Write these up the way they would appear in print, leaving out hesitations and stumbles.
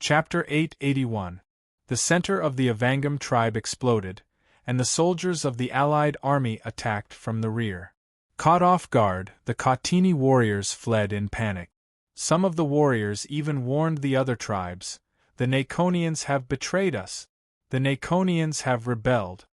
Chapter 881. The center of the Avangam tribe exploded, and the soldiers of the allied army attacked from the rear. Caught off guard, the Kautini warriors fled in panic. Some of the warriors even warned the other tribes, "The Naconians have betrayed us. The Naconians have rebelled."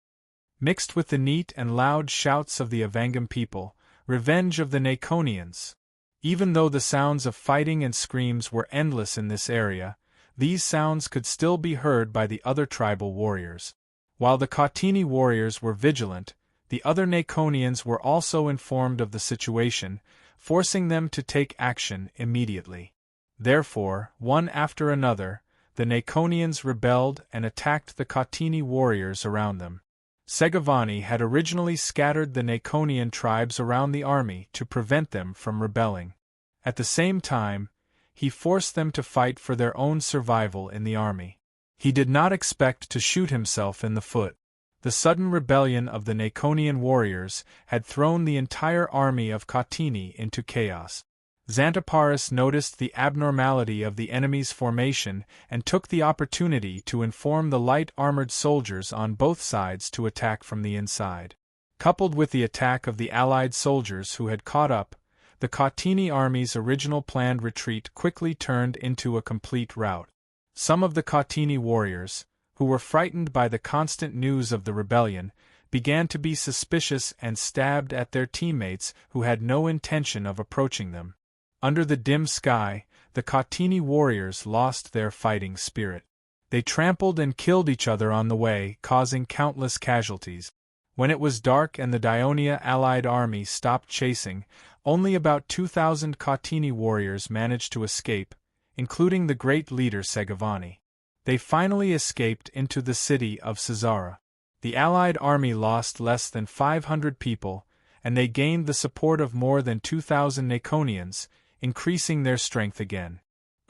Mixed with the neat and loud shouts of the Avangam people, revenge of the Naconians. Even though the sounds of fighting and screams were endless in this area, these sounds could still be heard by the other tribal warriors. While the Kautini warriors were vigilant, the other Naconians were also informed of the situation, forcing them to take action immediately. Therefore, one after another, the Naconians rebelled and attacked the Kautini warriors around them. Segavani had originally scattered the Naconian tribes around the army to prevent them from rebelling. At the same time, he forced them to fight for their own survival in the army. He did not expect to shoot himself in the foot. The sudden rebellion of the Naconian warriors had thrown the entire army of Kautini into chaos. Xanthoparis noticed the abnormality of the enemy's formation and took the opportunity to inform the light-armored soldiers on both sides to attack from the inside. Coupled with the attack of the allied soldiers who had caught up, the Kautini army's original planned retreat quickly turned into a complete rout. Some of the Kautini warriors, who were frightened by the constant news of the rebellion, began to be suspicious and stabbed at their teammates who had no intention of approaching them. Under the dim sky, the Kautini warriors lost their fighting spirit. They trampled and killed each other on the way, causing countless casualties. When it was dark and the Daionia allied army stopped chasing, only about 2,000 Kautini warriors managed to escape, including the great leader Segavani. They finally escaped into the city of Caesarea. The allied army lost less than 500 people, and they gained the support of more than 2,000 Naconians, increasing their strength again.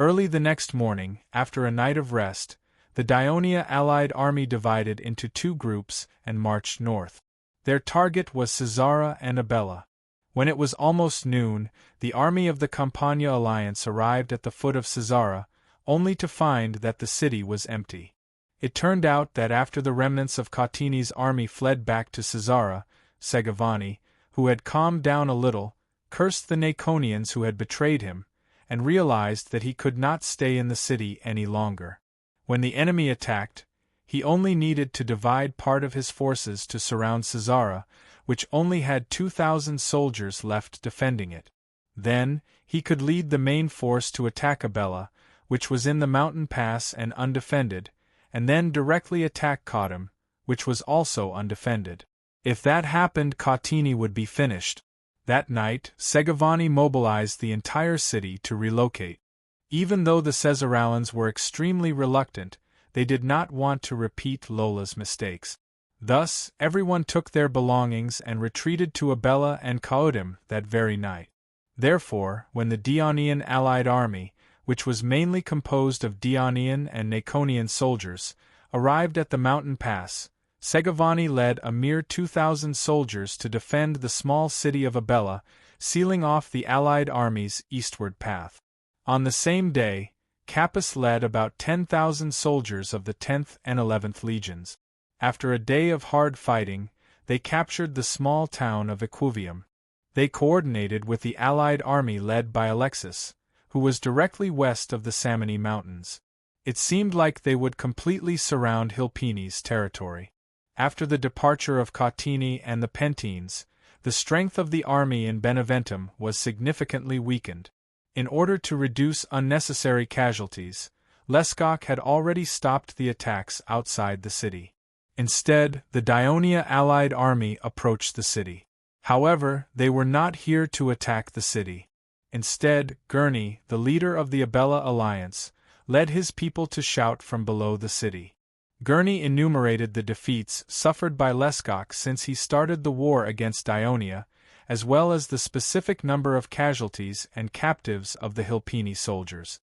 Early the next morning, after a night of rest, the Daionia allied army divided into two groups and marched north. Their target was Caesarea and Abella. When it was almost noon, the army of the Campania alliance arrived at the foot of Caesarea, only to find that the city was empty. It turned out that after the remnants of Kautini's army fled back to Caesarea, Segavani, who had calmed down a little, cursed the Naconians who had betrayed him, and realized that he could not stay in the city any longer. When the enemy attacked, he only needed to divide part of his forces to surround Caesarea, which only had 2,000 soldiers left defending it. Then, he could lead the main force to attack Abella, which was in the mountain pass and undefended, and then directly attack Cautum, which was also undefended. If that happened, Kautini would be finished. That night, Segavani mobilized the entire city to relocate. Even though the Caesaralans were extremely reluctant, they did not want to repeat Lola's mistakes. Thus, everyone took their belongings and retreated to Abella and Cautum that very night. Therefore, when the Dionian allied army, which was mainly composed of Dionian and Naconian soldiers, arrived at the mountain pass, Segavani led a mere 2,000 soldiers to defend the small city of Abella, sealing off the allied army's eastward path. On the same day, Capus led about 10,000 soldiers of the 10th and 11th legions. After a day of hard fighting, they captured the small town of Equivium. They coordinated with the allied army led by Alexis, who was directly west of the Samni Mountains. It seemed like they would completely surround Hilpini's territory. After the departure of Kautini and the Pentines, the strength of the army in Beneventum was significantly weakened. In order to reduce unnecessary casualties, Lescock had already stopped the attacks outside the city. Instead, the Daionia allied army approached the city. However, they were not here to attack the city. Instead, Gurney, the leader of the Abella alliance, led his people to shout from below the city. Gurney enumerated the defeats suffered by Lescock since he started the war against Daionia, as well as the specific number of casualties and captives of the Hilpini soldiers.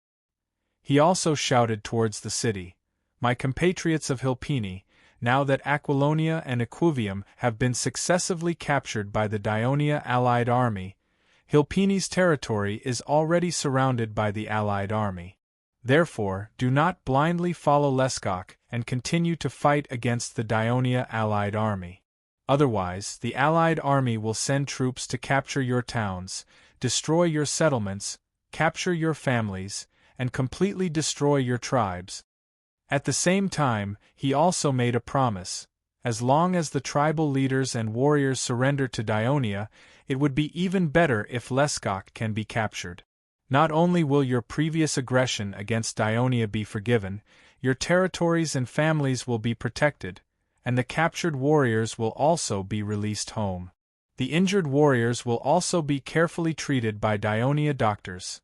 He also shouted towards the city, "My compatriots of Hilpini, now that Aquilonia and Equivium have been successively captured by the Daionia allied army, Hilpini's territory is already surrounded by the allied army. Therefore, do not blindly follow Leskok and continue to fight against the Dionia allied army. Otherwise, the allied army will send troops to capture your towns, destroy your settlements, capture your families, and completely destroy your tribes. At the same time, he also made a promise. As long as the tribal leaders and warriors surrender to Dionia, it would be even better if Leskok can be captured. Not only will your previous aggression against Dionia be forgiven, your territories and families will be protected, and the captured warriors will also be released home. The injured warriors will also be carefully treated by Dionia doctors.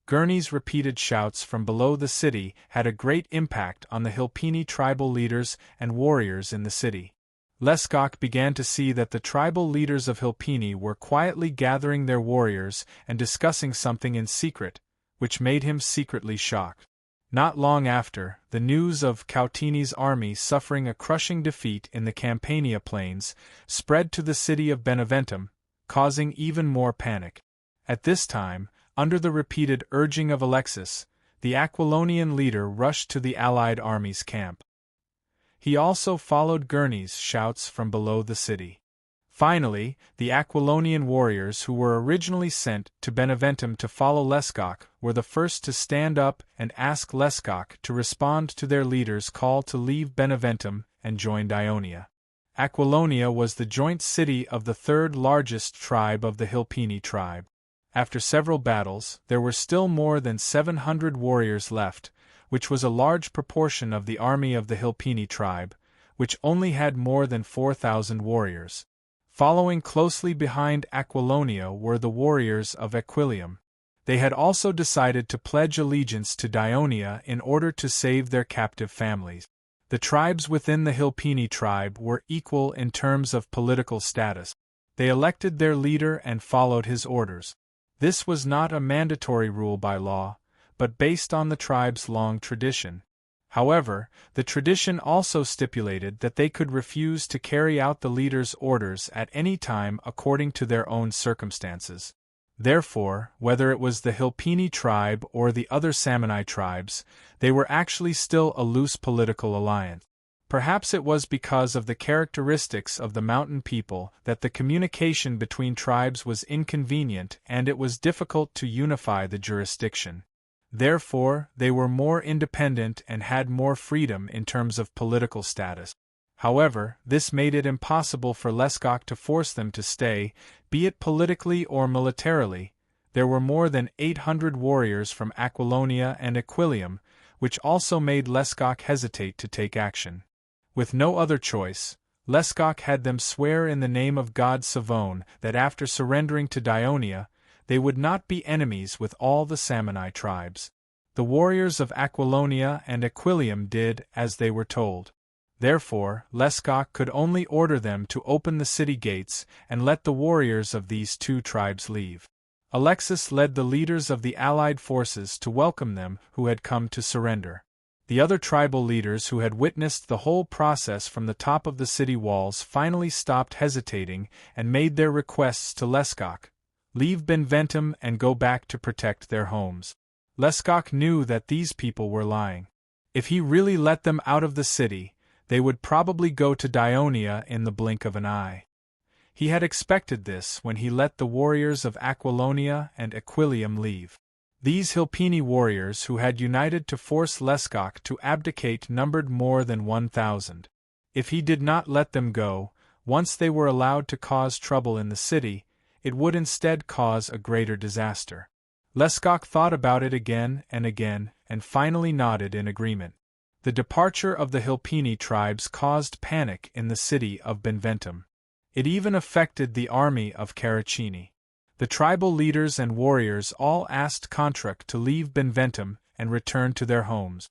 Gurney's repeated shouts from below the city had a great impact on the Hilpini tribal leaders and warriors in the city. Leskok began to see that the tribal leaders of Hilpini were quietly gathering their warriors and discussing something in secret, which made him secretly shocked. Not long after, the news of Kautini's army suffering a crushing defeat in the Campania plains spread to the city of Beneventum, causing even more panic. At this time, under the repeated urging of Alexis, the Aquilonian leader rushed to the allied army's camp. He also followed Gurney's shouts from below the city. Finally, the Aquilonian warriors who were originally sent to Beneventum to follow Leskok were the first to stand up and ask Leskok to respond to their leader's call to leave Beneventum and join Dionia. Aquilonia was the joint city of the third largest tribe of the Hilpini tribe. After several battles, there were still more than 700 warriors left, which was a large proportion of the army of the Hilpini tribe, which only had more than 4,000 warriors. Following closely behind Aquilonia were the warriors of Aquilium. They had also decided to pledge allegiance to Dionia in order to save their captive families. The tribes within the Hilpini tribe were equal in terms of political status. They elected their leader and followed his orders. This was not a mandatory rule by law, but based on the tribe's long tradition. However, the tradition also stipulated that they could refuse to carry out the leader's orders at any time according to their own circumstances. Therefore, whether it was the Hilpini tribe or the other Samanai tribes, they were actually still a loose political alliance. Perhaps it was because of the characteristics of the mountain people that the communication between tribes was inconvenient and it was difficult to unify the jurisdiction. Therefore, they were more independent and had more freedom in terms of political status. However, this made it impossible for Leskok to force them to stay, be it politically or militarily. There were more than 800 warriors from Aquilonia and Aquilium, which also made Leskok hesitate to take action. With no other choice, Leskok had them swear in the name of God Savone that after surrendering to Dionia, they would not be enemies with all the Samanai tribes. The warriors of Aquilonia and Aquilium did as they were told. Therefore, Leskok could only order them to open the city gates and let the warriors of these two tribes leave. Alexis led the leaders of the allied forces to welcome them who had come to surrender. The other tribal leaders who had witnessed the whole process from the top of the city walls finally stopped hesitating and made their requests to Leskok: leave Beneventum and go back to protect their homes. Leskok knew that these people were lying. If he really let them out of the city, they would probably go to Dionia in the blink of an eye. He had expected this when he let the warriors of Aquilonia and Aquilium leave. These Hilpini warriors who had united to force Leskok to abdicate numbered more than 1,000. If he did not let them go, once they were allowed to cause trouble in the city, it would instead cause a greater disaster. Leskok thought about it again and finally nodded in agreement. The departure of the Hilpini tribes caused panic in the city of Beneventum. It even affected the army of Caracini. The tribal leaders and warriors all asked Contrac to leave Beneventum and return to their homes.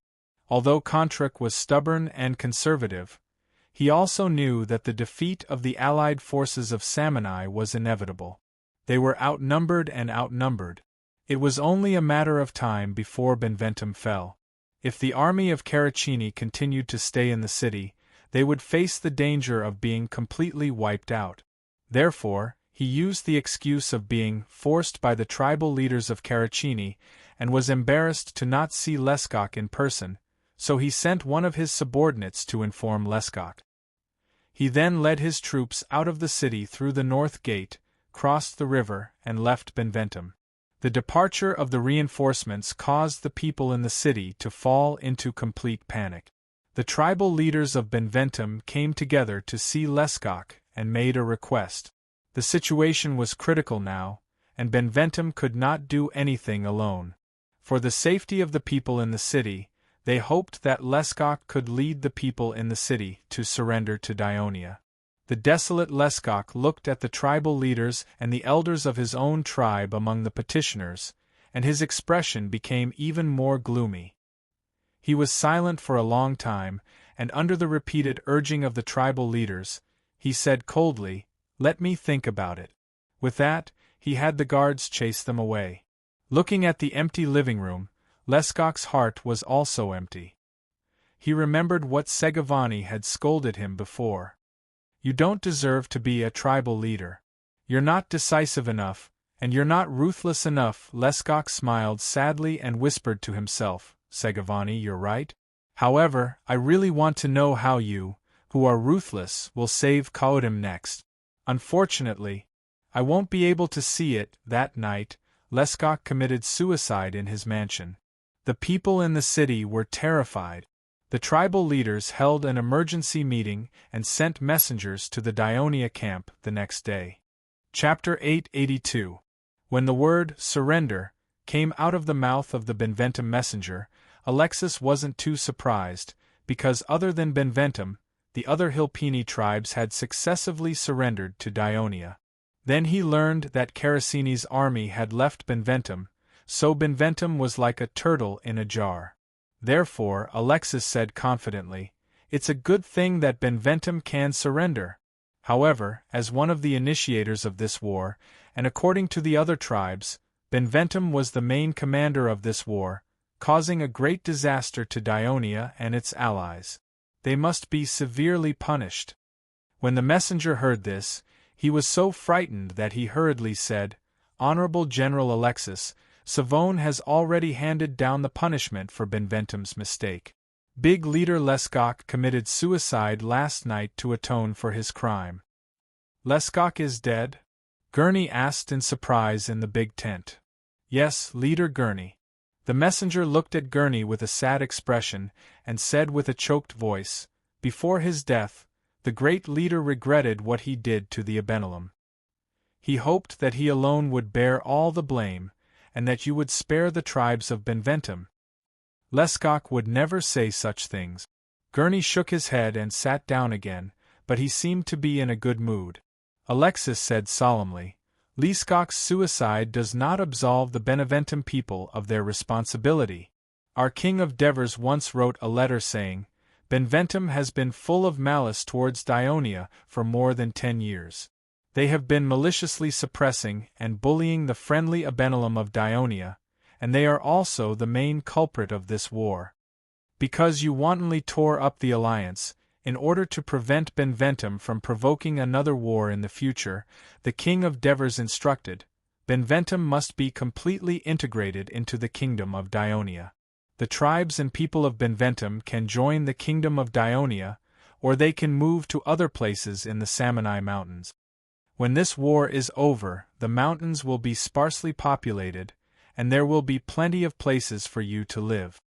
Although Contrac was stubborn and conservative, he also knew that the defeat of the allied forces of Samanai was inevitable. They were outnumbered. It was only a matter of time before Beneventum fell. If the army of Caracini continued to stay in the city, they would face the danger of being completely wiped out. Therefore, he used the excuse of being forced by the tribal leaders of Caracini and was embarrassed to not see Lescok in person, so he sent one of his subordinates to inform Lescok. He then led his troops out of the city through the north gate, crossed the river, and left Benventum. The departure of the reinforcements caused the people in the city to fall into complete panic. The tribal leaders of Benventum came together to see Lescok and made a request. The situation was critical now, and Benventum could not do anything alone. For the safety of the people in the city, they hoped that Lescok could lead the people in the city to surrender to Dionia. The desolate Lescok looked at the tribal leaders and the elders of his own tribe among the petitioners, and his expression became even more gloomy. He was silent for a long time, and under the repeated urging of the tribal leaders, he said coldly, "Let me think about it." With that, he had the guards chase them away. Looking at the empty living room, Lescok's heart was also empty. He remembered what Segavani had scolded him before. "You don't deserve to be a tribal leader. You're not decisive enough, and you're not ruthless enough." Lescok smiled sadly and whispered to himself, "Segavani, you're right. However, I really want to know how you, who are ruthless, will save Kaodim next. Unfortunately, I won't be able to see it." That night, Lescok committed suicide in his mansion. The people in the city were terrified. The tribal leaders held an emergency meeting and sent messengers to the Dionia camp the next day. Chapter 882. When the word "surrender" came out of the mouth of the Benventum messenger, Alexis wasn't too surprised, because other than Benventum, the other Hilpini tribes had successively surrendered to Dionia. Then he learned that Caracini's army had left Benventum, so Benventum was like a turtle in a jar. Therefore, Alexis said confidently, "It's a good thing that Benventum can surrender." However, as one of the initiators of this war, and according to the other tribes, Benventum was the main commander of this war, causing a great disaster to Dionia and its allies. They must be severely punished. When the messenger heard this, he was so frightened that he hurriedly said, "Honorable General Alexis, Savone has already handed down the punishment for Benventum's mistake. Big leader Lescok committed suicide last night to atone for his crime." "Lescok is dead?" Gurney asked in surprise in the big tent. "Yes, Leader Gurney." The messenger looked at Gurney with a sad expression and said with a choked voice, "Before his death, the great leader regretted what he did to the Abenelum. He hoped that he alone would bear all the blame, and that you would spare the tribes of Benventum." Lescok would never say such things. Gurney shook his head and sat down again, but he seemed to be in a good mood. Alexis said solemnly, "Lescok's suicide does not absolve the Beneventum people of their responsibility. Our King of Devers once wrote a letter saying, 'Benventum has been full of malice towards Dionia for more than 10 years. They have been maliciously suppressing and bullying the friendly Abenelum of Dionia, and they are also the main culprit of this war. Because you wantonly tore up the alliance, in order to prevent Benventum from provoking another war in the future, the King of Devers instructed, Benventum must be completely integrated into the kingdom of Dionia. The tribes and people of Benventum can join the kingdom of Dionia, or they can move to other places in the Samanai Mountains. When this war is over, the mountains will be sparsely populated, and there will be plenty of places for you to live."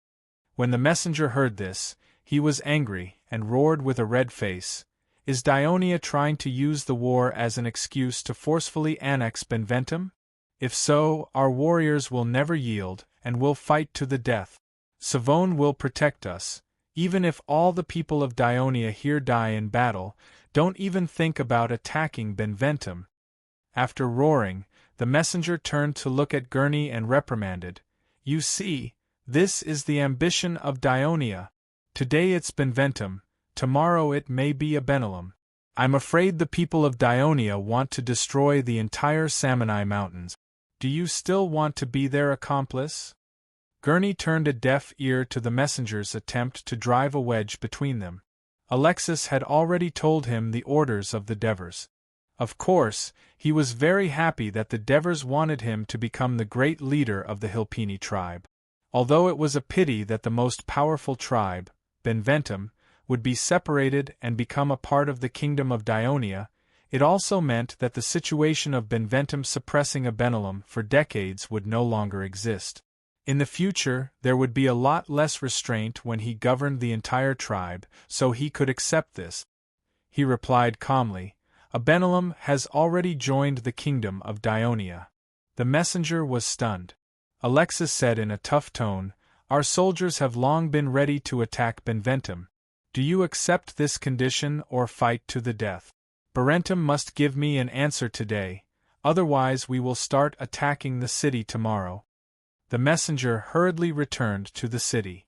When the messenger heard this, he was angry and roared with a red face, "Is Dionia trying to use the war as an excuse to forcefully annex Benventum? If so, our warriors will never yield, and will fight to the death. Savone will protect us. Even if all the people of Dionia here die in battle, don't even think about attacking Benventum." After roaring, the messenger turned to look at Gurney and reprimanded, "You see, this is the ambition of Dionia. Today it's Benventum, tomorrow it may be Abenelum. I'm afraid the people of Dionia want to destroy the entire Samanai Mountains. Do you still want to be their accomplice?" Gurney turned a deaf ear to the messenger's attempt to drive a wedge between them. Alexis had already told him the orders of the Devers. Of course, he was very happy that the Devers wanted him to become the great leader of the Hilpini tribe. Although it was a pity that the most powerful tribe, Benventum, would be separated and become a part of the kingdom of Dionia, it also meant that the situation of Benventum suppressing Abenelum for decades would no longer exist. In the future, there would be a lot less restraint when he governed the entire tribe, so he could accept this. He replied calmly, "Abenelum has already joined the kingdom of Dionia." The messenger was stunned. Alexis said in a tough tone, "Our soldiers have long been ready to attack Benventum. Do you accept this condition or fight to the death? Benventum must give me an answer today, otherwise we will start attacking the city tomorrow." The messenger hurriedly returned to the city.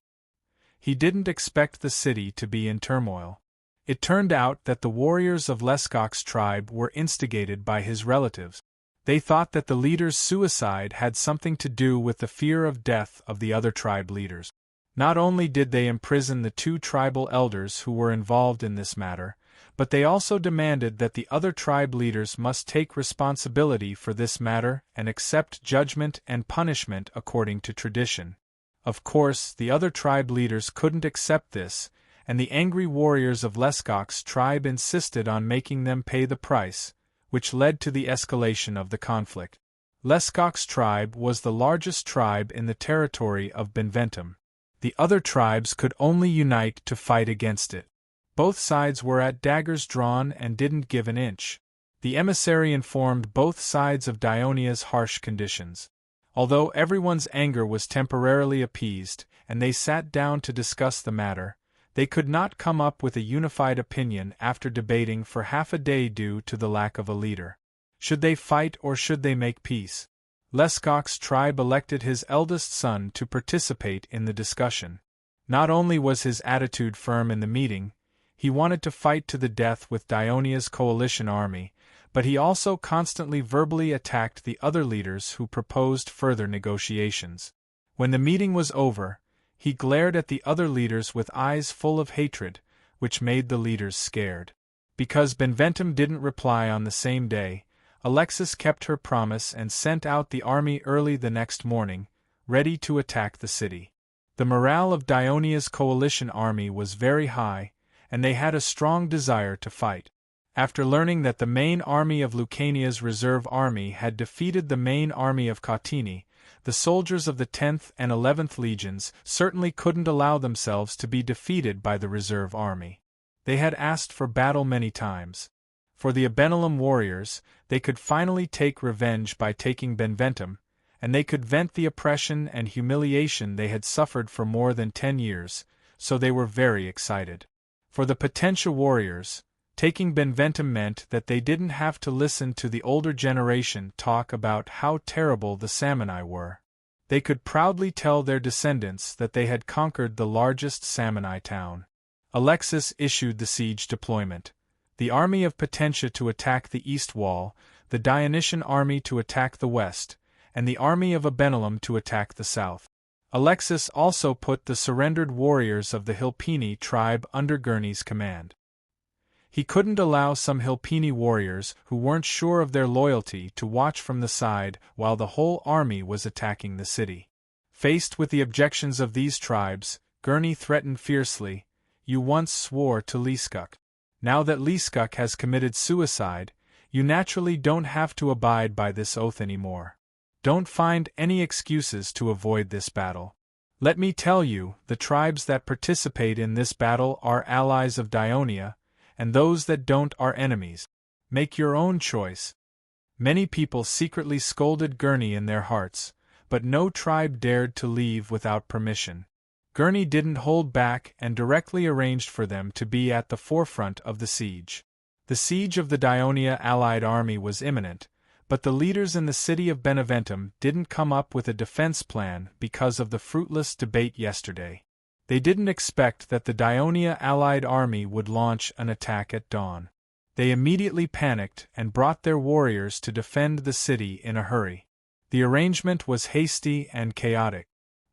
He didn't expect the city to be in turmoil. It turned out that the warriors of Leskok's tribe were instigated by his relatives. They thought that the leader's suicide had something to do with the fear of death of the other tribe leaders. Not only did they imprison the 2 tribal elders who were involved in this matter, but they also demanded that the other tribe leaders must take responsibility for this matter and accept judgment and punishment according to tradition. Of course, the other tribe leaders couldn't accept this, and the angry warriors of Leskok's tribe insisted on making them pay the price, which led to the escalation of the conflict. Leskok's tribe was the largest tribe in the territory of Benventum. The other tribes could only unite to fight against it. Both sides were at daggers drawn and didn't give an inch. The emissary informed both sides of Dionia's harsh conditions. Although everyone's anger was temporarily appeased, and they sat down to discuss the matter, they could not come up with a unified opinion after debating for half a day due to the lack of a leader. Should they fight or should they make peace? Leskok's tribe elected his eldest son to participate in the discussion. Not only was his attitude firm in the meeting, he wanted to fight to the death with Dionia's coalition army, but he also constantly verbally attacked the other leaders who proposed further negotiations. When the meeting was over, he glared at the other leaders with eyes full of hatred, which made the leaders scared. Because Benventum didn't reply on the same day, Alexis kept her promise and sent out the army early the next morning, ready to attack the city. The morale of Dionia's coalition army was very high, and they had a strong desire to fight. After learning that the main army of Lucania's reserve army had defeated the main army of Kautini, the soldiers of the 10th and 11th legions certainly couldn't allow themselves to be defeated by the reserve army. They had asked for battle many times. For the Abenelum warriors, they could finally take revenge by taking Benventum, and they could vent the oppression and humiliation they had suffered for more than 10 years, so they were very excited. For the potential warriors, taking Benventum meant that they didn't have to listen to the older generation talk about how terrible the Samanai were. They could proudly tell their descendants that they had conquered the largest Samanai town. Alexis issued the siege deployment. The army of Potentia to attack the east wall, the Dionysian army to attack the west, and the army of Abenelum to attack the south. Alexis also put the surrendered warriors of the Hilpini tribe under Gurney's command. He couldn't allow some Hilpini warriors who weren't sure of their loyalty to watch from the side while the whole army was attacking the city. Faced with the objections of these tribes, Gurney threatened fiercely, "You once swore to Leskok. Now that Leskok has committed suicide, you naturally don't have to abide by this oath anymore. Don't find any excuses to avoid this battle. Let me tell you, the tribes that participate in this battle are allies of Dionia, and those that don't are enemies. Make your own choice." Many people secretly scolded Gurney in their hearts, but no tribe dared to leave without permission. Gurney didn't hold back and directly arranged for them to be at the forefront of the siege. The siege of the Dionia allied army was imminent, but the leaders in the city of Beneventum didn't come up with a defense plan because of the fruitless debate yesterday. They didn't expect that the Dionia allied army would launch an attack at dawn. They immediately panicked and brought their warriors to defend the city in a hurry. The arrangement was hasty and chaotic.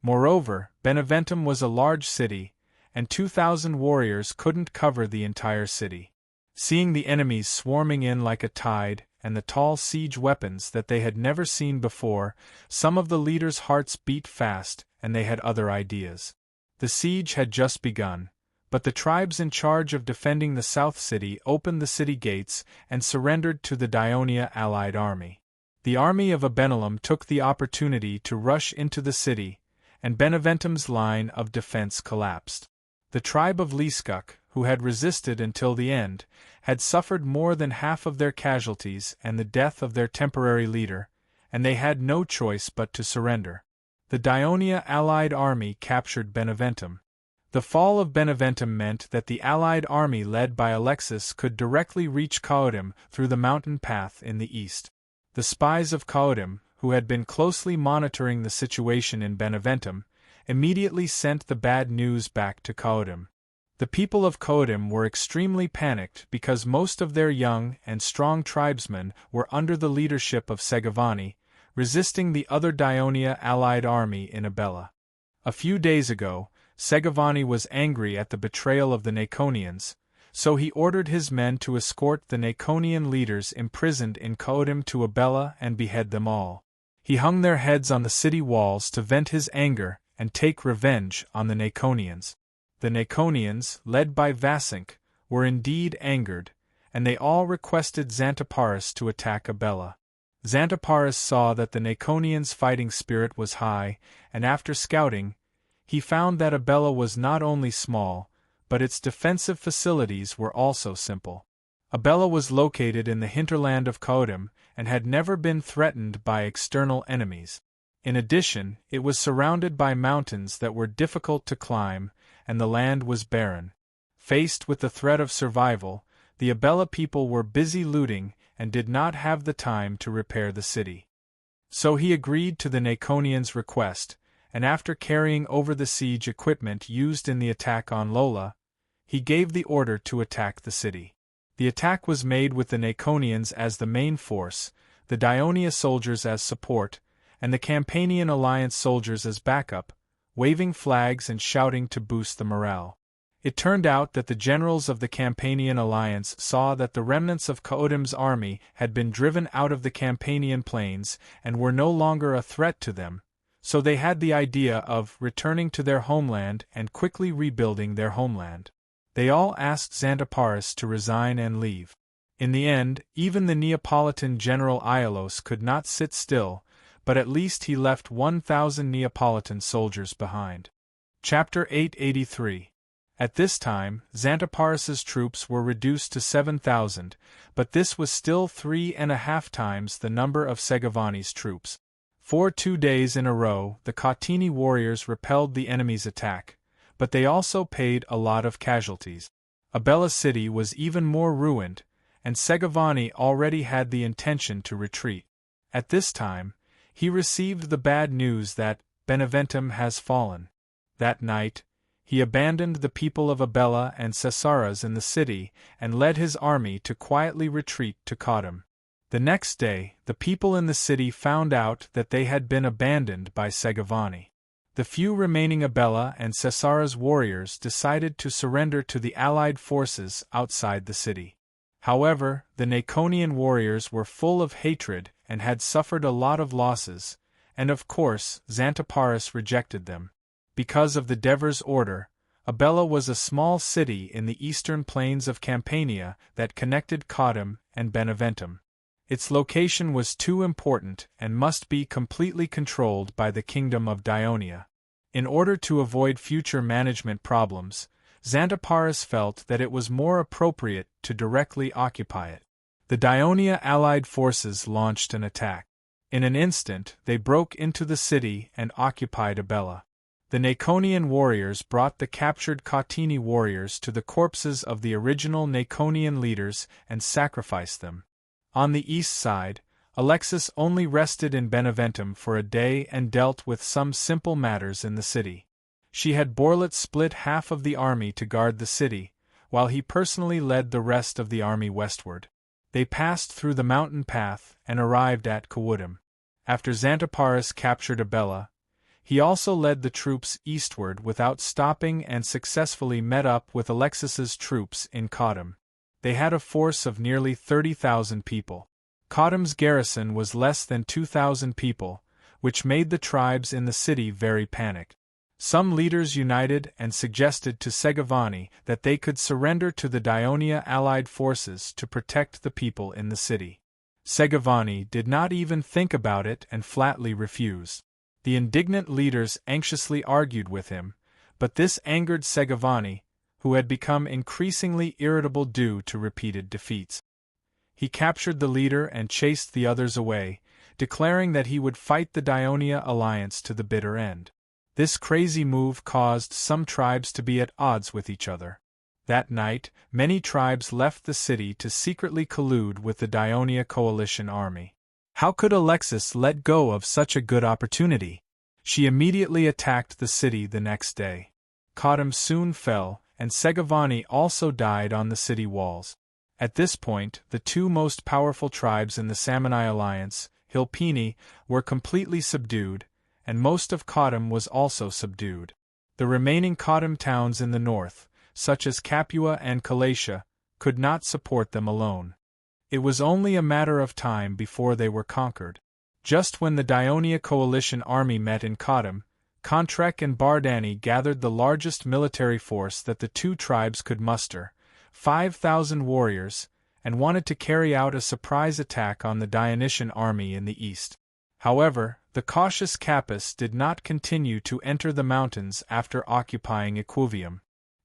Moreover, Beneventum was a large city, and 2,000 warriors couldn't cover the entire city. Seeing the enemies swarming in like a tide, and the tall siege weapons that they had never seen before, some of the leaders' hearts beat fast, and they had other ideas. The siege had just begun, but the tribes in charge of defending the south city opened the city gates and surrendered to the Dionia allied army. The army of Abenelum took the opportunity to rush into the city, and Beneventum's line of defense collapsed. The tribe of Liskuk, who had resisted until the end, had suffered more than half of their casualties and the death of their temporary leader, and they had no choice but to surrender. The Dionia allied army captured Beneventum. The fall of Beneventum meant that the allied army led by Alexis could directly reach Caudim through the mountain path in the east. The spies of Caudim, who had been closely monitoring the situation in Beneventum, immediately sent the bad news back to Caudim. The people of Caudim were extremely panicked because most of their young and strong tribesmen were under the leadership of Segavani, resisting the other Dionia allied army in Abella. A few days ago, Segavani was angry at the betrayal of the Naconians, so he ordered his men to escort the Naconian leaders imprisoned in Caudim to Abella and behead them all. He hung their heads on the city walls to vent his anger and take revenge on the Naconians. The Naconians, led by Vasink, were indeed angered, and they all requested Xantiparis to attack Abella. Xantiparis saw that the Naconians' fighting spirit was high, and after scouting, he found that Abella was not only small, but its defensive facilities were also simple. Abella was located in the hinterland of Caudim and had never been threatened by external enemies. In addition, it was surrounded by mountains that were difficult to climb, and the land was barren. Faced with the threat of survival, the Abella people were busy looting and did not have the time to repair the city. So he agreed to the Naconians' request, and after carrying over the siege equipment used in the attack on Lola, he gave the order to attack the city. The attack was made with the Naconians as the main force, the Dionia soldiers as support, and the Campanian alliance soldiers as backup, waving flags and shouting to boost the morale. It turned out that the generals of the Campanian alliance saw that the remnants of Caudim's army had been driven out of the Campanian plains and were no longer a threat to them, so they had the idea of returning to their homeland and quickly rebuilding their homeland. They all asked Xantiparis to resign and leave. In the end, even the Neapolitan general Iolos could not sit still, but at least he left 1,000 Neapolitan soldiers behind. Chapter 883. At this time, Xantiparis's troops were reduced to 7,000, but this was still 3.5 times the number of Segavani's troops. For 2 days in a row, the Catini warriors repelled the enemy's attack, but they also paid a lot of casualties. Abella city was even more ruined, and Segavani already had the intention to retreat. At this time, he received the bad news that Beneventum has fallen. That night, he abandoned the people of Abella and Caesaras in the city and led his army to quietly retreat to Caudim. The next day, the people in the city found out that they had been abandoned by Segavani. The few remaining Abella and Caesaras warriors decided to surrender to the allied forces outside the city. However, the Naconian warriors were full of hatred and had suffered a lot of losses, and of course Xantiparis rejected them. Because of the Devers' order, Abella was a small city in the eastern plains of Campania that connected Caudim and Beneventum. Its location was too important and must be completely controlled by the Kingdom of Dionia. In order to avoid future management problems, Xantiparis felt that it was more appropriate to directly occupy it. The Dionia allied forces launched an attack. In an instant, they broke into the city and occupied Abella. The Naconian warriors brought the captured Catini warriors to the corpses of the original Naconian leaders and sacrificed them. On the east side, Alexis only rested in Beneventum for a day and dealt with some simple matters in the city. She had Borlet split half of the army to guard the city, while he personally led the rest of the army westward. They passed through the mountain path and arrived at Caudim. After Xantiparis captured Abella, he also led the troops eastward without stopping and successfully met up with Alexis's troops in Caudim. They had a force of nearly 30,000 people. Khatam's garrison was less than 2,000 people, which made the tribes in the city very panicked. Some leaders united and suggested to Segavani that they could surrender to the Daionia allied forces to protect the people in the city. Segavani did not even think about it and flatly refused. The indignant leaders anxiously argued with him, but this angered Segavani, who had become increasingly irritable due to repeated defeats. He captured the leader and chased the others away, declaring that he would fight the Daionia alliance to the bitter end. This crazy move caused some tribes to be at odds with each other. That night, many tribes left the city to secretly collude with the Daionia coalition army. How could Alexis let go of such a good opportunity? She immediately attacked the city the next day. Khatam soon fell, and Segavani also died on the city walls. At this point, the two most powerful tribes in the Samanai alliance, Hilpini, were completely subdued, and most of Khatam was also subdued. The remaining Khatam towns in the north, such as Capua and Kalatia, could not support them alone. It was only a matter of time before they were conquered. Just when the Daionia coalition army met in Khatam, Kontrek and Bardani gathered the largest military force that the two tribes could muster, 5,000 warriors, and wanted to carry out a surprise attack on the Dionysian army in the east. However, the cautious Capys did not continue to enter the mountains after occupying Equivium.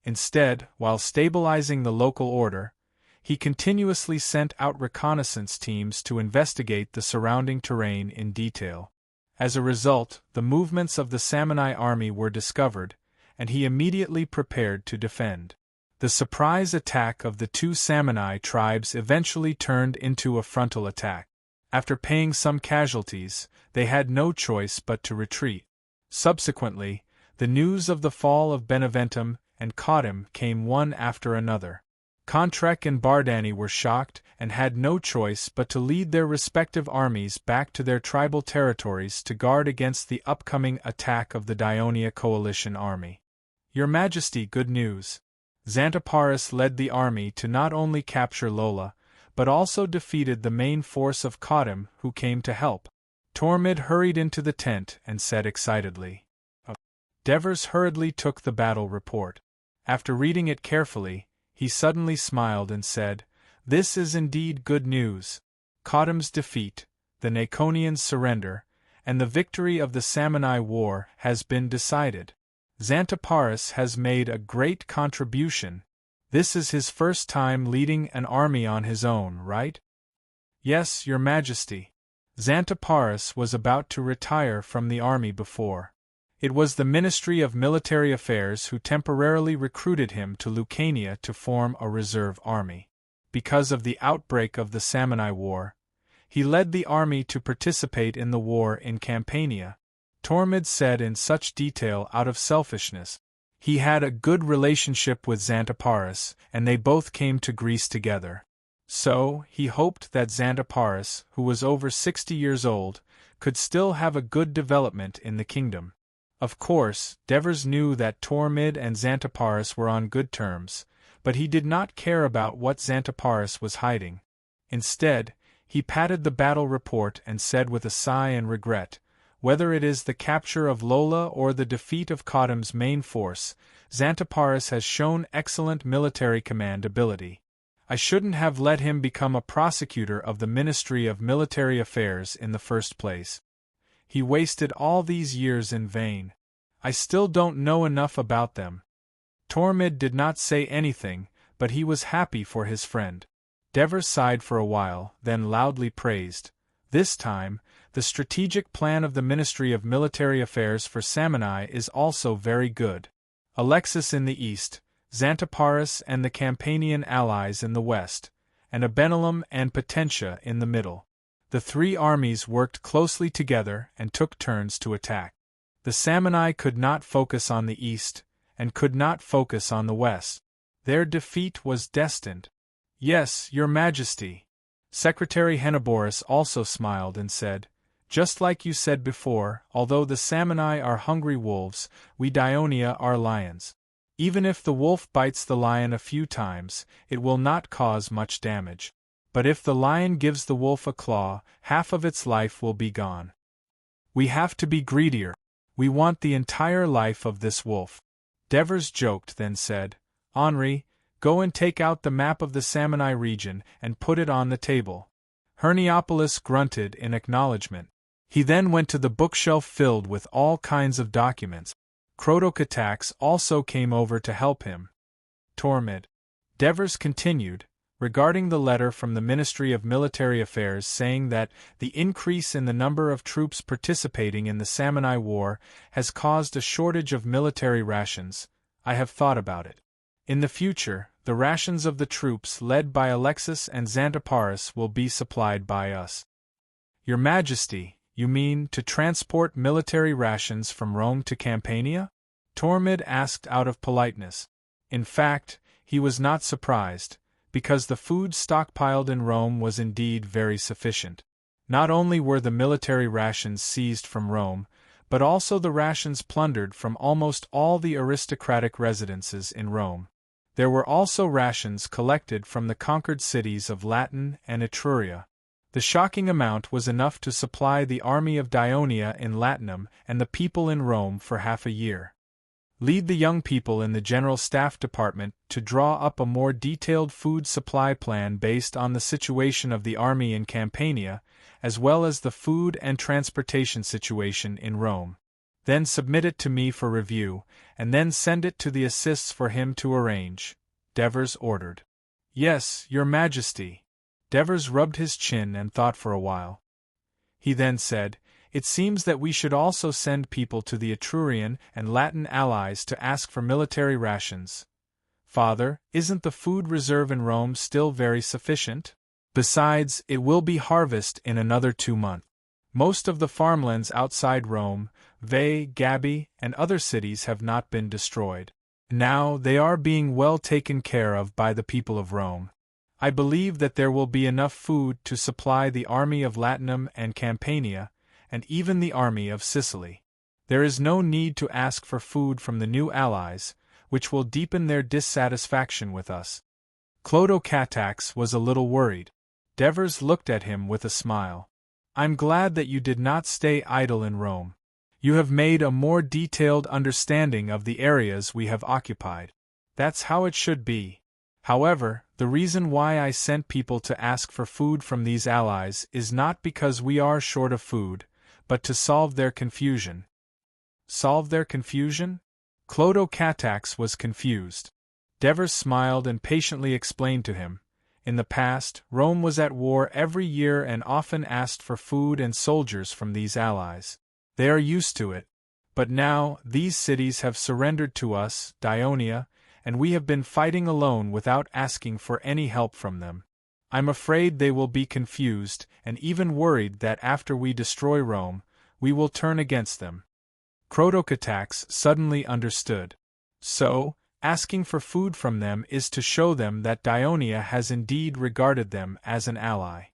Instead, while stabilizing the local order, he continuously sent out reconnaissance teams to investigate the surrounding terrain in detail. As a result, the movements of the Samanai army were discovered, and he immediately prepared to defend. The surprise attack of the two Samanai tribes eventually turned into a frontal attack. After paying some casualties, they had no choice but to retreat. Subsequently, the news of the fall of Beneventum and Khatam came one after another. Kontrek and Bardani were shocked and had no choice but to lead their respective armies back to their tribal territories to guard against the upcoming attack of the Daionia coalition army. Your Majesty, good news. Xanthoparis led the army to not only capture Lola, but also defeated the main force of Khatam who came to help. Tormid hurried into the tent and said excitedly. Devers hurriedly took the battle report. After reading it carefully, he suddenly smiled and said, "This is indeed good news. Khatam's defeat, the Naconians' surrender, and the victory of the Samanai War has been decided. Xanthoparis has made a great contribution. This is his first time leading an army on his own, right?" "Yes, Your Majesty." Xanthoparis was about to retire from the army before. It was the Ministry of Military Affairs who temporarily recruited him to Lucania to form a reserve army. Because of the outbreak of the Samanai War, he led the army to participate in the war in Campania. Tormid said in such detail out of selfishness. He had a good relationship with Xanthoparis, and they both came to Greece together. So, he hoped that Xanthoparis, who was over 60 years old, could still have a good development in the kingdom. Of course, Devers knew that Tormid and Xanthoparis were on good terms, but he did not care about what Xanthoparis was hiding. Instead, he patted the battle report and said with a sigh and regret, "Whether it is the capture of Lola or the defeat of Khatam's main force, Xanthoparis has shown excellent military command ability. I shouldn't have let him become a prosecutor of the Ministry of Military Affairs in the first place. He wasted all these years in vain. I still don't know enough about them." Tormid did not say anything, but he was happy for his friend. Devers sighed for a while, then loudly praised. This time, the strategic plan of the Ministry of Military Affairs for Samanai is also very good. Alexis in the east, Xanthoparis and the Campanian allies in the west, and Abenalum and Potentia in the middle. The three armies worked closely together and took turns to attack. The Samanai could not focus on the east, and could not focus on the west. Their defeat was destined. "Yes, Your Majesty." Secretary Henneborus also smiled and said, "Just like you said before, although the Samanai are hungry wolves, we Daionia are lions. Even if the wolf bites the lion a few times, it will not cause much damage. But if the lion gives the wolf a claw, half of its life will be gone. We have to be greedier. We want the entire life of this wolf. Devers joked, then said, Henri, go and take out the map of the Samanai region and put it on the table. Herniopolis grunted in acknowledgement. He then went to the bookshelf filled with all kinds of documents. Crotocatax also came over to help him. Tormid. Devers continued, regarding the letter from the Ministry of Military Affairs saying that the increase in the number of troops participating in the Samanai War has caused a shortage of military rations. I have thought about it. In the future, the rations of the troops led by Alexis and Xantiparis will be supplied by us. Your Majesty, you mean to transport military rations from Rome to Campania? Tormid asked out of politeness. In fact, he was not surprised, because the food stockpiled in Rome was indeed very sufficient. Not only were the military rations seized from Rome, but also the rations plundered from almost all the aristocratic residences in Rome. There were also rations collected from the conquered cities of Latin and Etruria. The shocking amount was enough to supply the army of Dionia in Latinum and the people in Rome for half a year. Lead the young people in the General Staff Department to draw up a more detailed food supply plan based on the situation of the army in Campania, as well as the food and transportation situation in Rome. Then submit it to me for review, and then send it to the assists for him to arrange, Devers ordered. Yes, Your Majesty. Devers rubbed his chin and thought for a while. He then said, It seems that we should also send people to the Etrurian and Latin allies to ask for military rations. Father, isn't the food reserve in Rome still very sufficient? Besides, it will be harvest in another 2 months. Most of the farmlands outside Rome, Veii, Gabii, and other cities have not been destroyed. Now they are being well taken care of by the people of Rome. I believe that there will be enough food to supply the army of Latinum and Campania, and even the army of Sicily. There is no need to ask for food from the new allies, which will deepen their dissatisfaction with us. Clotocatax was a little worried. Devers looked at him with a smile. I'm glad that you did not stay idle in Rome. You have made a more detailed understanding of the areas we have occupied. That's how it should be. However, the reason why I sent people to ask for food from these allies is not because we are short of food, but to solve their confusion. Solve their confusion? Clotocatax was confused. Devers smiled and patiently explained to him. In the past, Rome was at war every year and often asked for food and soldiers from these allies. They are used to it. But now, these cities have surrendered to us, Dionia, and we have been fighting alone without asking for any help from them. I'm afraid they will be confused and even worried that after we destroy Rome, we will turn against them. Crotocatax suddenly understood. So, asking for food from them is to show them that Dionia has indeed regarded them as an ally.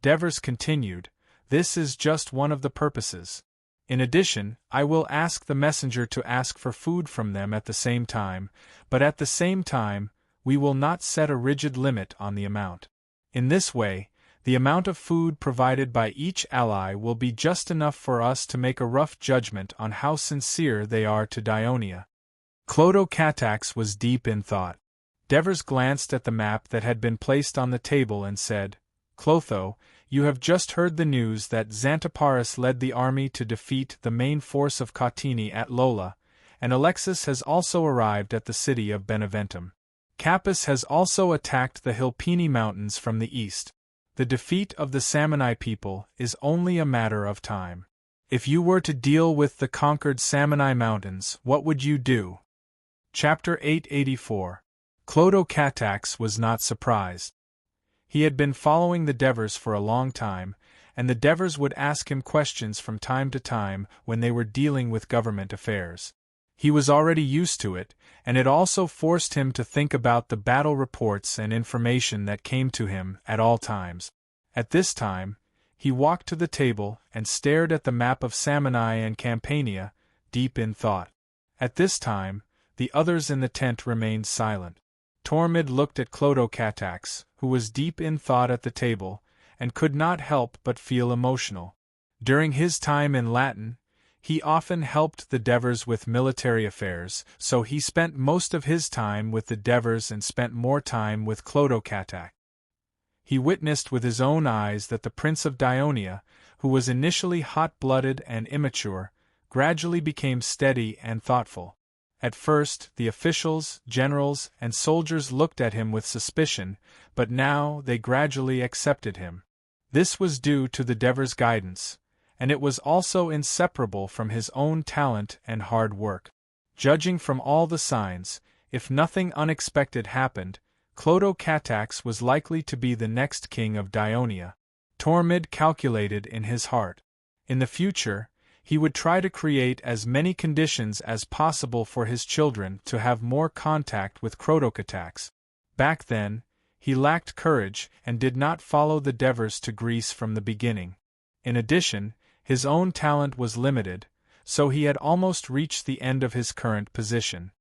Devers continued, This is just one of the purposes. In addition, I will ask the messenger to ask for food from them at the same time, but at the same time, we will not set a rigid limit on the amount. In this way, the amount of food provided by each ally will be just enough for us to make a rough judgment on how sincere they are to Dionia. Clotocatax was deep in thought. Devers glanced at the map that had been placed on the table and said, Clotho, you have just heard the news that Xantiparis led the army to defeat the main force of Cotini at Lola, and Alexis has also arrived at the city of Beneventum. Capys has also attacked the Hilpini Mountains from the east. The defeat of the Samanai people is only a matter of time. If you were to deal with the conquered Samanai Mountains, what would you do? Chapter 884. Clotocatax was not surprised. He had been following the Devers for a long time, and the Devers would ask him questions from time to time when they were dealing with government affairs. He was already used to it, and it also forced him to think about the battle reports and information that came to him at all times. At this time, he walked to the table and stared at the map of Samanai and Campania, deep in thought. At this time, The others in the tent remained silent. Tormid looked at Clodocatax, who was deep in thought at the table, and could not help but feel emotional. During his time in Latin, he often helped the Devers with military affairs, so he spent most of his time with the Devers and spent more time with Clodocatax. He witnessed with his own eyes that the Prince of Dionia, who was initially hot-blooded and immature, gradually became steady and thoughtful. At first, the officials, generals, and soldiers looked at him with suspicion, but now they gradually accepted him. This was due to the Devers' guidance, and it was also inseparable from his own talent and hard work. Judging from all the signs, if nothing unexpected happened, Clodocatax was likely to be the next king of Dionia. Tormid calculated in his heart. In the future, he would try to create as many conditions as possible for his children to have more contact with Clodocatax. Back then, he lacked courage and did not follow the Devers to Greece from the beginning. In addition, his own talent was limited, so he had almost reached the end of his current position.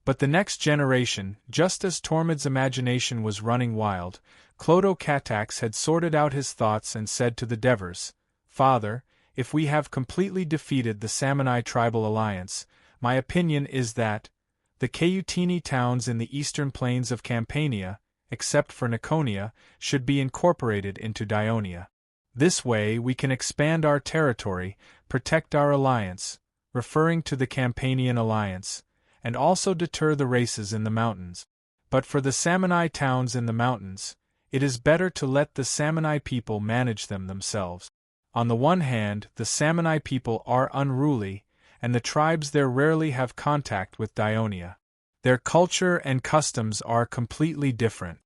But the next generation, just as Tormid's imagination was running wild, Clodocatax had sorted out his thoughts and said to the Devers, "Father, if we have completely defeated the Samni tribal alliance, my opinion is that the Cautini towns in the eastern plains of Campania, except for Niconia, should be incorporated into Dionia. This way we can expand our territory, protect our alliance," referring to the Campanian alliance, and also deter the races in the mountains. But for the Samni towns in the mountains, it is better to let the Samni people manage them themselves. On the one hand, the Samni people are unruly, and the tribes there rarely have contact with Dionia. Their culture and customs are completely different.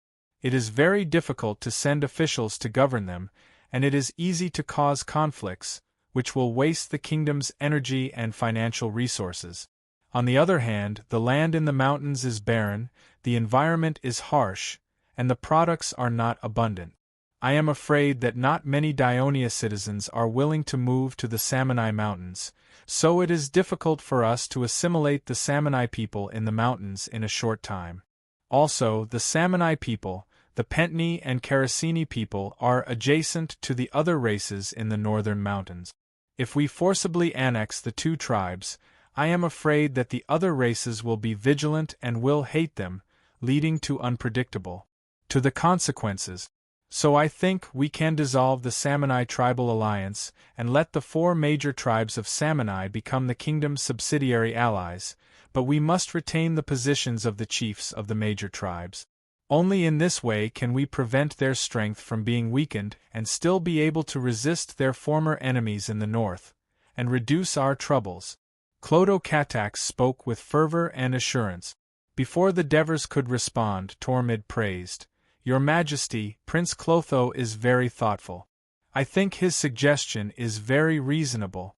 It is very difficult to send officials to govern them, and it is easy to cause conflicts, which will waste the kingdom's energy and financial resources. On the other hand, the land in the mountains is barren, the environment is harsh, and the products are not abundant. I am afraid that not many Dionia citizens are willing to move to the Samni mountains, so it is difficult for us to assimilate the Samni people in the mountains in a short time. Also, the Samni people, the Pentni and Caracini people, are adjacent to the other races in the northern mountains. If we forcibly annex the two tribes, I am afraid that the other races will be vigilant and will hate them, leading to the consequences. So I think we can dissolve the Samni tribal alliance and let the four major tribes of Samni become the kingdom's subsidiary allies, but we must retain the positions of the chiefs of the major tribes. Only in this way can we prevent their strength from being weakened and still be able to resist their former enemies in the north, and reduce our troubles. Clodocatax spoke with fervor and assurance. Before the Devers could respond, Tormid praised, "Your Majesty, Prince Clotho is very thoughtful. I think his suggestion is very reasonable."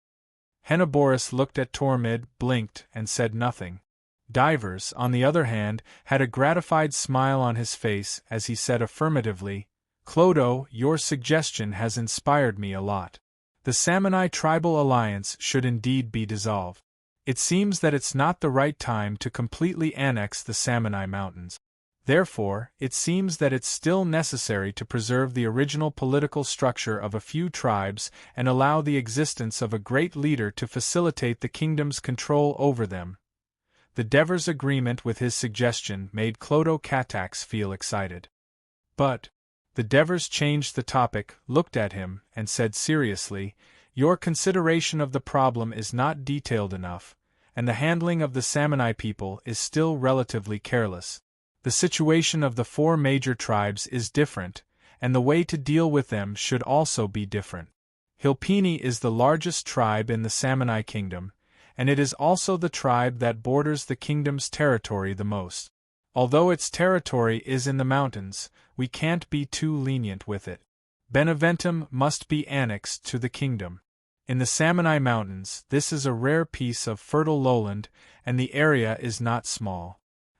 Henoboris looked at Tormid, blinked, and said nothing. Divers, on the other hand, had a gratified smile on his face as he said affirmatively, "Clotho, your suggestion has inspired me a lot. The Samni tribal alliance should indeed be dissolved. It seems that it's not the right time to completely annex the Samni mountains. Therefore, it seems that it's still necessary to preserve the original political structure of a few tribes and allow the existence of a great leader to facilitate the kingdom's control over them." The Devers' agreement with his suggestion made Clodocatax feel excited. But the Devers changed the topic, looked at him, and said seriously, "Your consideration of the problem is not detailed enough, and the handling of the Samni people is still relatively careless. The situation of the four major tribes is different, and the way to deal with them should also be different. Hilpini is the largest tribe in the Samni kingdom, and it is also the tribe that borders the kingdom's territory the most. Although its territory is in the mountains, we can't be too lenient with it. Beneventum must be annexed to the kingdom. In the Samni mountains, this is a rare piece of fertile lowland, and the area is not small.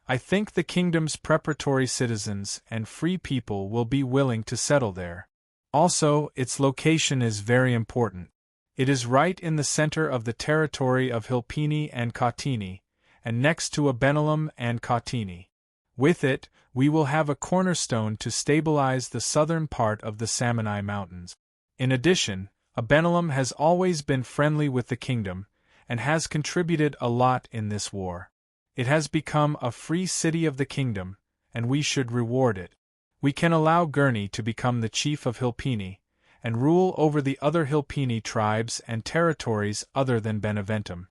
I think the kingdom's preparatory citizens and free people will be willing to settle there. Also, its location is very important. It is right in the center of the territory of Hilpini and Cautini, and next to Abenalum and Kautini. With it, we will have a cornerstone to stabilize the southern part of the Samani Mountains. In addition, Abenalum has always been friendly with the kingdom, and has contributed a lot in this war. It has become a free city of the kingdom, and we should reward it. We can allow Gurney to become the chief of Hilpini, and rule over the other Hilpini tribes and territories other than Beneventum.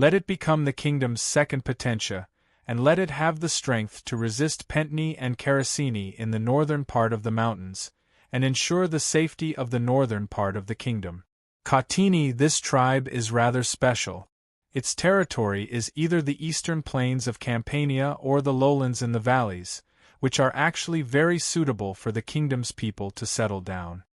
Let it become the kingdom's second potentia, and let it have the strength to resist Pentni and Caracini in the northern part of the mountains, and ensure the safety of the northern part of the kingdom. Kautini, this tribe is rather special. Its territory is either the eastern plains of Campania or the lowlands in the valleys, which are actually very suitable for the kingdom's people to settle down.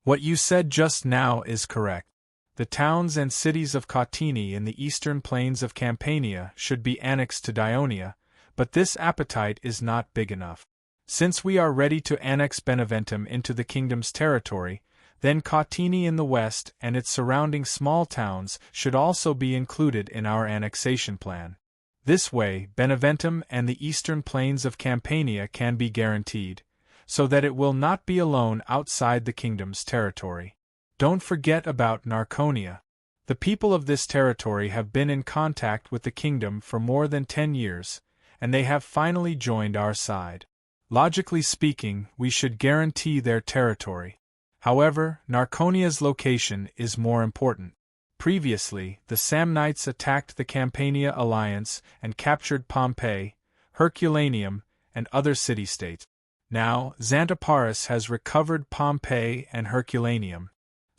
What you said just now is correct. The towns and cities of Kautini in the eastern plains of Campania should be annexed to Dionia, but this appetite is not big enough. Since we are ready to annex Beneventum into the kingdom's territory, then Kautini in the west and its surrounding small towns should also be included in our annexation plan. This way, Beneventum and the eastern plains of Campania can be guaranteed, so that it will not be alone outside the kingdom's territory. Don't forget about Narconia. The people of this territory have been in contact with the kingdom for more than 10 years, and they have finally joined our side. Logically speaking, we should guarantee their territory. However, Narconia's location is more important. Previously, the Samnites attacked the Campania alliance and captured Pompeii, Herculaneum, and other city-states. Now, Xanthoparis has recovered Pompeii and Herculaneum.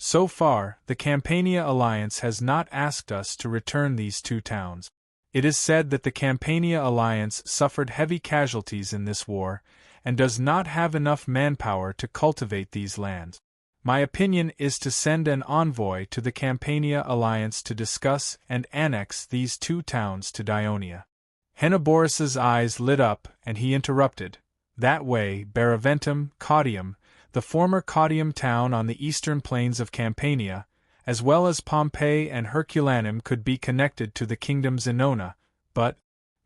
So far, the Campania alliance has not asked us to return these two towns. It is said that the Campania alliance suffered heavy casualties in this war, and does not have enough manpower to cultivate these lands. My opinion is to send an envoy to the Campania alliance to discuss and annex these two towns to Dionia. Henneborus's eyes lit up, and he interrupted. That way, Beneventum, Cautium, the former Cautium town on the eastern plains of Campania, as well as Pompeii and Herculaneum could be connected to the kingdom's Ennona, but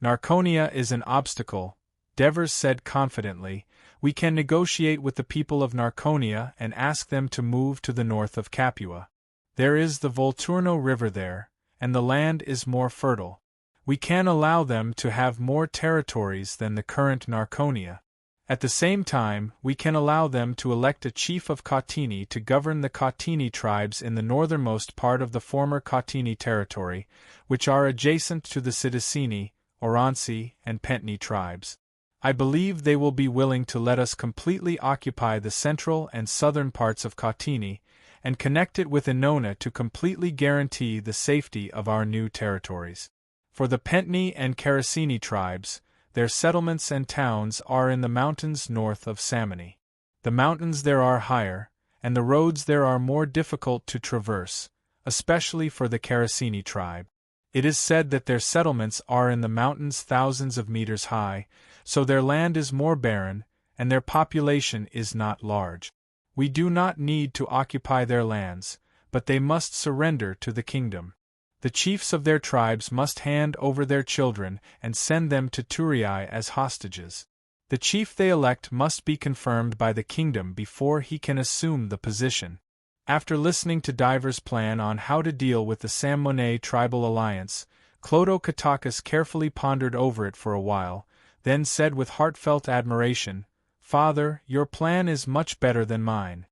Narconia is an obstacle, Devers said confidently. We can negotiate with the people of Narconia and ask them to move to the north of Capua. There is the Volturno River there, and the land is more fertile. We can allow them to have more territories than the current Narconia. At the same time, we can allow them to elect a chief of Kautini to govern the Kautini tribes in the northernmost part of the former Kautini territory, which are adjacent to the Sidicini, Oronzi, and Pentni tribes. I believe they will be willing to let us completely occupy the central and southern parts of Kautini, and connect it with Ennona to completely guarantee the safety of our new territories. For the Pentni and Caracini tribes, their settlements and towns are in the mountains north of Samani. The mountains there are higher, and the roads there are more difficult to traverse, especially for the Caracini tribe. It is said that their settlements are in the mountains thousands of meters high, so their land is more barren, and their population is not large. We do not need to occupy their lands, but they must surrender to the kingdom. The chiefs of their tribes must hand over their children and send them to Turiae as hostages. The chief they elect must be confirmed by the kingdom before he can assume the position. After listening to Divers' plan on how to deal with the Sammonae tribal alliance, Clodo Catacus carefully pondered over it for a while, then said with heartfelt admiration, "Father, your plan is much better than mine.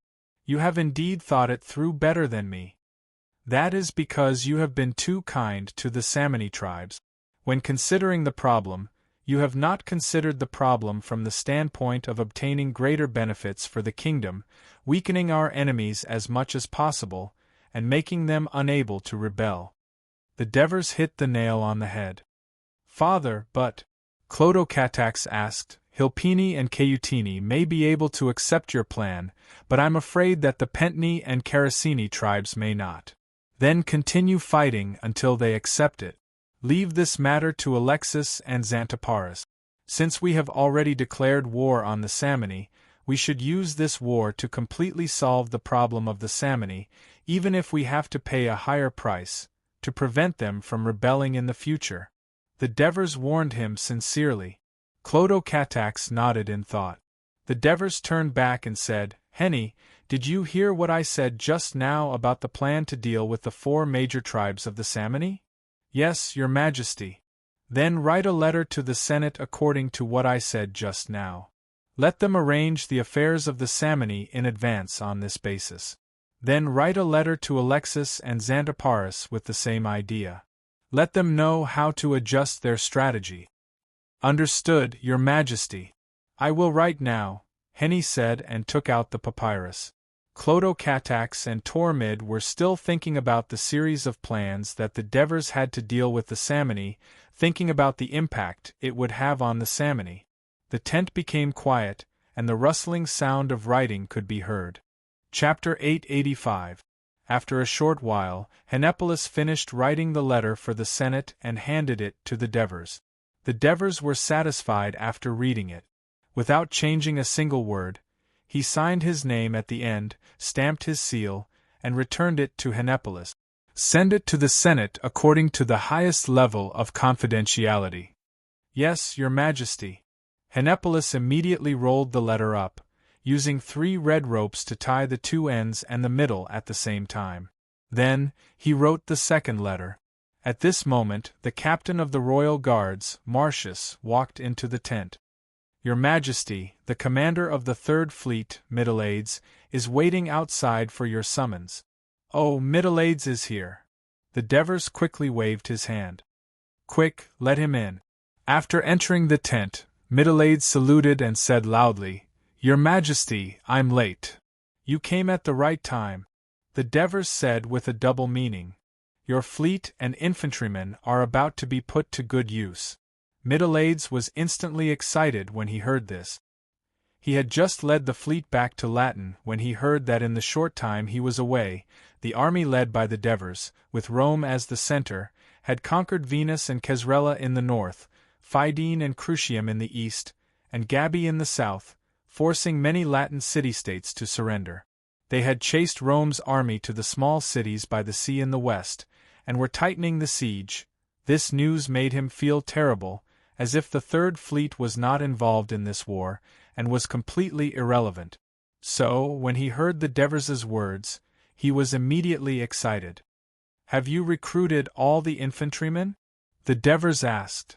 You have indeed thought it through better than me. That is because you have been too kind to the Samani tribes. When considering the problem, you have not considered the problem from the standpoint of obtaining greater benefits for the kingdom, weakening our enemies as much as possible, and making them unable to rebel." The Devers hit the nail on the head. "Father, but," Clodocatax asked, "Hilpini and Cautini may be able to accept your plan, but I'm afraid that the Pentni and Caracini tribes may not. Then continue fighting until they accept it. Leave this matter to Alexis and Xanthoparis. Since we have already declared war on the Samani, we should use this war to completely solve the problem of the Samani, even if we have to pay a higher price, to prevent them from rebelling in the future." The Devers warned him sincerely. Clodocatax nodded in thought. The Devers turned back and said, Henny, did you hear what I said just now about the plan to deal with the 4 major tribes of the Samni? Yes, Your Majesty. Then write a letter to the Senate according to what I said just now. Let them arrange the affairs of the Samni in advance on this basis. Then write a letter to Alexis and Xanthoparis with the same idea. Let them know how to adjust their strategy. Understood, Your Majesty. I will write now, Henny said and took out the papyrus. Clodocatax and Tormid were still thinking about the series of plans that the Devers had to deal with the Samni, thinking about the impact it would have on the Samni. The tent became quiet, and the rustling sound of writing could be heard. Chapter 885. After a short while, Henepolis finished writing the letter for the Senate and handed it to the Devers. The Devers were satisfied after reading it. Without changing a single word, he signed his name at the end, stamped his seal, and returned it to Henepolis. Send it to the Senate according to the highest level of confidentiality. Yes, Your Majesty. Henepolis immediately rolled the letter up, using 3 red ropes to tie the 2 ends and the middle at the same time. Then, he wrote the second letter. At this moment, the captain of the royal guards, Marcius, walked into the tent. Your Majesty, the commander of the 3rd Fleet, Middleades, is waiting outside for your summons. Oh, Middleades is here. The Devers quickly waved his hand. Quick, let him in. After entering the tent, Middleades saluted and said loudly, Your Majesty, I'm late. You came at the right time. The Devers said with a double meaning. Your fleet and infantrymen are about to be put to good use. Middleades was instantly excited when he heard this. He had just led the fleet back to Latin when he heard that in the short time he was away, the army led by the Devers, with Rome as the center, had conquered Venus and Kesrela in the north, Fidene and Crucium in the east, and Gabii in the south, forcing many Latin city-states to surrender. They had chased Rome's army to the small cities by the sea in the west, and were tightening the siege. This news made him feel terrible, as if the 3rd Fleet was not involved in this war, and was completely irrelevant. So, when he heard the Devers' words, he was immediately excited. Have you recruited all the infantrymen? The Devers asked.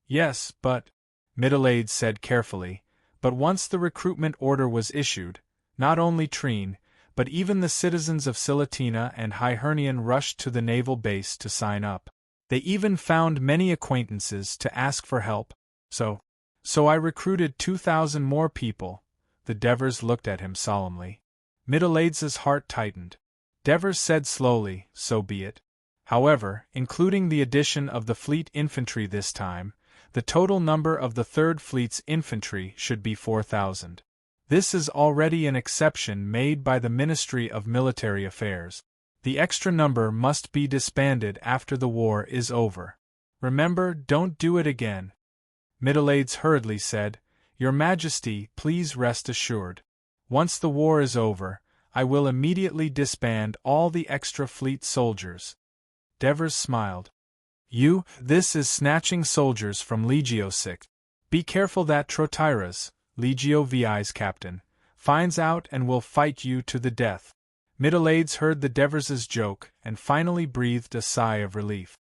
Yes, but, Middleades said carefully, but once the recruitment order was issued, not only Trine, but even the citizens of Silatina and Hyhernion rushed to the naval base to sign up. They even found many acquaintances to ask for help. So I recruited 2,000 more people. The Devers looked at him solemnly. Middleades' heart tightened. Devers said slowly, so be it. However, including the addition of the fleet infantry this time, the total number of the 3rd Fleet's infantry should be 4,000. This is already an exception made by the Ministry of Military Affairs. The extra number must be disbanded after the war is over. Remember, don't do it again. Middleades hurriedly said, Your Majesty, please rest assured. Once the war is over, I will immediately disband all the extra fleet soldiers. Devers smiled. This is snatching soldiers from Legio VI. Be careful that Trotyras, Legio VI's captain, finds out and will fight you to the death. Middleades heard the Devers' joke and finally breathed a sigh of relief.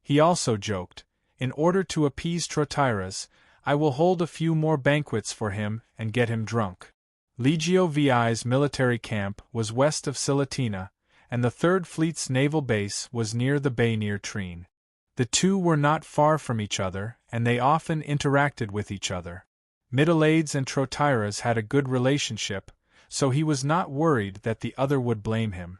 He also joked, In order to appease Trotyras, I will hold a few more banquets for him and get him drunk. Legio VI's military camp was west of Silatina, and the 3rd Fleet's naval base was near the bay near Trine. The two were not far from each other, and they often interacted with each other. Middleades and Trotyras had a good relationship, so he was not worried that the other would blame him.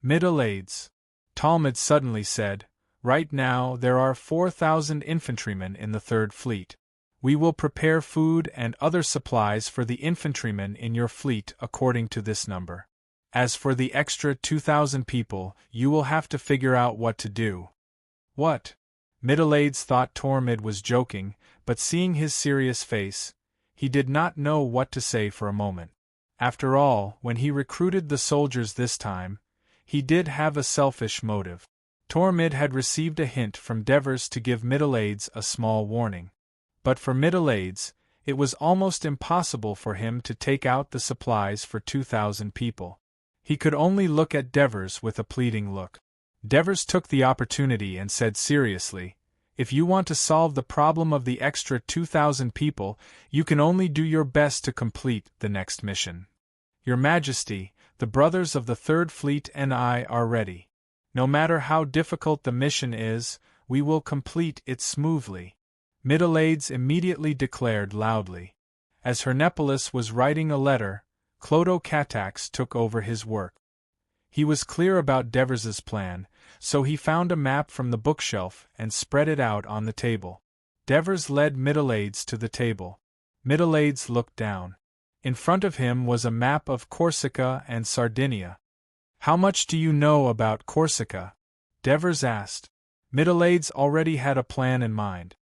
Middleades, Talmud suddenly said, Right now there are 4,000 infantrymen in the 3rd Fleet. We will prepare food and other supplies for the infantrymen in your fleet according to this number. As for the extra 2,000 people, you will have to figure out what to do. What? Middleades thought Tormid was joking, but seeing his serious face, he did not know what to say for a moment. After all, when he recruited the soldiers this time, he did have a selfish motive. Tormid had received a hint from Devers to give Middleades a small warning. But for Middleades, it was almost impossible for him to take out the supplies for 2,000 people. He could only look at Devers with a pleading look. Devers took the opportunity and said seriously, "If you want to solve the problem of the extra 2,000 people, you can only do your best to complete the next mission. Your Majesty, the brothers of the Third Fleet and I are ready. No matter how difficult the mission is, we will complete it smoothly." Middleades immediately declared loudly. As Hernepolis was writing a letter, Clodo Catax took over his work. He was clear about Devers's plan, so he found a map from the bookshelf and spread it out on the table. Devers led Middleades to the table. Middleades looked down. In front of him was a map of Corsica and Sardinia. "How much do you know about Corsica?" Devers asked. Middleades already had a plan in mind.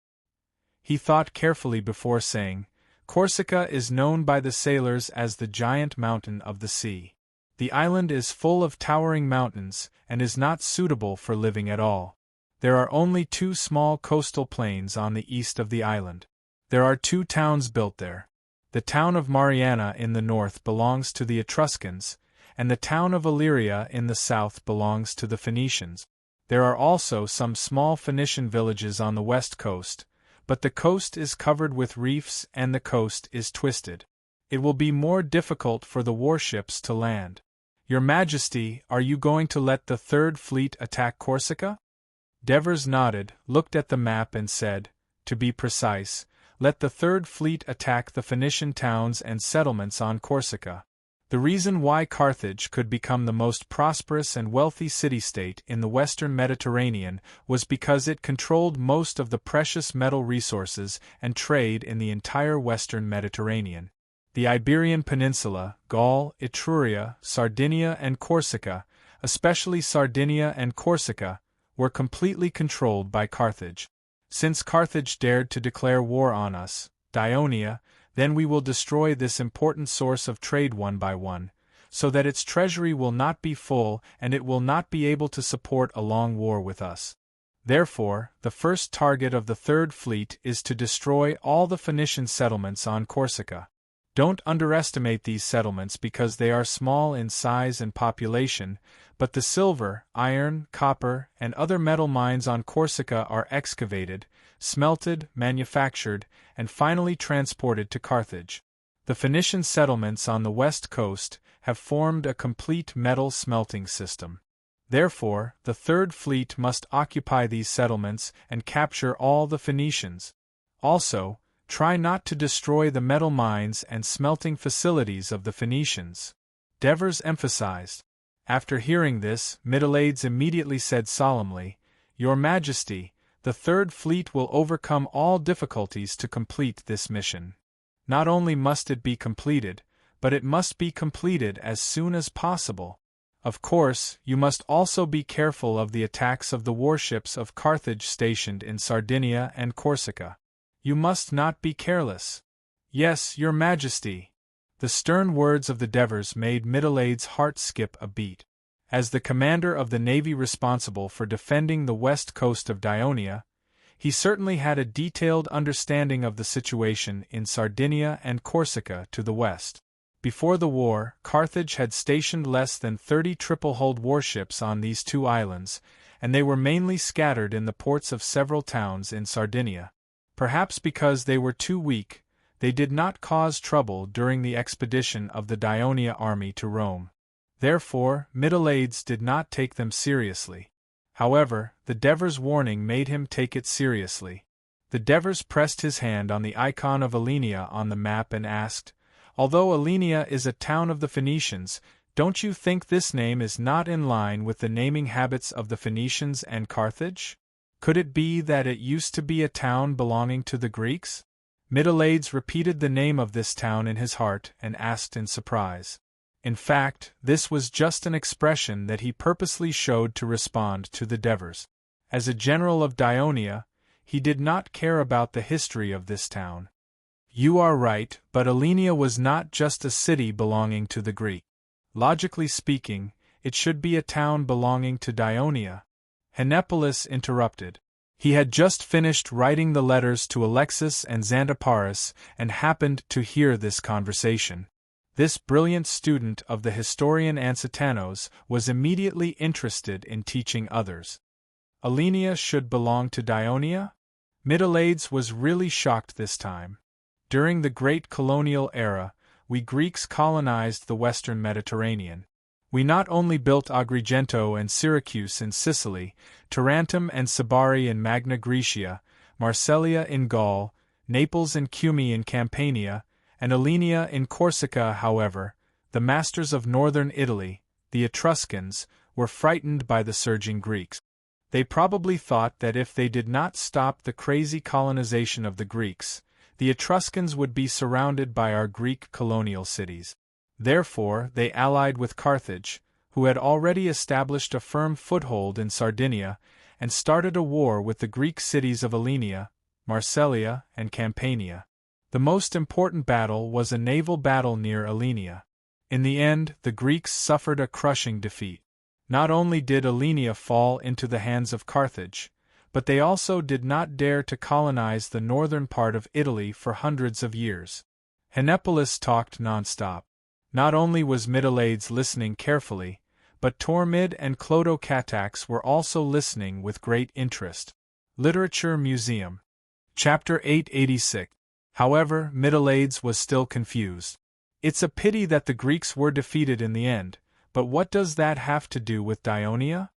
He thought carefully before saying, "Corsica is known by the sailors as the giant mountain of the sea. The island is full of towering mountains, and is not suitable for living at all. There are only 2 small coastal plains on the east of the island. There are 2 towns built there. The town of Mariana in the north belongs to the Etruscans, and the town of Illyria in the south belongs to the Phoenicians. There are also some small Phoenician villages on the west coast, but the coast is covered with reefs and the coast is twisted. It will be more difficult for the warships to land. Your Majesty, are you going to let the Third Fleet attack Corsica?" Devers nodded, looked at the map and said, "To be precise, let the Third Fleet attack the Phoenician towns and settlements on Corsica. The reason why Carthage could become the most prosperous and wealthy city-state in the western Mediterranean was because it controlled most of the precious metal resources and trade in the entire western Mediterranean. The Iberian Peninsula, Gaul, Etruria, Sardinia and Corsica, especially Sardinia and Corsica, were completely controlled by Carthage. Since Carthage dared to declare war on us, Dionia, then we will destroy this important source of trade one by one, so that its treasury will not be full and it will not be able to support a long war with us. Therefore, the first target of the Third Fleet is to destroy all the Phoenician settlements on Corsica. Don't underestimate these settlements because they are small in size and population, but the silver, iron, copper, and other metal mines on Corsica are excavated, smelted, manufactured, and finally transported to Carthage. The Phoenician settlements on the west coast have formed a complete metal smelting system. Therefore, the Third Fleet must occupy these settlements and capture all the Phoenicians. Also, try not to destroy the metal mines and smelting facilities of the Phoenicians," Devers emphasized. After hearing this, Middleades immediately said solemnly, "Your Majesty, the Third Fleet will overcome all difficulties to complete this mission. Not only must it be completed, but it must be completed as soon as possible. Of course, you must also be careful of the attacks of the warships of Carthage stationed in Sardinia and Corsica. You must not be careless." "Yes, Your Majesty." The stern words of the Devers made Middleades' heart skip a beat. As the commander of the navy responsible for defending the west coast of Dionia, he certainly had a detailed understanding of the situation in Sardinia and Corsica to the west. Before the war, Carthage had stationed less than 30 triple-hulled warships on these 2 islands, and they were mainly scattered in the ports of several towns in Sardinia. Perhaps because they were too weak, they did not cause trouble during the expedition of the Dionia army to Rome. Therefore, Middleades did not take them seriously. However, the Devers' warning made him take it seriously. The Devers pressed his hand on the icon of Alenia on the map and asked, "Although Alenia is a town of the Phoenicians, don't you think this name is not in line with the naming habits of the Phoenicians and Carthage? Could it be that it used to be a town belonging to the Greeks?" Middleades repeated the name of this town in his heart and asked in surprise. In fact, this was just an expression that he purposely showed to respond to the Devers. As a general of Dionia, he did not care about the history of this town. "You are right, but Alenia was not just a city belonging to the Greek. Logically speaking, it should be a town belonging to Dionia." Henipolis interrupted. He had just finished writing the letters to Alexis and Xanthoparis and happened to hear this conversation. This brilliant student of the historian Ansitanos was immediately interested in teaching others. Alenia should belong to Dionia? Mytilades was really shocked this time. During the great colonial era, we Greeks colonized the western Mediterranean. We not only built Agrigento and Syracuse in Sicily, Tarentum and Sabari in Magna Graecia, Marselia in Gaul, Naples and Cumae in Campania, and Alenia in Corsica. However, the masters of northern Italy, the Etruscans, were frightened by the surging Greeks. They probably thought that if they did not stop the crazy colonization of the Greeks, the Etruscans would be surrounded by our Greek colonial cities. Therefore, they allied with Carthage, who had already established a firm foothold in Sardinia, and started a war with the Greek cities of Alenia, Marselia, and Campania. The most important battle was a naval battle near Alenia. In the end, the Greeks suffered a crushing defeat. Not only did Alenia fall into the hands of Carthage, but they also did not dare to colonize the northern part of Italy for hundreds of years. Henipolis talked nonstop. Not only was Mytilades listening carefully, but Tormid and Clodocatax were also listening with great interest. Literature Museum. Chapter 886. However, Mytilades was still confused. It's a pity that the Greeks were defeated in the end, but what does that have to do with Dionia?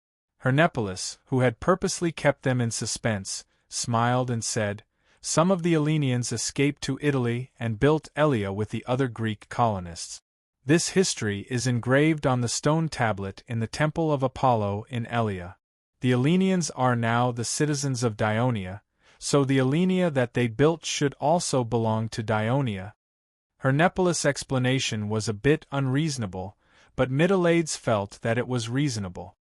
Henipolis, who had purposely kept them in suspense, smiled and said, "Some of the Alenians escaped to Italy and built Elia with the other Greek colonists. This history is engraved on the stone tablet in the Temple of Apollo in Elia. The Alenians are now the citizens of Dionia, so the Alenia that they built should also belong to Dionia." Henipolis' explanation was a bit unreasonable, but Mytilades felt that it was reasonable.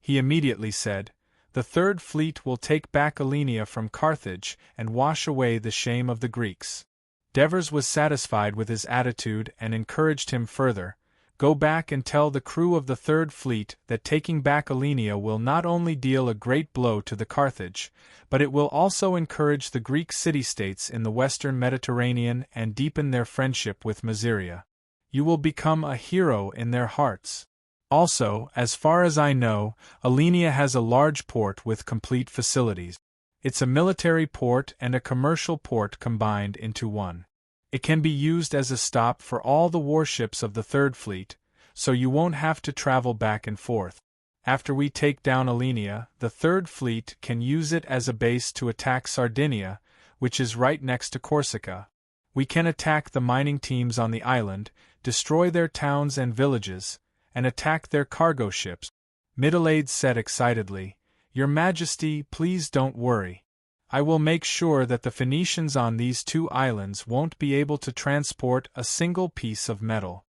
He immediately said, "The Third Fleet will take back Alenia from Carthage and wash away the shame of the Greeks." Devers was satisfied with his attitude and encouraged him further, "Go back and tell the crew of the Third Fleet that taking back Alenia will not only deal a great blow to the Carthage, but it will also encourage the Greek city-states in the western Mediterranean and deepen their friendship with Massyria. You will become a hero in their hearts. Also, as far as I know, Alenia has a large port with complete facilities. It's a military port and a commercial port combined into one. It can be used as a stop for all the warships of the Third Fleet, so you won't have to travel back and forth. After we take down Alenia, the Third Fleet can use it as a base to attack Sardinia, which is right next to Corsica. We can attack the mining teams on the island, destroy their towns and villages, and attack their cargo ships." Mytilades said excitedly, "Your Majesty, please don't worry. I will make sure that the Phoenicians on these two islands won't be able to transport a single piece of metal."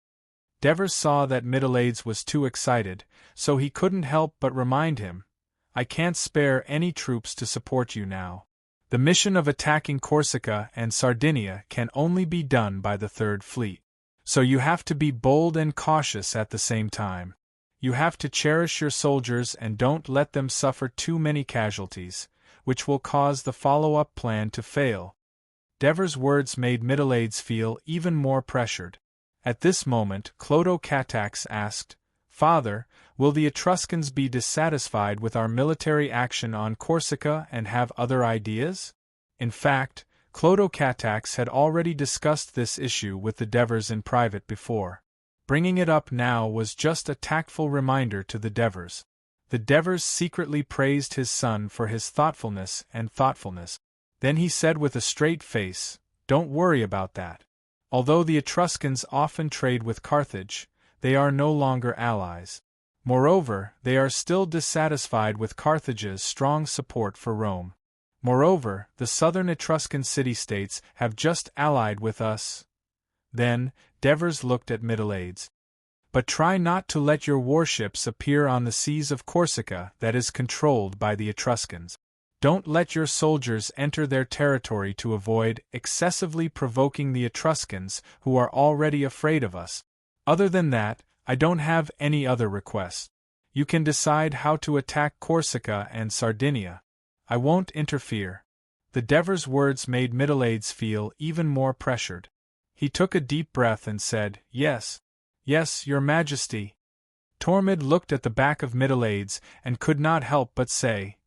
Devers saw that Mytilades was too excited, so he couldn't help but remind him, "I can't spare any troops to support you now. The mission of attacking Corsica and Sardinia can only be done by the Third Fleet. So you have to be bold and cautious at the same time. You have to cherish your soldiers and don't let them suffer too many casualties, which will cause the follow-up plan to fail." Devers' words made Mytilades feel even more pressured. At this moment, Clodocatax asked, "Father, will the Etruscans be dissatisfied with our military action on Corsica and have other ideas?" In fact, Clodocatax had already discussed this issue with the Devers in private before. Bringing it up now was just a tactful reminder to the Devers. The Devers secretly praised his son for his thoughtfulness. Then he said with a straight face, "Don't worry about that. Although the Etruscans often trade with Carthage, they are no longer allies. Moreover, they are still dissatisfied with Carthage's strong support for Rome. Moreover, the southern Etruscan city-states have just allied with us." Then, Devers looked at Mytilades. "But try not to let your warships appear on the seas of Corsica that is controlled by the Etruscans. Don't let your soldiers enter their territory to avoid excessively provoking the Etruscans, who are already afraid of us. Other than that, I don't have any other request. You can decide how to attack Corsica and Sardinia. I won't interfere. The Dever's words made Middleades feel even more pressured. He took a deep breath and said, "Yes. Yes, your Majesty." Tormid looked at the back of Middleades and could not help but say,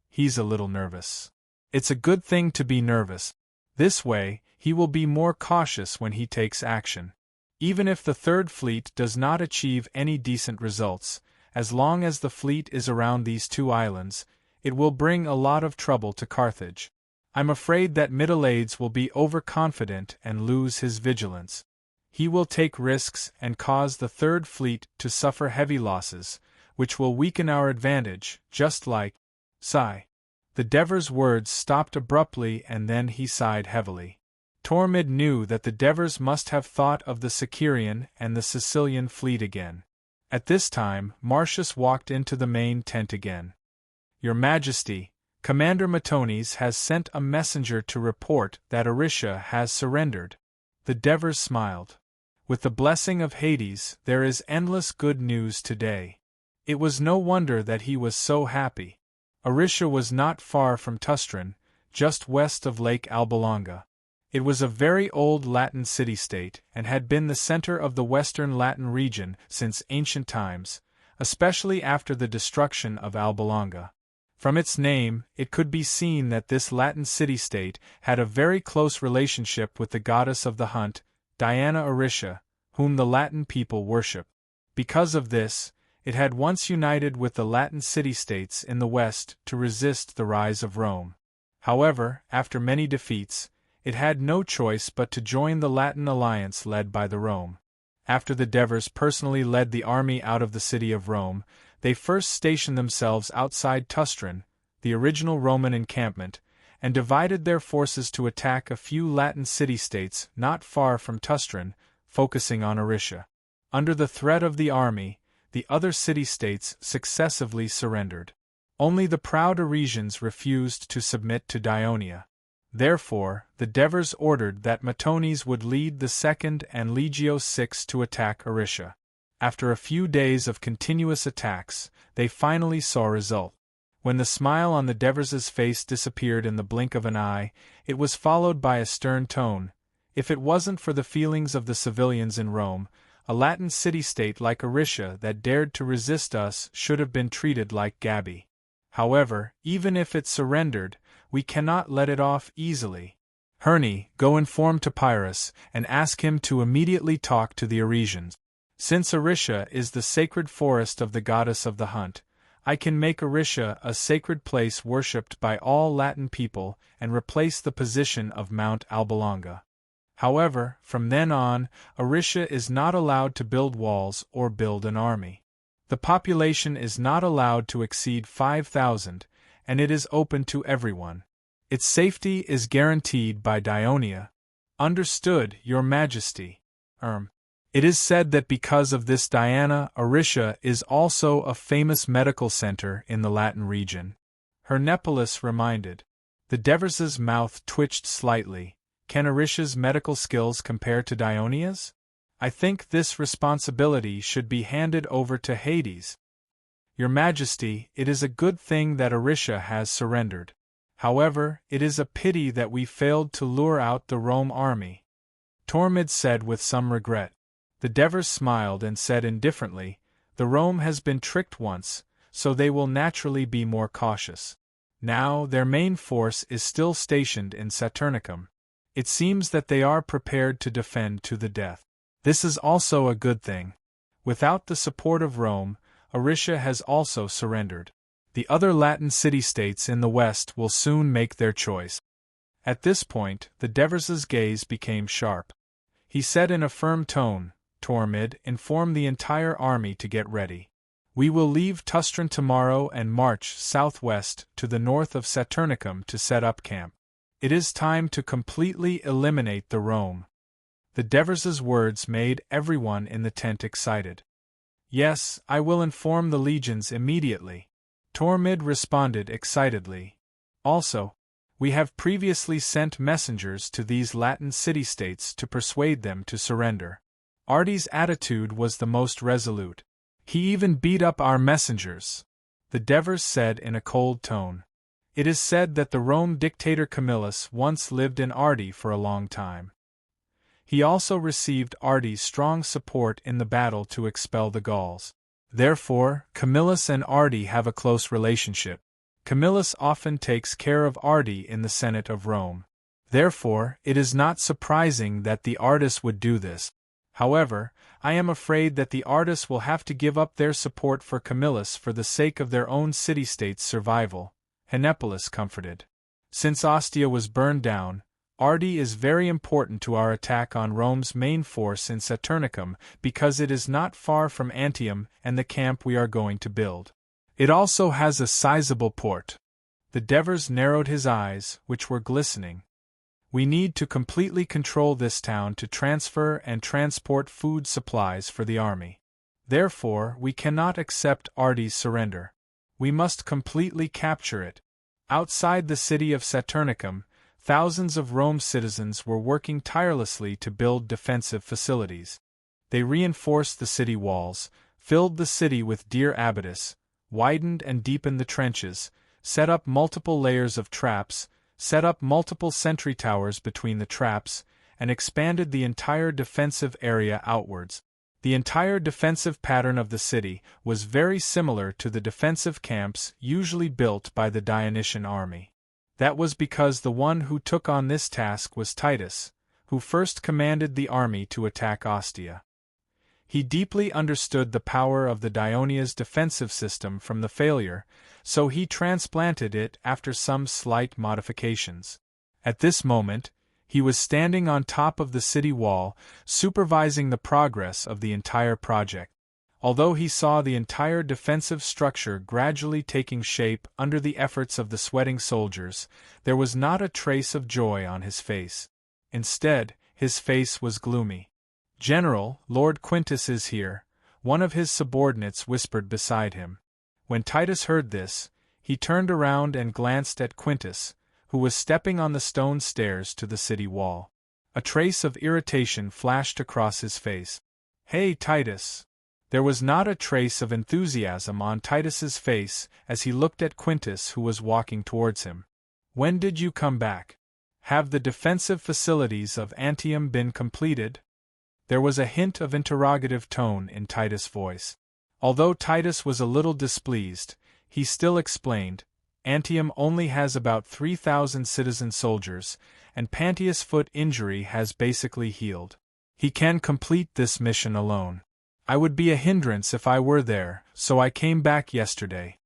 "He's a little nervous." It's a good thing to be nervous. This way, he will be more cautious when he takes action. Even if the Third Fleet does not achieve any decent results, as long as the fleet is around these two islands, it will bring a lot of trouble to Carthage. I'm afraid that Middleades will be overconfident and lose his vigilance. He will take risks and cause the Third Fleet to suffer heavy losses, which will weaken our advantage, just like... Sigh. The Dever's words stopped abruptly and then he sighed heavily. Tormid knew that the Devers must have thought of the Sicerian and the Sicilian fleet again. At this time, Marcius walked into the main tent again. "Your Majesty, Commander Matones has sent a messenger to report that Aricia has surrendered." The Devers smiled. With the blessing of Hades, there is endless good news today. It was no wonder that he was so happy. Aricia was not far from Tustran, just west of Lake Albalonga. It was a very old Latin city-state and had been the center of the western Latin region since ancient times, especially after the destruction of Albalonga. From its name, it could be seen that this Latin city-state had a very close relationship with the goddess of the hunt, Diana Aricia, whom the Latin people worship. Because of this, it had once united with the Latin city-states in the west to resist the rise of Rome. However, after many defeats, it had no choice but to join the Latin alliance led by the Rome. After the Devers personally led the army out of the city of Rome, they first stationed themselves outside Tustran, the original Roman encampment, and divided their forces to attack a few Latin city-states not far from Tustran, focusing on Aricia. Under the threat of the army, the other city-states successively surrendered. Only the proud Arisians refused to submit to Dionia. Therefore, the Devers ordered that Matones would lead the 2nd and Legio VI to attack Aricia. After a few days of continuous attacks, they finally saw result. When the smile on the Devers' face disappeared in the blink of an eye, it was followed by a stern tone. If it wasn't for the feelings of the civilians in Rome, a Latin city-state like Aricia that dared to resist us should have been treated like Gabi. However, even if it surrendered, we cannot let it off easily. Herne, go inform Topyrus and ask him to immediately talk to the Arisians. Since Aricia is the sacred forest of the goddess of the hunt, I can make Aricia a sacred place worshipped by all Latin people and replace the position of Mount Albalonga. However, from then on, Aricia is not allowed to build walls or build an army. The population is not allowed to exceed 5,000, and it is open to everyone. Its safety is guaranteed by Dionia. Understood, Your Majesty. It is said that because of this Diana, Aricia is also a famous medical center in the Latin region. Hernepolis reminded. The Devers' mouth twitched slightly. Can Aricia's medical skills compare to Dionia's? I think this responsibility should be handed over to Hades. Your Majesty, it is a good thing that Aricia has surrendered. However, it is a pity that we failed to lure out the Rome army. Tormid said with some regret. The Devers smiled and said indifferently, the Rome has been tricked once, so they will naturally be more cautious. Now, their main force is still stationed in Saturnicum. It seems that they are prepared to defend to the death. This is also a good thing. Without the support of Rome, Aricia has also surrendered. The other Latin city-states in the west will soon make their choice. At this point, the Devers' gaze became sharp. He said in a firm tone, Tormid, inform the entire army to get ready. We will leave Tustran tomorrow and march southwest to the north of Saturnicum to set up camp. It is time to completely eliminate the Rome. The Devers' words made everyone in the tent excited. Yes, I will inform the legions immediately. Tormid responded excitedly. Also, we have previously sent messengers to these Latin city-states to persuade them to surrender. Artie's attitude was the most resolute. He even beat up our messengers, the Devers said in a cold tone. It is said that the Rome dictator Camillus once lived in Ardi for a long time. He also received Ardi's strong support in the battle to expel the Gauls. Therefore, Camillus and Ardi have a close relationship. Camillus often takes care of Ardi in the Senate of Rome. Therefore, it is not surprising that the Ardis would do this. However, I am afraid that the Ardis will have to give up their support for Camillus for the sake of their own city-state's survival, Henopolis comforted. Since Ostia was burned down, Ardi is very important to our attack on Rome's main force in Saturnicum because it is not far from Antium and the camp we are going to build. It also has a sizable port. The Devers narrowed his eyes, which were glistening. We need to completely control this town to transfer and transport food supplies for the army. Therefore, we cannot accept Ardi's surrender. We must completely capture it. Outside the city of Saturnicum, thousands of Rome's citizens were working tirelessly to build defensive facilities. They reinforced the city walls, filled the city with deer abatis, widened and deepened the trenches, set up multiple layers of traps, set up multiple sentry towers between the traps, and expanded the entire defensive area outwards. The entire defensive pattern of the city was very similar to the defensive camps usually built by the Dionysian army. That was because the one who took on this task was Titus, who first commanded the army to attack Ostia. He deeply understood the power of the Dionia's defensive system from the failure, so he transplanted it after some slight modifications. At this moment, he was standing on top of the city wall, supervising the progress of the entire project. Although he saw the entire defensive structure gradually taking shape under the efforts of the sweating soldiers, there was not a trace of joy on his face. Instead, his face was gloomy. "General, Lord Quintus is here," one of his subordinates whispered beside him. When Titus heard this, he turned around and glanced at Quintus, who was stepping on the stone stairs to the city wall. A trace of irritation flashed across his face. "Hey, Titus!" There was not a trace of enthusiasm on Titus's face as he looked at Quintus, who was walking towards him. "When did you come back? Have the defensive facilities of Antium been completed?" There was a hint of interrogative tone in Titus' voice. Although Titus was a little displeased, he still explained, "Antium only has about 3,000 citizen soldiers, and Pantius' foot injury has basically healed. He can complete this mission alone. I would be a hindrance if I were there, so I came back yesterday."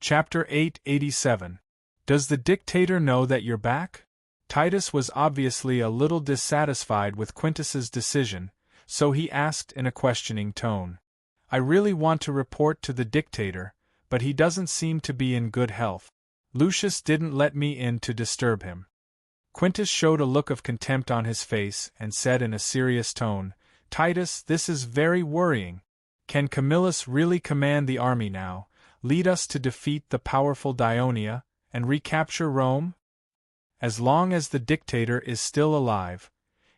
Chapter 887. Does the dictator know that you're back? Titus was obviously a little dissatisfied with Quintus's decision, so he asked in a questioning tone. "I really want to report to the dictator, but he doesn't seem to be in good health. Lucius didn't let me in to disturb him." Quintus showed a look of contempt on his face and said in a serious tone, "Titus, this is very worrying. Can Camillus really command the army now, lead us to defeat the powerful Dionia, and recapture Rome? As long as the dictator is still alive,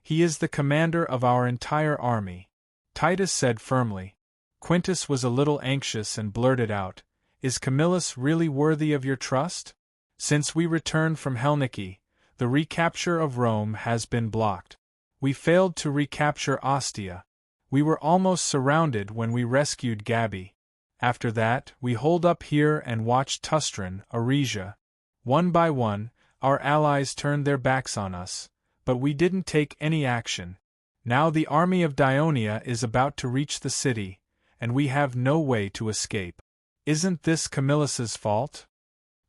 he is the commander of our entire army," Titus said firmly. Quintus was a little anxious and blurted out, "Is Camillus really worthy of your trust? Since we returned from Helniki, the recapture of Rome has been blocked. We failed to recapture Ostia. We were almost surrounded when we rescued Gabi. After that, we holed up here and watched Tustran, Aresia. One by one, our allies turned their backs on us, but we didn't take any action. Now the army of Dionia is about to reach the city, and we have no way to escape. Isn't this Camillus's fault?"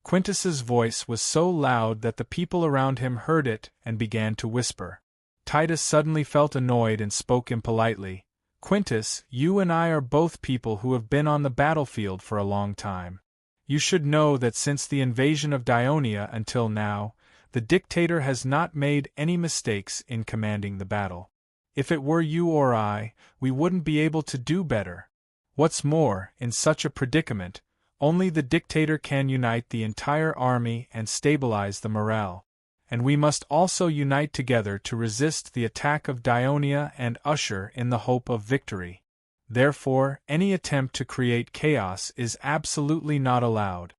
Quintus's voice was so loud that the people around him heard it and began to whisper. Titus suddenly felt annoyed and spoke impolitely. "Quintus, you and I are both people who have been on the battlefield for a long time. You should know that since the invasion of Dionia until now, the dictator has not made any mistakes in commanding the battle. If it were you or I, we wouldn't be able to do better. What's more, in such a predicament, only the dictator can unite the entire army and stabilize the morale. And we must also unite together to resist the attack of Dionia and usher in the hope of victory. Therefore, any attempt to create chaos is absolutely not allowed.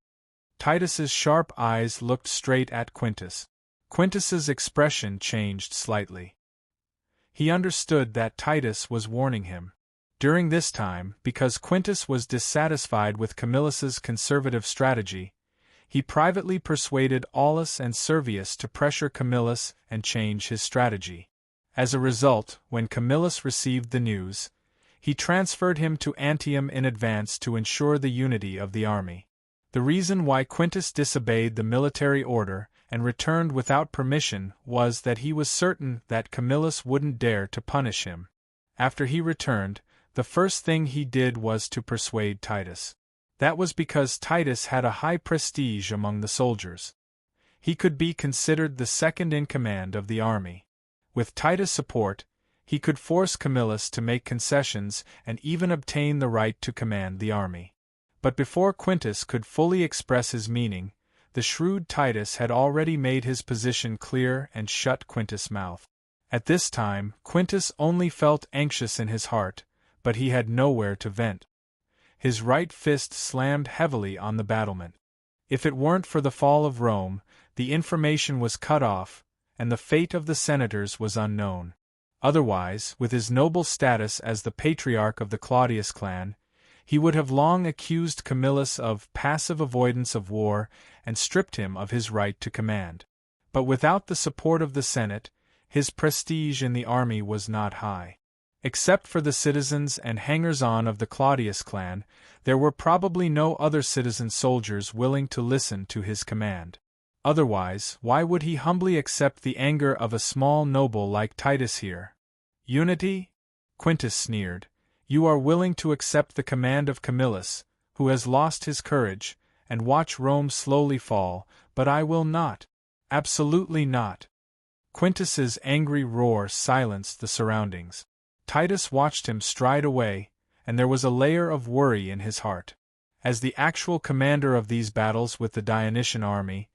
Titus's sharp eyes looked straight at Quintus. Quintus's expression changed slightly. He understood that Titus was warning him. During this time, because Quintus was dissatisfied with Camillus's conservative strategy, he privately persuaded Aulus and Servius to pressure Camillus and change his strategy. As a result, when Camillus received the news, he transferred him to Antium in advance to ensure the unity of the army. The reason why Quintus disobeyed the military order and returned without permission was that he was certain that Camillus wouldn't dare to punish him. After he returned, the first thing he did was to persuade Titus. That was because Titus had a high prestige among the soldiers. He could be considered the second in command of the army. With Titus' support, he could force Camillus to make concessions and even obtain the right to command the army. But before Quintus could fully express his meaning, the shrewd Titus had already made his position clear and shut Quintus' mouth. At this time, Quintus only felt anxious in his heart, but he had nowhere to vent. His right fist slammed heavily on the battlement. If it weren't for the fall of Rome, the information was cut off, and the fate of the senators was unknown. Otherwise, with his noble status as the patriarch of the Claudius clan, he would have long accused Camillus of passive avoidance of war and stripped him of his right to command. But without the support of the Senate, his prestige in the army was not high. Except for the citizens and hangers-on of the Claudius clan, there were probably no other citizen soldiers willing to listen to his command. Otherwise, why would he humbly accept the anger of a small noble like Titus here? Unity? Quintus sneered. You are willing to accept the command of Camillus, who has lost his courage, and watch Rome slowly fall, but I will not. Absolutely not. Quintus's angry roar silenced the surroundings. Titus watched him stride away, and there was a layer of worry in his heart. As the actual commander of these battles with the Dionysian army,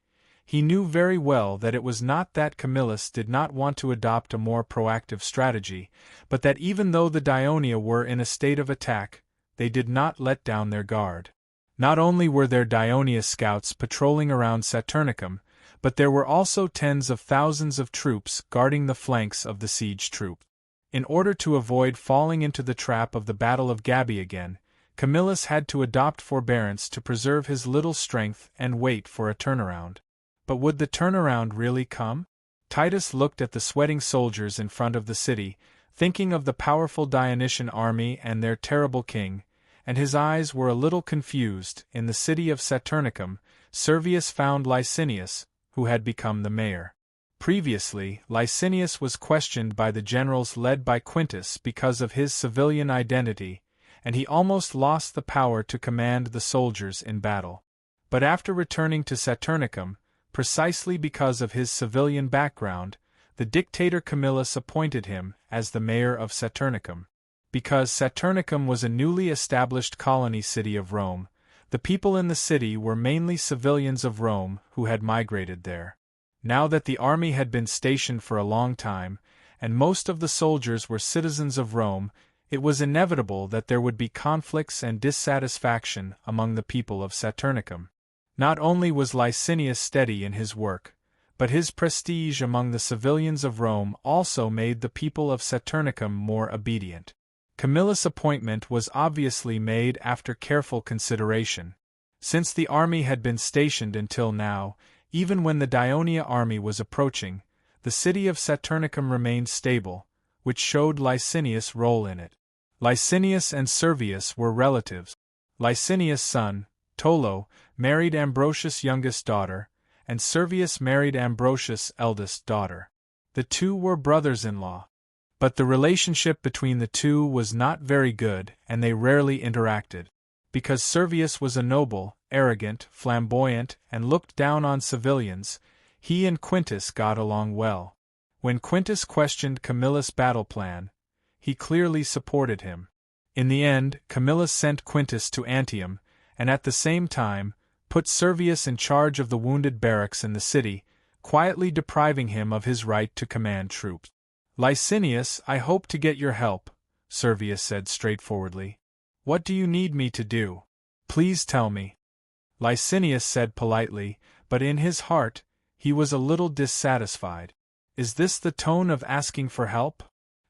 he knew very well that it was not that Camillus did not want to adopt a more proactive strategy, but that even though the Dionia were in a state of attack, they did not let down their guard. Not only were there Dionia scouts patrolling around Saturnicum, but there were also tens of thousands of troops guarding the flanks of the siege troop. In order to avoid falling into the trap of the Battle of Gabii again, Camillus had to adopt forbearance to preserve his little strength and wait for a turnaround. But would the turnaround really come? Titus looked at the sweating soldiers in front of the city, thinking of the powerful Dionysian army and their terrible king, and his eyes were a little confused. In the city of Saturnicum, Servius found Licinius, who had become the mayor. Previously, Licinius was questioned by the generals led by Quintus because of his civilian identity, and he almost lost the power to command the soldiers in battle. But after returning to Saturnicum, precisely because of his civilian background, the dictator Camillus appointed him as the mayor of Saturnicum. Because Saturnicum was a newly established colony city of Rome, the people in the city were mainly civilians of Rome who had migrated there. Now that the army had been stationed for a long time, and most of the soldiers were citizens of Rome, it was inevitable that there would be conflicts and dissatisfaction among the people of Saturnicum. Not only was Licinius steady in his work, but his prestige among the civilians of Rome also made the people of Saturnicum more obedient. Camillus' appointment was obviously made after careful consideration. Since the army had been stationed until now, even when the Dionia army was approaching, the city of Saturnicum remained stable, which showed Licinius' role in it. Licinius and Servius were relatives. Licinius' son, Tolo, married Ambrosius' youngest daughter, and Servius married Ambrosius' eldest daughter. The two were brothers-in-law. But the relationship between the two was not very good, and they rarely interacted. Because Servius was a noble, arrogant, flamboyant, and looked down on civilians, he and Quintus got along well. When Quintus questioned Camillus' battle plan, he clearly supported him. In the end, Camillus sent Quintus to Antium, and at the same time, put Servius in charge of the wounded barracks in the city, quietly depriving him of his right to command troops. Licinius, I hope to get your help, Servius said straightforwardly. What do you need me to do? Please tell me. Licinius said politely, but in his heart, he was a little dissatisfied. Is this the tone of asking for help?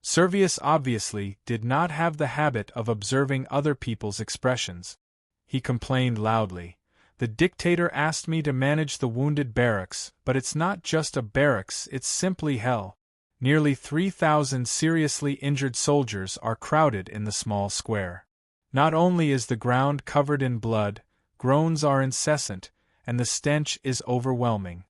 Servius obviously did not have the habit of observing other people's expressions. He complained loudly. The dictator asked me to manage the wounded barracks, but it's not just a barracks, it's simply hell. Nearly 3,000 seriously injured soldiers are crowded in the small square. Not only is the ground covered in blood, groans are incessant, and the stench is overwhelming.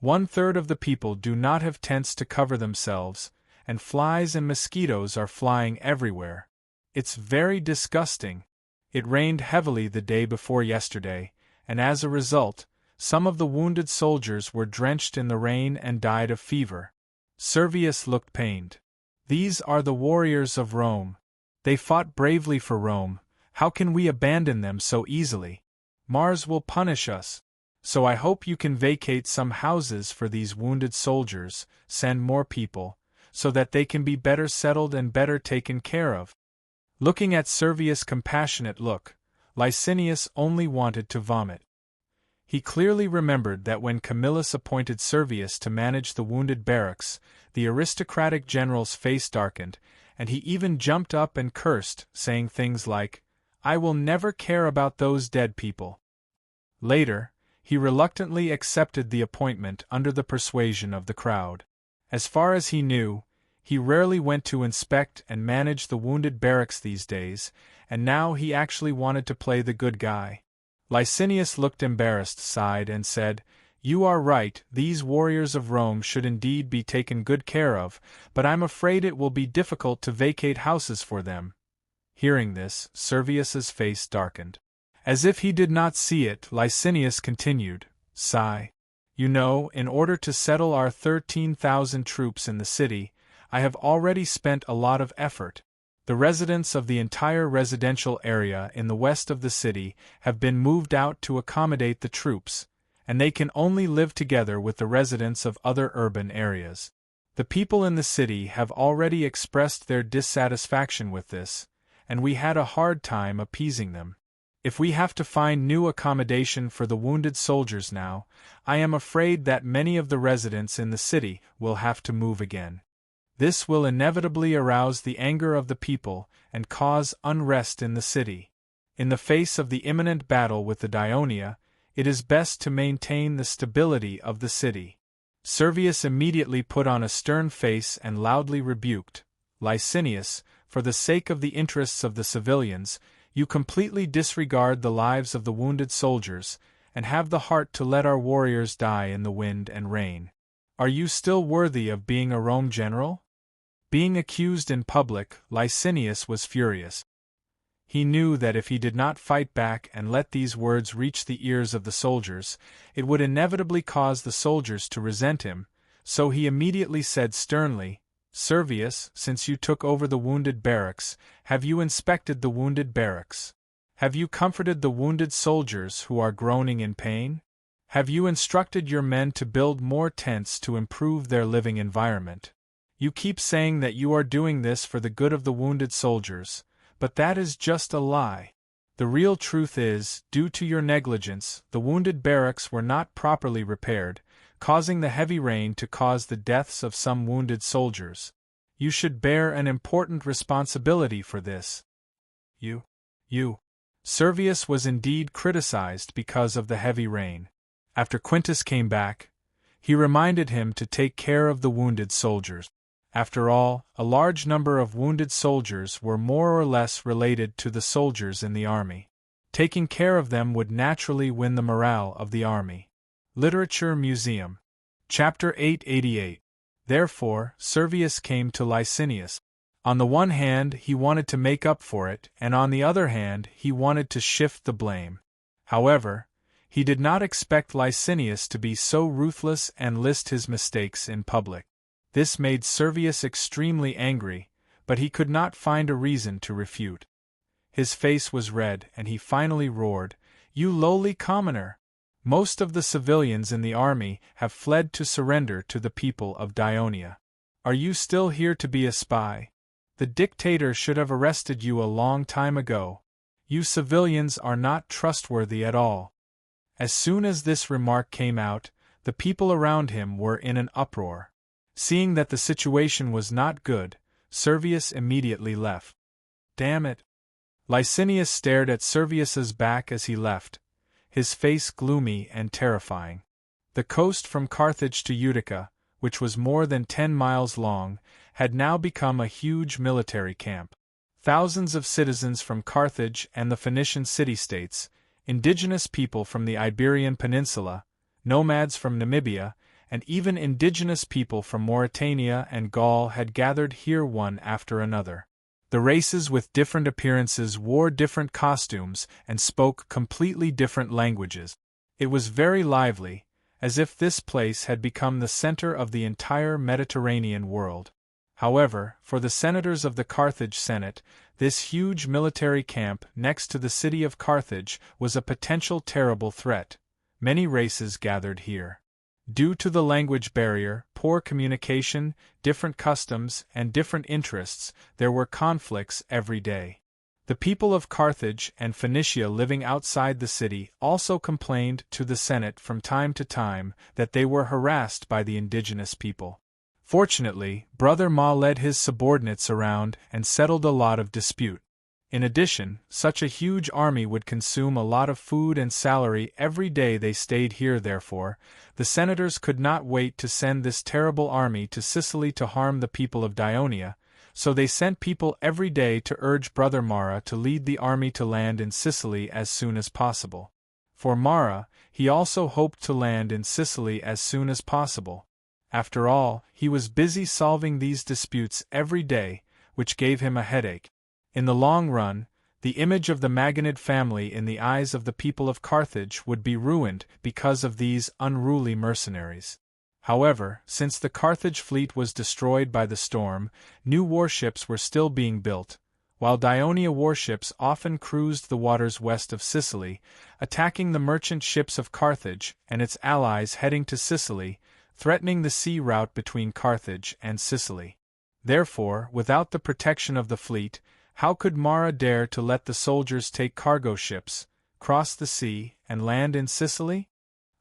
1/3 of the people do not have tents to cover themselves, and flies and mosquitoes are flying everywhere. It's very disgusting. It rained heavily the day before yesterday, and as a result, some of the wounded soldiers were drenched in the rain and died of fever. Servius looked pained. These are the warriors of Rome. They fought bravely for Rome. How can we abandon them so easily? Mars will punish us. So I hope you can vacate some houses for these wounded soldiers, send more people, so that they can be better settled and better taken care of. Looking at Servius' compassionate look, Licinius only wanted to vomit. He clearly remembered that when Camillus appointed Servius to manage the wounded barracks, the aristocratic general's face darkened, and he even jumped up and cursed, saying things like, "I will never care about those dead people." Later, he reluctantly accepted the appointment under the persuasion of the crowd. As far as he knew, he rarely went to inspect and manage the wounded barracks these days, and now he actually wanted to play the good guy. Licinius looked embarrassed, sighed, and said, "You are right, these warriors of Rome should indeed be taken good care of, but I'm afraid it will be difficult to vacate houses for them." Hearing this, Servius's face darkened. As if he did not see it, Licinius continued, "Sigh. You know, in order to settle our 13,000 troops in the city, I have already spent a lot of effort. The residents of the entire residential area in the west of the city have been moved out to accommodate the troops, and they can only live together with the residents of other urban areas. The people in the city have already expressed their dissatisfaction with this, and we had a hard time appeasing them. If we have to find new accommodation for the wounded soldiers now, I am afraid that many of the residents in the city will have to move again. This will inevitably arouse the anger of the people and cause unrest in the city. In the face of the imminent battle with the Daionia, it is best to maintain the stability of the city." Servius immediately put on a stern face and loudly rebuked, "Licinius, for the sake of the interests of the civilians, you completely disregard the lives of the wounded soldiers, and have the heart to let our warriors die in the wind and rain. Are you still worthy of being a Rome general?" Being accused in public, Licinius was furious. He knew that if he did not fight back and let these words reach the ears of the soldiers, it would inevitably cause the soldiers to resent him, so he immediately said sternly, "Servius, since you took over the wounded barracks, have you inspected the wounded barracks? Have you comforted the wounded soldiers who are groaning in pain? Have you instructed your men to build more tents to improve their living environment? You keep saying that you are doing this for the good of the wounded soldiers, but that is just a lie. The real truth is, due to your negligence, the wounded barracks were not properly repaired, causing the heavy rain to cause the deaths of some wounded soldiers. You should bear an important responsibility for this. You. Servius was indeed criticized because of the heavy rain. After Quintus came back, he reminded him to take care of the wounded soldiers. After all, a large number of wounded soldiers were more or less related to the soldiers in the army. Taking care of them would naturally win the morale of the army. Literature Museum. Chapter 888. Therefore, Servius came to Licinius. On the one hand, he wanted to make up for it, and on the other hand, he wanted to shift the blame. However, he did not expect Licinius to be so ruthless and list his mistakes in public. This made Servius extremely angry, but he could not find a reason to refute. His face was red, and he finally roared, "You lowly commoner! Most of the civilians in the army have fled to surrender to the people of Daionia. Are you still here to be a spy? The dictator should have arrested you a long time ago. You civilians are not trustworthy at all." As soon as this remark came out, the people around him were in an uproar. Seeing that the situation was not good, Servius immediately left. "Damn it!" Licinius stared at Servius's back as he left, his face gloomy and terrifying. The coast from Carthage to Utica, which was more than 10 miles long, had now become a huge military camp. Thousands of citizens from Carthage and the Phoenician city-states, indigenous people from the Iberian Peninsula, nomads from Namibia, and even indigenous people from Mauritania and Gaul had gathered here one after another. The races with different appearances wore different costumes and spoke completely different languages. It was very lively, as if this place had become the center of the entire Mediterranean world. However, for the senators of the Carthage Senate, this huge military camp next to the city of Carthage was a potential terrible threat. Many races gathered here. Due to the language barrier, poor communication, different customs, and different interests, there were conflicts every day. The people of Carthage and Phoenicia living outside the city also complained to the Senate from time to time that they were harassed by the indigenous people. Fortunately, Brother Ma led his subordinates around and settled a lot of dispute. In addition, such a huge army would consume a lot of food and salary every day they stayed here. Therefore, the senators could not wait to send this terrible army to Sicily to harm the people of Dionia, so they sent people every day to urge Brother Mara to lead the army to land in Sicily as soon as possible. For Mara, he also hoped to land in Sicily as soon as possible. After all, he was busy solving these disputes every day, which gave him a headache. In the long run, the image of the Maganid family in the eyes of the people of Carthage would be ruined because of these unruly mercenaries. However, since the Carthage fleet was destroyed by the storm, new warships were still being built, while Dionia warships often cruised the waters west of Sicily, attacking the merchant ships of Carthage and its allies heading to Sicily, threatening the sea route between Carthage and Sicily. Therefore, without the protection of the fleet, how could Mara dare to let the soldiers take cargo ships, cross the sea, and land in Sicily?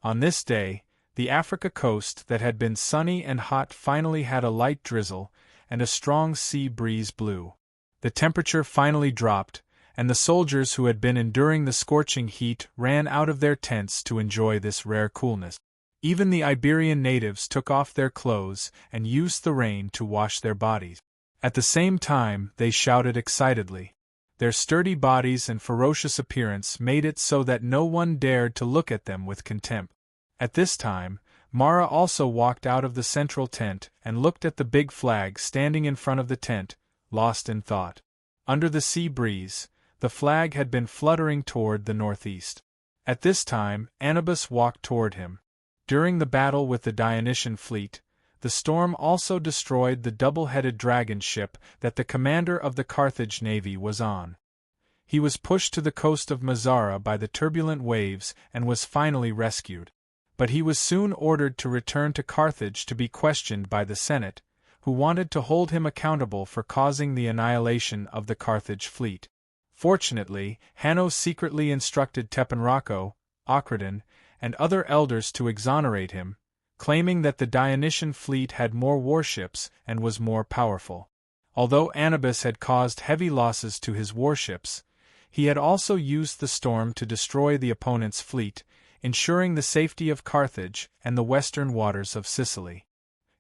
On this day, the Africa coast that had been sunny and hot finally had a light drizzle, and a strong sea breeze blew. The temperature finally dropped, and the soldiers who had been enduring the scorching heat ran out of their tents to enjoy this rare coolness. Even the Iberian natives took off their clothes and used the rain to wash their bodies. At the same time, they shouted excitedly. Their sturdy bodies and ferocious appearance made it so that no one dared to look at them with contempt. At this time, Mara also walked out of the central tent and looked at the big flag standing in front of the tent, lost in thought. Under the sea breeze, the flag had been fluttering toward the northeast. At this time, Anubis walked toward him. During the battle with the Dionysian fleet, the storm also destroyed the double-headed dragon ship that the commander of the Carthage navy was on. He was pushed to the coast of Mazara by the turbulent waves and was finally rescued. But he was soon ordered to return to Carthage to be questioned by the Senate, who wanted to hold him accountable for causing the annihilation of the Carthage fleet. Fortunately, Hanno secretly instructed Tepenrako, Ocradon, and other elders to exonerate him, claiming that the Dionysian fleet had more warships and was more powerful. Although Anubis had caused heavy losses to his warships, he had also used the storm to destroy the opponent's fleet, ensuring the safety of Carthage and the western waters of Sicily.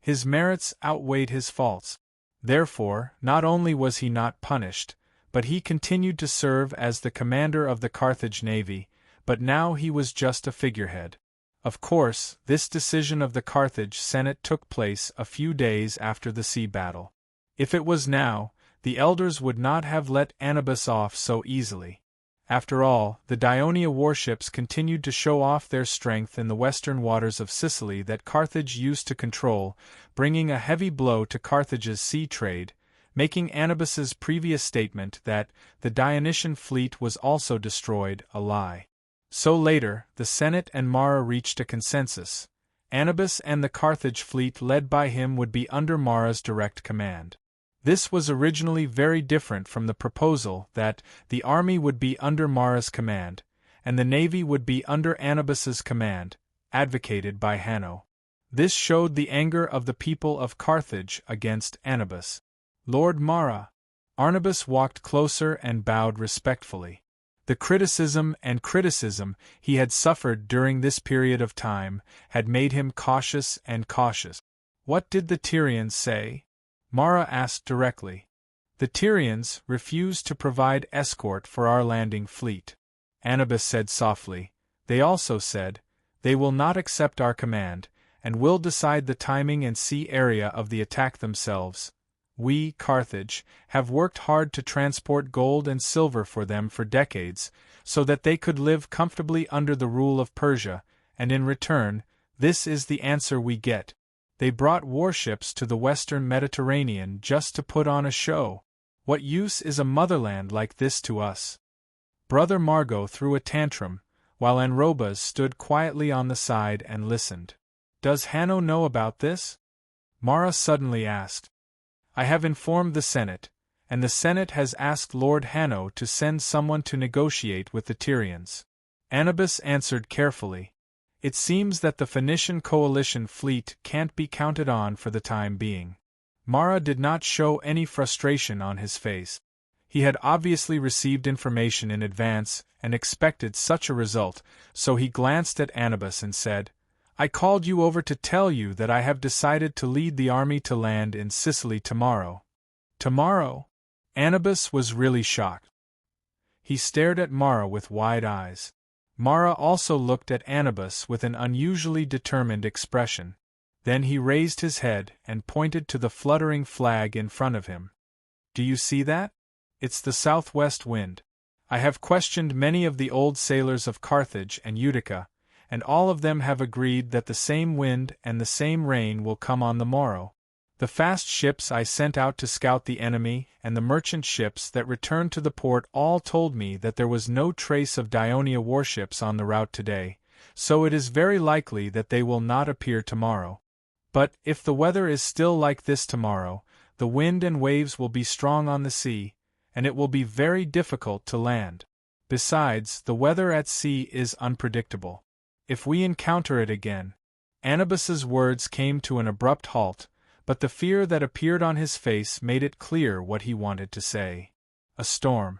His merits outweighed his faults. Therefore, not only was he not punished, but he continued to serve as the commander of the Carthage navy, but now he was just a figurehead. Of course, this decision of the Carthage Senate took place a few days after the sea battle. If it was now, the elders would not have let Anubis off so easily. After all, the Dionia warships continued to show off their strength in the western waters of Sicily that Carthage used to control, bringing a heavy blow to Carthage's sea trade, making Anubis's previous statement that the Dionysian fleet was also destroyed a lie. So later, the Senate and Mara reached a consensus. Anubis and the Carthage fleet led by him would be under Mara's direct command. This was originally very different from the proposal that the army would be under Mara's command, and the navy would be under Anubis's command, advocated by Hanno. This showed the anger of the people of Carthage against Anubis. Lord Mara. Arnabas walked closer and bowed respectfully. The criticism he had suffered during this period of time had made him cautious and cautious. What did the Tyrians say? Mara asked directly. The Tyrians refused to provide escort for our landing fleet. Anubis said softly. They also said, they will not accept our command, and will decide the timing and sea area of the attack themselves. We, Carthage, have worked hard to transport gold and silver for them for decades, so that they could live comfortably under the rule of Persia, and in return, this is the answer we get. They brought warships to the western Mediterranean just to put on a show. What use is a motherland like this to us? Brother Margot threw a tantrum, while Anrobas stood quietly on the side and listened. Does Hanno know about this? Mara suddenly asked. I have informed the Senate, and the Senate has asked Lord Hanno to send someone to negotiate with the Tyrians. Anubis answered carefully. It seems that the Phoenician coalition fleet can't be counted on for the time being. Mara did not show any frustration on his face. He had obviously received information in advance and expected such a result, so he glanced at Anubis and said, I called you over to tell you that I have decided to lead the army to land in Sicily tomorrow. Tomorrow? Anubis was really shocked. He stared at Mara with wide eyes. Mara also looked at Anubis with an unusually determined expression. Then he raised his head and pointed to the fluttering flag in front of him. Do you see that? It's the southwest wind. I have questioned many of the old sailors of Carthage and Utica, and all of them have agreed that the same wind and the same rain will come on the morrow. The fast ships I sent out to scout the enemy and the merchant ships that returned to the port all told me that there was no trace of Dionia warships on the route today, so it is very likely that they will not appear tomorrow. But if the weather is still like this tomorrow, the wind and waves will be strong on the sea, and it will be very difficult to land. Besides, the weather at sea is unpredictable. If we encounter it again— Anubis's words came to an abrupt halt, but the fear that appeared on his face made it clear what he wanted to say. A storm.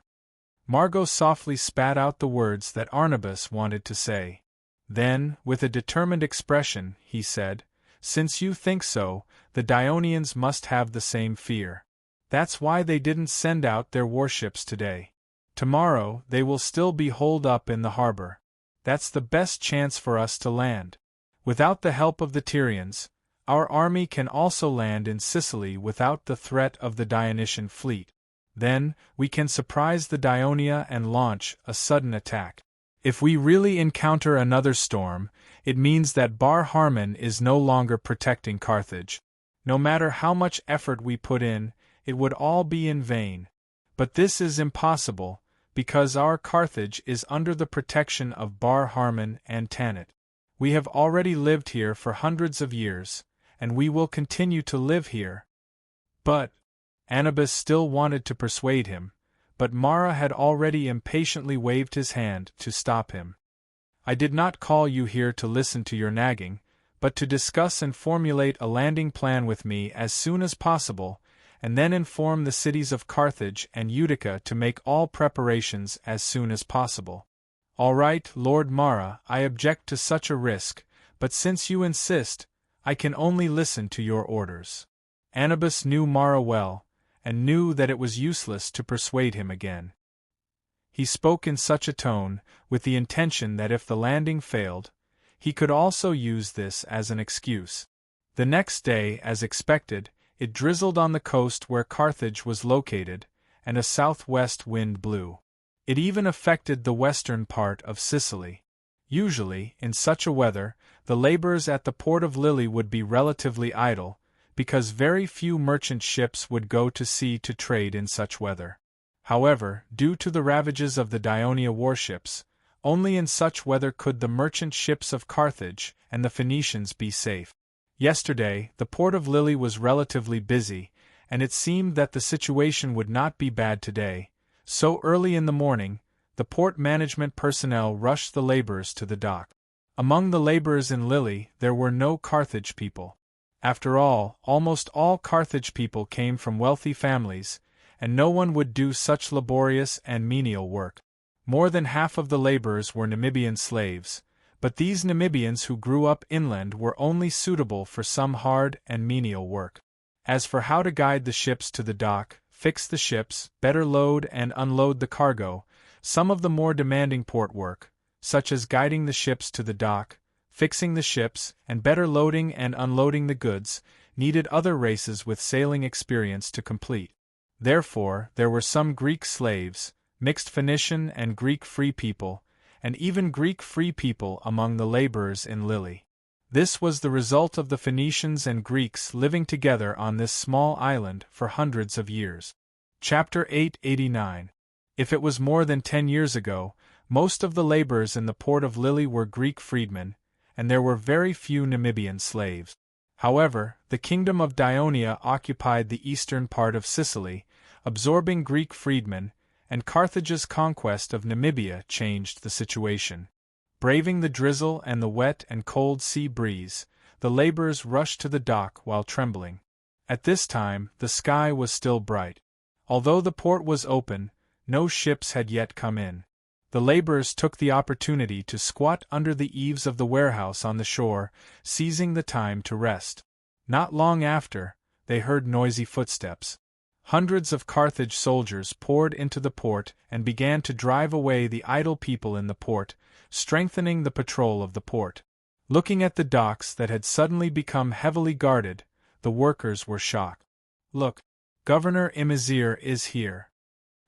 Margot softly spat out the words that Arnabas wanted to say. Then, with a determined expression, he said, Since you think so, the Dionians must have the same fear. That's why they didn't send out their warships today. Tomorrow, they will still be holed up in the harbor. That's the best chance for us to land. Without the help of the Tyrians, our army can also land in Sicily without the threat of the Dionysian fleet. Then, we can surprise the Dionia and launch a sudden attack. If we really encounter another storm, it means that Bar Harmon is no longer protecting Carthage. No matter how much effort we put in, it would all be in vain. But this is impossible, because our Carthage is under the protection of Bar Harmon and Tanit. We have already lived here for hundreds of years, and we will continue to live here. But Anubis still wanted to persuade him, but Mara had already impatiently waved his hand to stop him. I did not call you here to listen to your nagging, but to discuss and formulate a landing plan with me as soon as possible, and then inform the cities of Carthage and Utica to make all preparations as soon as possible. All right, Lord Mara, I object to such a risk, but since you insist, I can only listen to your orders. Anubis knew Mara well, and knew that it was useless to persuade him again. He spoke in such a tone, with the intention that if the landing failed, he could also use this as an excuse. The next day, as expected, it drizzled on the coast where Carthage was located, and a southwest wind blew. It even affected the western part of Sicily. Usually, in such a weather, the laborers at the port of Lille would be relatively idle, because very few merchant ships would go to sea to trade in such weather. However, due to the ravages of the Dionia warships, only in such weather could the merchant ships of Carthage and the Phoenicians be safe. Yesterday, the port of Lille was relatively busy, and it seemed that the situation would not be bad today. So early in the morning, the port management personnel rushed the laborers to the dock. Among the laborers in Lille, there were no Carthage people. After all, almost all Carthage people came from wealthy families, and no one would do such laborious and menial work. More than half of the laborers were Namibian slaves, but these Namibians who grew up inland were only suitable for some hard and menial work. As for how to guide the ships to the dock, fix the ships, better load and unload the cargo, some of the more demanding port work, such as guiding the ships to the dock, fixing the ships, and better loading and unloading the goods, needed other races with sailing experience to complete. Therefore, there were some Greek slaves, mixed Phoenician and Greek free people, and even Greek free people among the laborers in Lille. This was the result of the Phoenicians and Greeks living together on this small island for hundreds of years. Chapter 889. If it was more than 10 years ago, most of the laborers in the port of Lille were Greek freedmen, and there were very few Namibian slaves. However, the kingdom of Ionia occupied the eastern part of Sicily, absorbing Greek freedmen, and Carthage's conquest of Namibia changed the situation. Braving the drizzle and the wet and cold sea breeze, the laborers rushed to the dock while trembling. At this time, the sky was still bright. Although the port was open, no ships had yet come in. The laborers took the opportunity to squat under the eaves of the warehouse on the shore, seizing the time to rest. Not long after, they heard noisy footsteps. Hundreds of Carthage soldiers poured into the port and began to drive away the idle people in the port, strengthening the patrol of the port. Looking at the docks that had suddenly become heavily guarded, the workers were shocked. "Look, Governor Imazir is here!"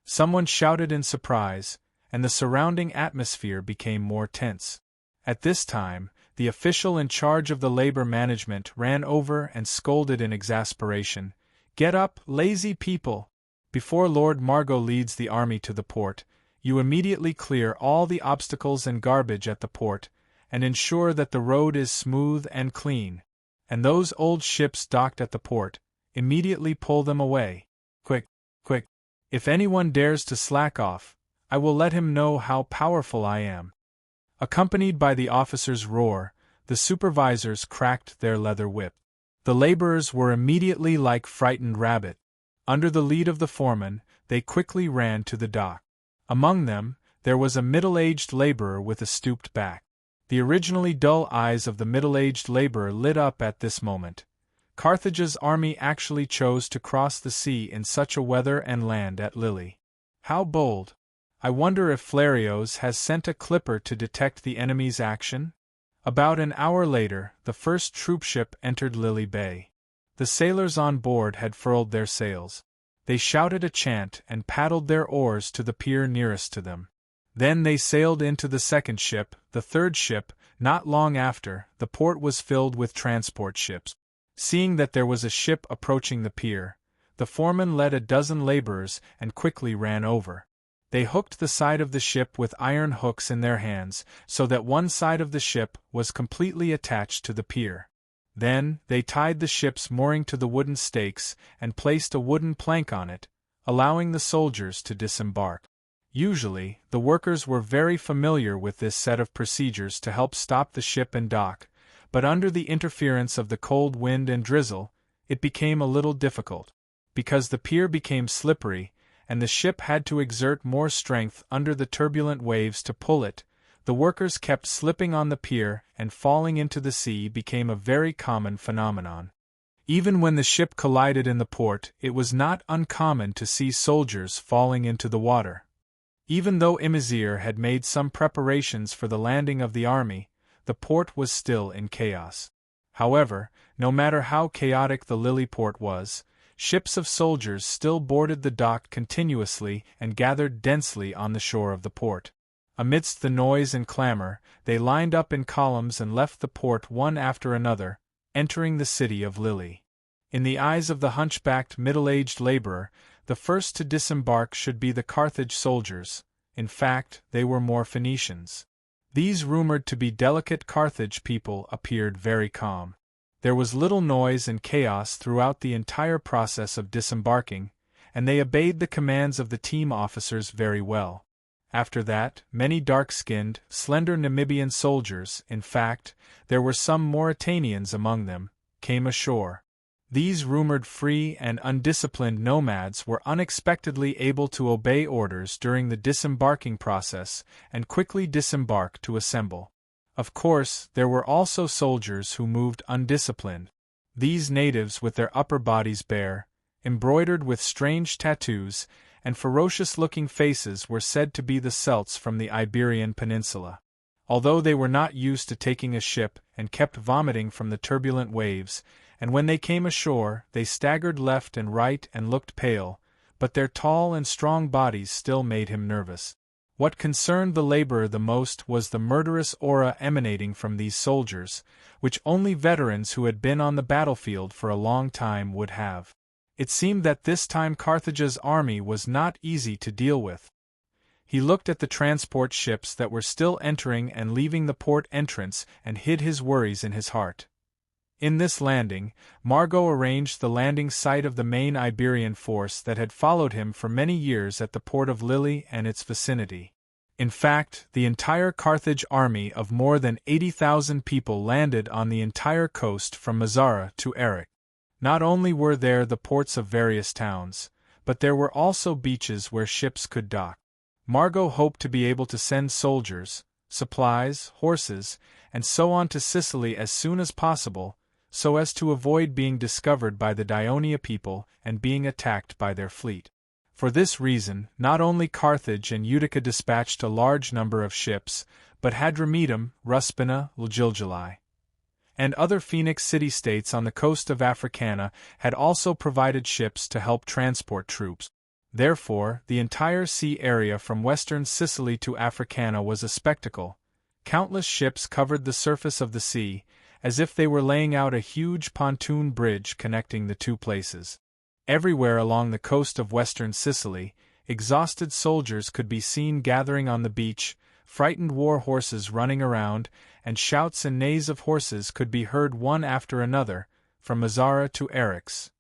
Someone shouted in surprise, and the surrounding atmosphere became more tense. At this time, the official in charge of the labor management ran over and scolded in exasperation, "Get up, lazy people! Before Lord Margot leads the army to the port, you immediately clear all the obstacles and garbage at the port, and ensure that the road is smooth and clean. And those old ships docked at the port, immediately pull them away. Quick, quick! If anyone dares to slack off, I will let him know how powerful I am." Accompanied by the officer's roar, the supervisors cracked their leather whip. The laborers were immediately like frightened rabbits. Under the lead of the foreman, they quickly ran to the dock. Among them, there was a middle-aged laborer with a stooped back. The originally dull eyes of the middle-aged laborer lit up at this moment. Carthage's army actually chose to cross the sea in such a weather and land at Lille. How bold! I wonder if Flarios has sent a clipper to detect the enemy's action? About an hour later, the first troopship entered Lille Bay. The sailors on board had furled their sails. They shouted a chant and paddled their oars to the pier nearest to them. Then they sailed into the second ship, the third ship. Not long after, the port was filled with transport ships. Seeing that there was a ship approaching the pier, the foreman led a dozen laborers and quickly ran over. They hooked the side of the ship with iron hooks in their hands, so that one side of the ship was completely attached to the pier. Then, they tied the ship's mooring to the wooden stakes and placed a wooden plank on it, allowing the soldiers to disembark. Usually, the workers were very familiar with this set of procedures to help stop the ship and dock, but under the interference of the cold wind and drizzle, it became a little difficult. Because the pier became slippery, and the ship had to exert more strength under the turbulent waves to pull it, the workers kept slipping on the pier, and falling into the sea became a very common phenomenon. Even when the ship collided in the port, it was not uncommon to see soldiers falling into the water. Even though Imazir had made some preparations for the landing of the army, the port was still in chaos. However, no matter how chaotic the Lille port was, ships of soldiers still boarded the dock continuously and gathered densely on the shore of the port. Amidst the noise and clamor, they lined up in columns and left the port one after another, entering the city of Lille. In the eyes of the hunchbacked middle-aged laborer, the first to disembark should be the Carthage soldiers. In fact, they were more Phoenicians. These rumored to be delicate Carthage people appeared very calm. There was little noise and chaos throughout the entire process of disembarking, and they obeyed the commands of the team officers very well. After that, many dark-skinned, slender Namibian soldiers, in fact, there were some Mauritanians among them, came ashore. These rumored free and undisciplined nomads were unexpectedly able to obey orders during the disembarking process and quickly disembark to assemble. Of course, there were also soldiers who moved undisciplined. These natives with their upper bodies bare, embroidered with strange tattoos, and ferocious-looking faces were said to be the Celts from the Iberian Peninsula. Although they were not used to taking a ship and kept vomiting from the turbulent waves, and when they came ashore, they staggered left and right and looked pale, but their tall and strong bodies still made him nervous. What concerned the laborer the most was the murderous aura emanating from these soldiers, which only veterans who had been on the battlefield for a long time would have. It seemed that this time Carthage's army was not easy to deal with. He looked at the transport ships that were still entering and leaving the port entrance and hid his worries in his heart. In this landing, Margot arranged the landing site of the main Iberian force that had followed him for many years at the port of Lille and its vicinity. In fact, the entire Carthage army of more than 80,000 people landed on the entire coast from Mazara to Erech. Not only were there the ports of various towns, but there were also beaches where ships could dock. Margot hoped to be able to send soldiers, supplies, horses, and so on to Sicily as soon as possible, so as to avoid being discovered by the Dionia people and being attacked by their fleet. For this reason, not only Carthage and Utica dispatched a large number of ships, but Hadramedum, Ruspina, Ljiljalai, and other Phoenix city-states on the coast of Africana had also provided ships to help transport troops. Therefore, the entire sea area from western Sicily to Africana was a spectacle. Countless ships covered the surface of the sea, as if they were laying out a huge pontoon bridge connecting the two places. Everywhere along the coast of western Sicily, exhausted soldiers could be seen gathering on the beach, frightened war horses running around, and shouts and neighs of horses could be heard one after another, from Mazara to Eryx.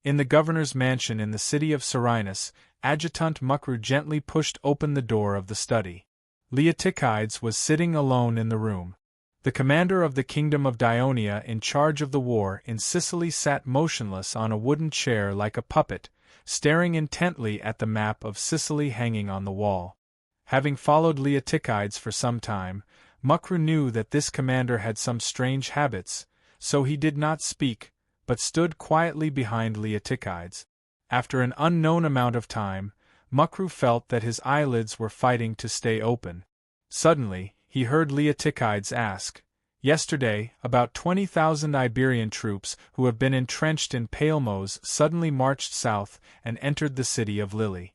In the governor's mansion in the city of Serenus, Adjutant Mukru gently pushed open the door of the study. Leotychides was sitting alone in the room. The commander of the kingdom of Dionia in charge of the war in Sicily sat motionless on a wooden chair like a puppet, staring intently at the map of Sicily hanging on the wall. Having followed Leotychides for some time, Mukru knew that this commander had some strange habits, so he did not speak, but stood quietly behind Leotychides. After an unknown amount of time, Mukru felt that his eyelids were fighting to stay open. Suddenly, he heard Leotychides ask, "Yesterday, about 20,000 Iberian troops who have been entrenched in Palmos suddenly marched south and entered the city of Lille.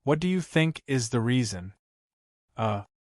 What do you think is the reason?"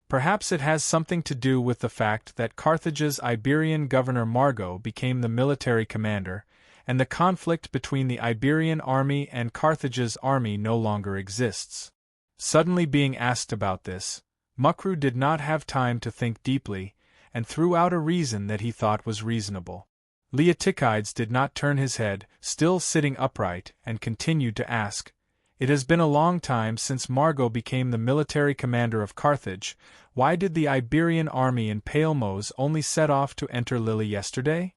Perhaps it has something to do with the fact that Carthage's Iberian governor Margot became the military commander, and the conflict between the Iberian army and Carthage's army no longer exists. Suddenly being asked about this, Mukru did not have time to think deeply, and threw out a reason that he thought was reasonable. Leotychides did not turn his head, still sitting upright, and continued to ask, "It has been a long time since Margot became the military commander of Carthage. Why did the Iberian army in Palmos only set off to enter Lille yesterday?"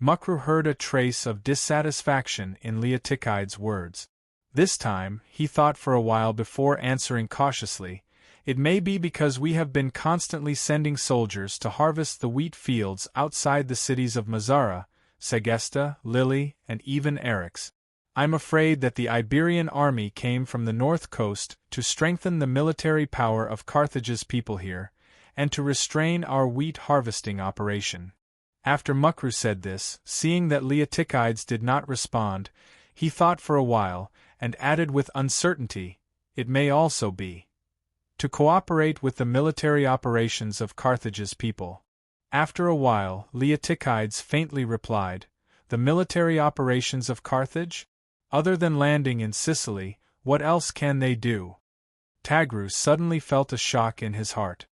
Mukru heard a trace of dissatisfaction in Leotychides' words. This time, he thought for a while before answering cautiously, "It may be because we have been constantly sending soldiers to harvest the wheat fields outside the cities of Mazara, Segesta, Lille, and even Eryx. I'm afraid that the Iberian army came from the north coast to strengthen the military power of Carthage's people here, and to restrain our wheat harvesting operation." After Mukru said this, seeing that Leotychides did not respond, he thought for a while, and added with uncertainty, "It may also be to cooperate with the military operations of Carthage's people." After a while, Leotychides faintly replied, "The military operations of Carthage? Other than landing in Sicily, what else can they do?" Tagrus suddenly felt a shock in his heart.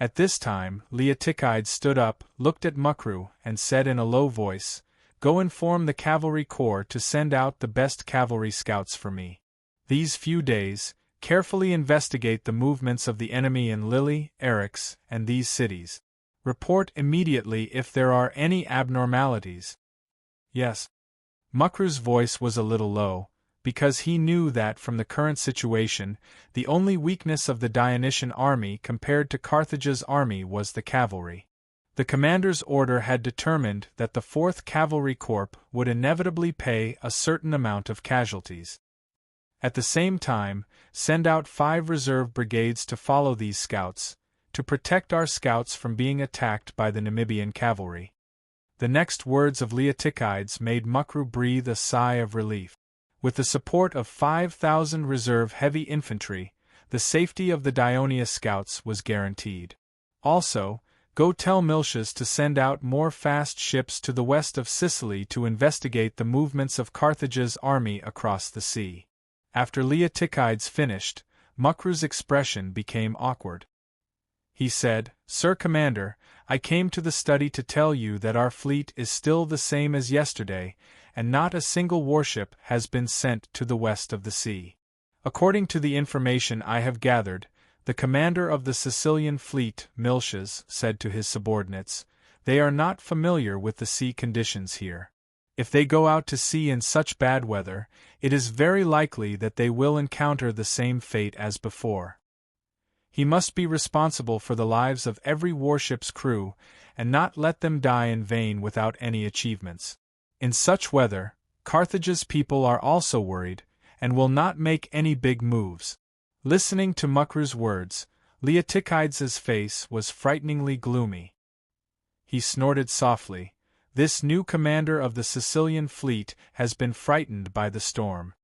At this time, Leotychides stood up, looked at Mukru, and said in a low voice, Go inform the cavalry corps to send out the best cavalry scouts for me. These few days, carefully investigate the movements of the enemy in Lille, Arx, and these cities. Report immediately if there are any abnormalities. Yes. Mukru's voice was a little low, because he knew that from the current situation, the only weakness of the Dionysian army compared to Carthage's army was the cavalry. The commander's order had determined that the 4th Cavalry Corps would inevitably pay a certain amount of casualties. At the same time, send out 5 reserve brigades to follow these scouts, to protect our scouts from being attacked by the Namibian cavalry. The next words of Leotychides made Mukru breathe a sigh of relief. With the support of 5,000 reserve heavy infantry, the safety of the Dionia scouts was guaranteed. Also, go tell Miltiades to send out more fast ships to the west of Sicily to investigate the movements of Carthage's army across the sea. After Leotychides finished, Mukru's expression became awkward. He said, "Sir Commander, I came to the study to tell you that our fleet is still the same as yesterday, and not a single warship has been sent to the west of the sea. According to the information I have gathered, the commander of the Sicilian fleet, Miltiades, said to his subordinates, they are not familiar with the sea conditions here. If they go out to sea in such bad weather, it is very likely that they will encounter the same fate as before. He must be responsible for the lives of every warship's crew, and not let them die in vain without any achievements. In such weather, Carthage's people are also worried, and will not make any big moves." Listening to Mukru's words, Leotychides's face was frighteningly gloomy. He snorted softly. This new commander of the Sicilian fleet has been frightened by the storm.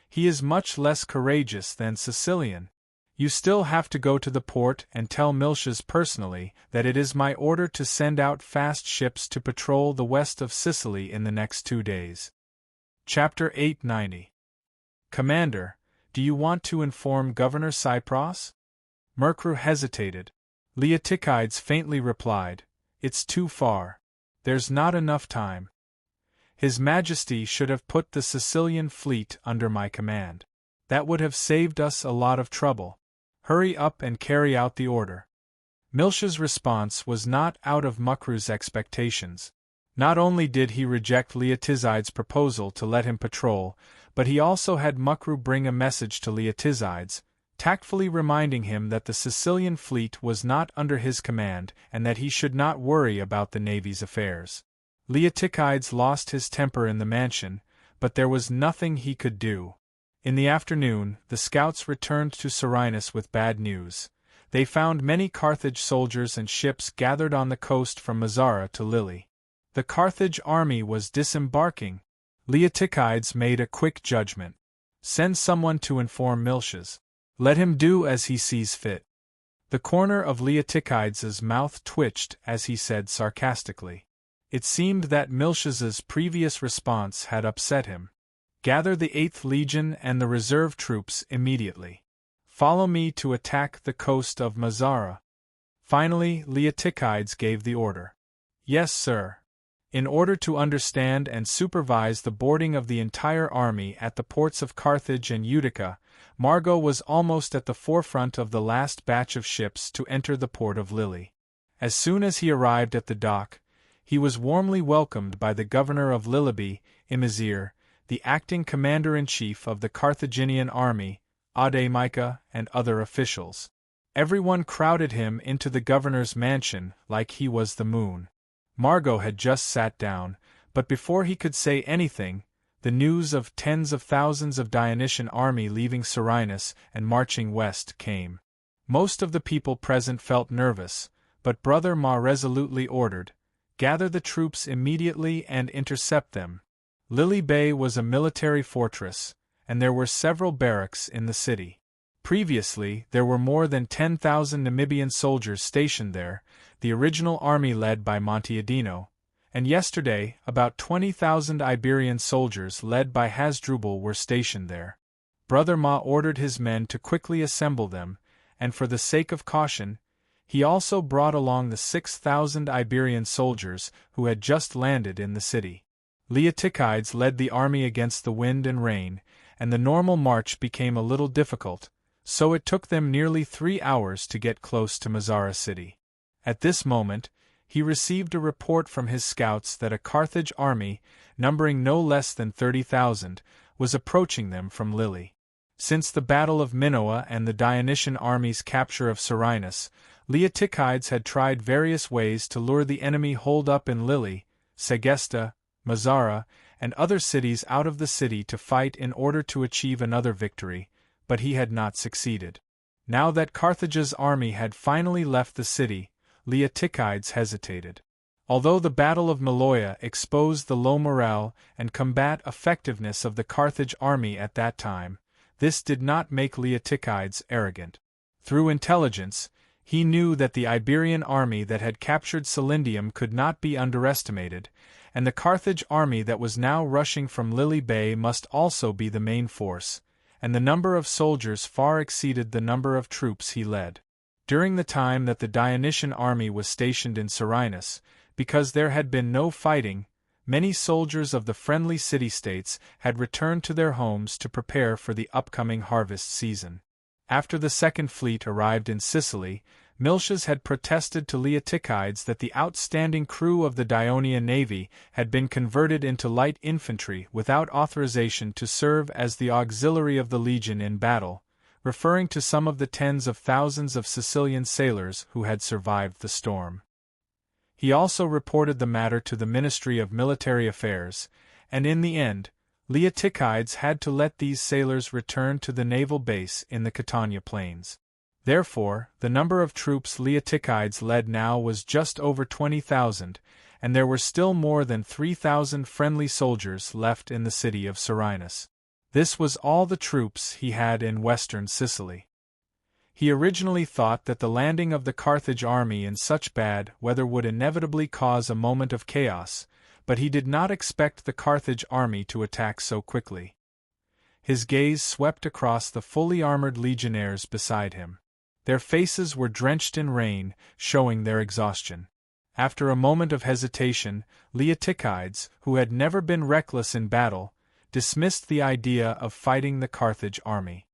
He is much less courageous than Sicilian. You still have to go to the port and tell Miltiades personally that it is my order to send out fast ships to patrol the west of Sicily in the next 2 days. Chapter 890. Commander, do you want to inform Governor Cypros? Mukru hesitated. Leotychides faintly replied, "It's too far. There's not enough time. His Majesty should have put the Sicilian fleet under my command. That would have saved us a lot of trouble. Hurry up and carry out the order." Miltiades' response was not out of Mukru's expectations. Not only did he reject Leotychides' proposal to let him patrol, but he also had Mukru bring a message to Leotychides, tactfully reminding him that the Sicilian fleet was not under his command and that he should not worry about the navy's affairs. Leotychides lost his temper in the mansion, but there was nothing he could do. In the afternoon, the scouts returned to Serenus with bad news. They found many Carthage soldiers and ships gathered on the coast from Mazara to Lille. The Carthage army was disembarking. Leotychides made a quick judgment. Send someone to inform Miltiades. Let him do as he sees fit. The corner of Leotychides's mouth twitched as he said sarcastically. It seemed that Miltiades's previous response had upset him. Gather the 8th Legion and the reserve troops immediately. Follow me to attack the coast of Mazara. Finally, Leotychides gave the order. Yes, sir. In order to understand and supervise the boarding of the entire army at the ports of Carthage and Utica, Margot was almost at the forefront of the last batch of ships to enter the port of Lille. As soon as he arrived at the dock, he was warmly welcomed by the governor of Lilleby, Imazir, the acting commander-in-chief of the Carthaginian army, Audiobook, and other officials. Everyone crowded him into the governor's mansion like he was the moon. Margot had just sat down, but before he could say anything, the news of tens of thousands of Dionysian army leaving Serenus and marching west came. Most of the people present felt nervous, but Brother Ma resolutely ordered, "Gather the troops immediately and intercept them." Lille Bay was a military fortress, and there were several barracks in the city. Previously, there were more than 10,000 Namibian soldiers stationed there, the original army led by Monteadino, and yesterday, about 20,000 Iberian soldiers led by Hasdrubal were stationed there. Brother Ma ordered his men to quickly assemble them, and for the sake of caution, he also brought along the 6,000 Iberian soldiers who had just landed in the city. Leotychides led the army against the wind and rain, and the normal march became a little difficult, so it took them nearly 3 hours to get close to Mazara city. At this moment, he received a report from his scouts that a Carthage army, numbering no less than 30,000, was approaching them from Lille. Since the Battle of Minoa and the Dionysian army's capture of Serenus, Leotychides had tried various ways to lure the enemy holed up in Lille, Segesta, Mazara, and other cities out of the city to fight in order to achieve another victory, but he had not succeeded. Now that Carthage's army had finally left the city, Leotychides hesitated. Although the Battle of Maloia exposed the low morale and combat effectiveness of the Carthage army at that time, this did not make Leotychides arrogant. Through intelligence, he knew that the Iberian army that had captured Celindium could not be underestimated, and the Carthage army that was now rushing from Lily Bay must also be the main force, and the number of soldiers far exceeded the number of troops he led. During the time that the Dionysian army was stationed in Serenus, because there had been no fighting, many soldiers of the friendly city-states had returned to their homes to prepare for the upcoming harvest season. After the Second Fleet arrived in Sicily, Miltiades had protested to Leotychides that the outstanding crew of the Dionian navy had been converted into light infantry without authorization to serve as the auxiliary of the legion in battle, referring to some of the tens of thousands of Sicilian sailors who had survived the storm. He also reported the matter to the Ministry of Military Affairs, and in the end, Leotychides had to let these sailors return to the naval base in the Catania Plains. Therefore, the number of troops Leotychides led now was just over 20,000, and there were still more than 3,000 friendly soldiers left in the city of Serenus. This was all the troops he had in western Sicily. He originally thought that the landing of the Carthage army in such bad weather would inevitably cause a moment of chaos, but he did not expect the Carthage army to attack so quickly. His gaze swept across the fully armored legionnaires beside him. Their faces were drenched in rain, showing their exhaustion. After a moment of hesitation, Leotychides, who had never been reckless in battle, dismissed the idea of fighting the Carthage army.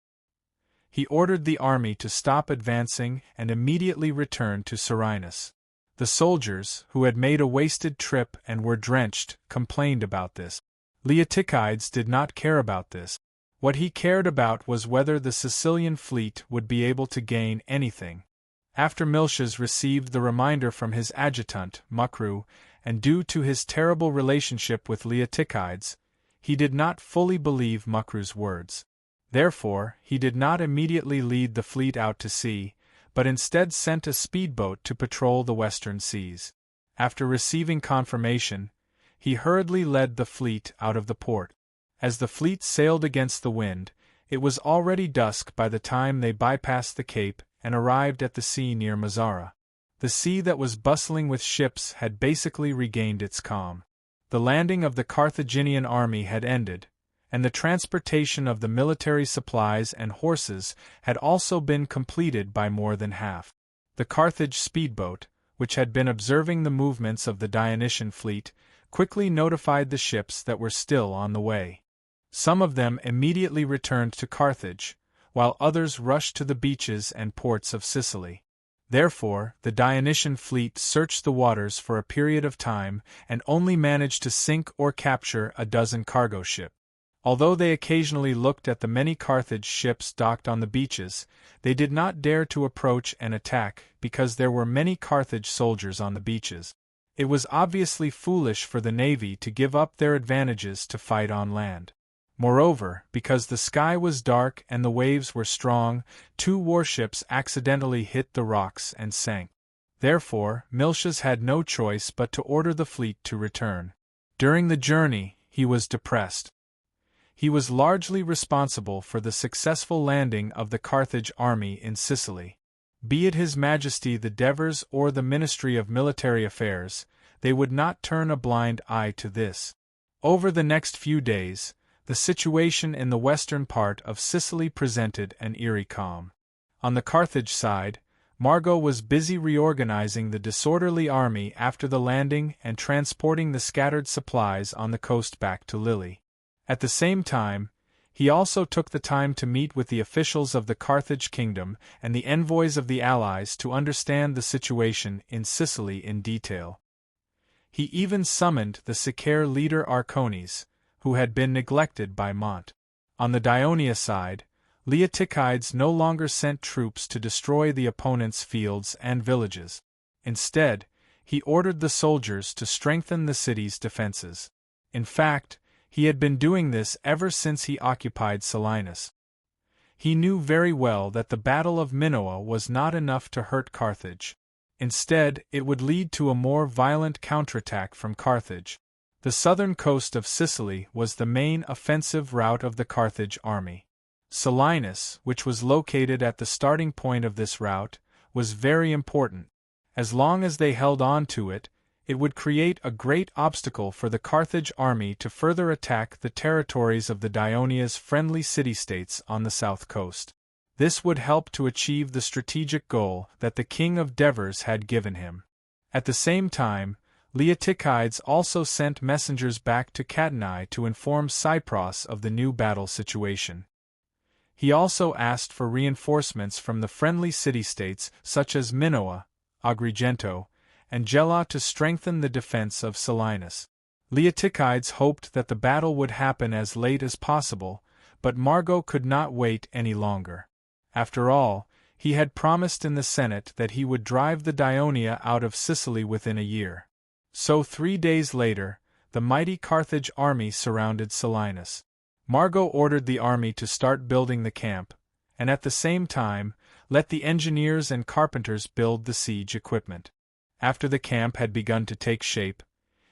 He ordered the army to stop advancing and immediately return to Serenus. The soldiers, who had made a wasted trip and were drenched, complained about this. Leotychides did not care about this. What he cared about was whether the Sicilian fleet would be able to gain anything. After Miltiades received the reminder from his adjutant, Macru, and due to his terrible relationship with Leotychides, he did not fully believe Macru's words. Therefore, he did not immediately lead the fleet out to sea, but instead sent a speedboat to patrol the western seas. After receiving confirmation, he hurriedly led the fleet out of the port. As the fleet sailed against the wind, it was already dusk by the time they bypassed the cape and arrived at the sea near Mazara. The sea that was bustling with ships had basically regained its calm. The landing of the Carthaginian army had ended, and the transportation of the military supplies and horses had also been completed by more than half. The Carthage speedboat, which had been observing the movements of the Dionysian fleet, quickly notified the ships that were still on the way. Some of them immediately returned to Carthage, while others rushed to the beaches and ports of Sicily. Therefore, the Dionysian fleet searched the waters for a period of time and only managed to sink or capture a dozen cargo ships. Although they occasionally looked at the many Carthage ships docked on the beaches, they did not dare to approach and attack because there were many Carthage soldiers on the beaches. It was obviously foolish for the navy to give up their advantages to fight on land. Moreover, because the sky was dark and the waves were strong, 2 warships accidentally hit the rocks and sank. Therefore, Miltiades had no choice but to order the fleet to return. During the journey, he was depressed. He was largely responsible for the successful landing of the Carthage army in Sicily. Be it His Majesty the Devers or the Ministry of Military Affairs, they would not turn a blind eye to this. Over the next few days, the situation in the western part of Sicily presented an eerie calm. On the Carthage side, Margot was busy reorganizing the disorderly army after the landing and transporting the scattered supplies on the coast back to Lily. At the same time, he also took the time to meet with the officials of the Carthage kingdom and the envoys of the allies to understand the situation in Sicily in detail. He even summoned the Sicair leader Arcones, who had been neglected by Mont. On the Dionia side, Leotychides no longer sent troops to destroy the opponent's fields and villages. Instead, he ordered the soldiers to strengthen the city's defenses. In fact, he had been doing this ever since he occupied Selinus. He knew very well that the Battle of Minoa was not enough to hurt Carthage. Instead, it would lead to a more violent counterattack from Carthage. The southern coast of Sicily was the main offensive route of the Carthage army. Selinus, which was located at the starting point of this route, was very important. As long as they held on to it, it would create a great obstacle for the Carthage army to further attack the territories of the Dionia's friendly city-states on the south coast. This would help to achieve the strategic goal that the king of Devers had given him. At the same time, Leotychides also sent messengers back to Catanae to inform Cypros of the new battle situation. He also asked for reinforcements from the friendly city-states such as Minoa, Agrigento, and Gela to strengthen the defense of Selinus. Leotychides hoped that the battle would happen as late as possible, but Margot could not wait any longer. After all, he had promised in the Senate that he would drive the Dionia out of Sicily within a year. So 3 days later, the mighty Carthage army surrounded Selinus. Margot ordered the army to start building the camp, and at the same time, let the engineers and carpenters build the siege equipment. After the camp had begun to take shape,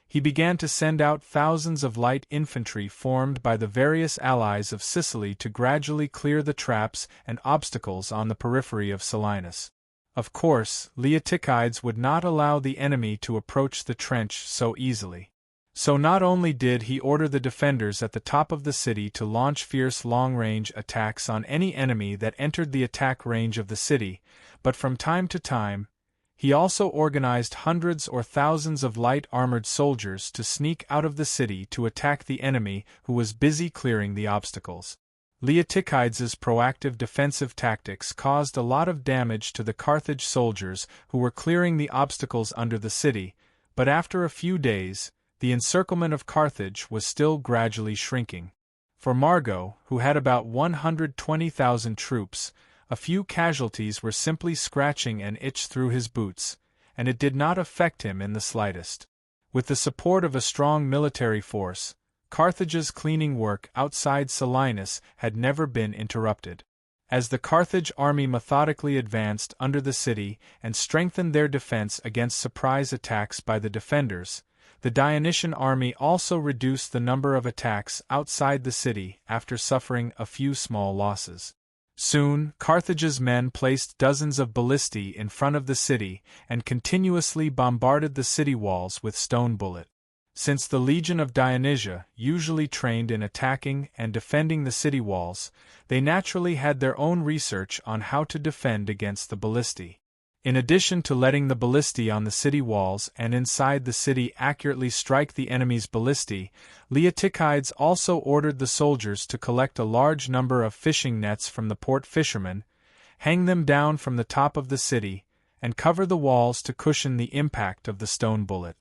he began to send out thousands of light infantry formed by the various allies of Sicily to gradually clear the traps and obstacles on the periphery of Selinus. Of course, Leotychides would not allow the enemy to approach the trench so easily. So not only did he order the defenders at the top of the city to launch fierce long-range attacks on any enemy that entered the attack range of the city, but from time to time, he also organized hundreds or thousands of light armored soldiers to sneak out of the city to attack the enemy who was busy clearing the obstacles. Leotychides' proactive defensive tactics caused a lot of damage to the Carthage soldiers who were clearing the obstacles under the city, but after a few days, the encirclement of Carthage was still gradually shrinking. For Margot, who had about 120,000 troops, a few casualties were simply scratching an itch through his boots, and it did not affect him in the slightest. With the support of a strong military force, Carthage's cleaning work outside Selinus had never been interrupted. As the Carthage army methodically advanced under the city and strengthened their defense against surprise attacks by the defenders, the Dionysian army also reduced the number of attacks outside the city after suffering a few small losses. Soon, Carthage's men placed dozens of ballistae in front of the city and continuously bombarded the city walls with stone bullets. Since the Legion of Dionysia usually trained in attacking and defending the city walls, they naturally had their own research on how to defend against the ballistae. In addition to letting the ballistae on the city walls and inside the city accurately strike the enemy's ballistae, Leotychides also ordered the soldiers to collect a large number of fishing nets from the port fishermen, hang them down from the top of the city, and cover the walls to cushion the impact of the stone bullet.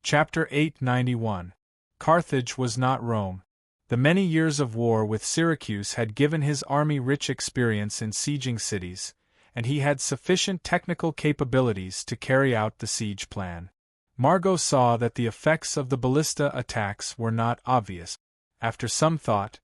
Chapter 891. Carthage was not Rome. The many years of war with Syracuse had given his army rich experience in sieging cities, and he had sufficient technical capabilities to carry out the siege plan. Margot saw that the effects of the ballista attacks were not obvious. After some thought,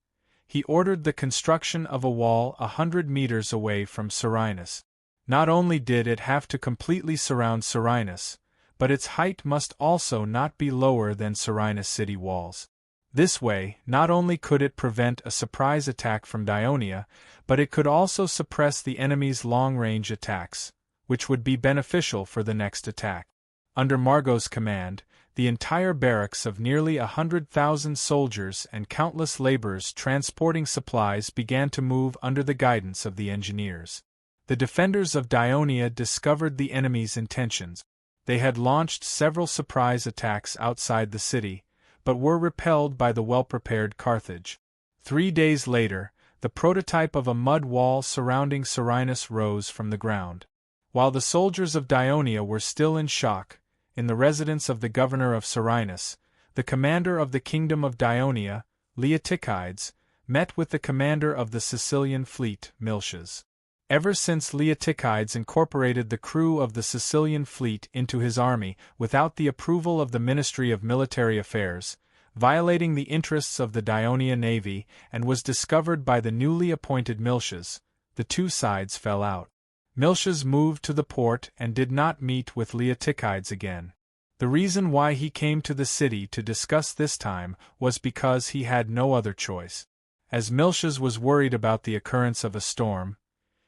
he ordered the construction of a wall 100 meters away from Selinus. Not only did it have to completely surround Selinus, but its height must also not be lower than Selinus city walls. This way, not only could it prevent a surprise attack from Dionia, but it could also suppress the enemy's long-range attacks, which would be beneficial for the next attack. Under Margot's command, the entire barracks of nearly 100,000 soldiers and countless laborers transporting supplies began to move under the guidance of the engineers. the defenders of Dionia discovered the enemy's intentions. They had launched several surprise attacks outside the city, but were repelled by the well-prepared Carthage. 3 days later, the prototype of a mud wall surrounding Serenus rose from the ground. While the soldiers of Dionia were still in shock, in the residence of the governor of Serenus, the commander of the kingdom of Dionia, Leotychides, met with the commander of the Sicilian fleet, Miltiades. Ever since Leotychides incorporated the crew of the Sicilian fleet into his army without the approval of the Ministry of Military Affairs, violating the interests of the Dionia navy, and was discovered by the newly appointed Miltiades, the two sides fell out. Miltiades moved to the port and did not meet with Leotychides again. The reason why he came to the city to discuss this time was because he had no other choice. As Miltiades was worried about the occurrence of a storm,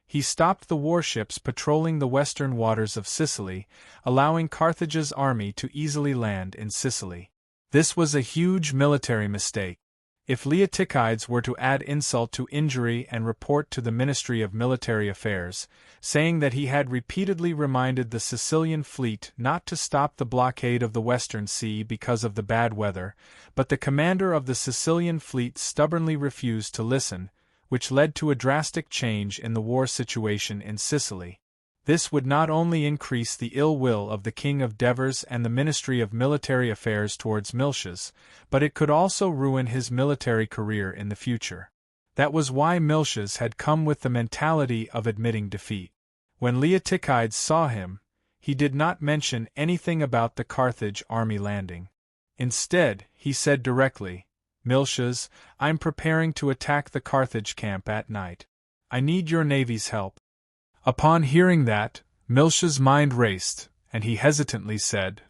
he stopped the warships patrolling the western waters of Sicily, allowing Carthage's army to easily land in Sicily. This was a huge military mistake. If Leotychides were to add insult to injury and report to the Ministry of Military Affairs, saying that he had repeatedly reminded the Sicilian fleet not to stop the blockade of the Western Sea because of the bad weather, but the commander of the Sicilian fleet stubbornly refused to listen, which led to a drastic change in the war situation in Sicily. This would not only increase the ill will of the King of Devers and the Ministry of Military Affairs towards Miltiades, but it could also ruin his military career in the future. That was why Miltiades had come with the mentality of admitting defeat. When Leotychides saw him, he did not mention anything about the Carthage army landing. Instead, he said directly, "Miltiades, I'm preparing to attack the Carthage camp at night. I need your navy's help." Upon hearing that, Miltiades' mind raced, and he hesitantly said,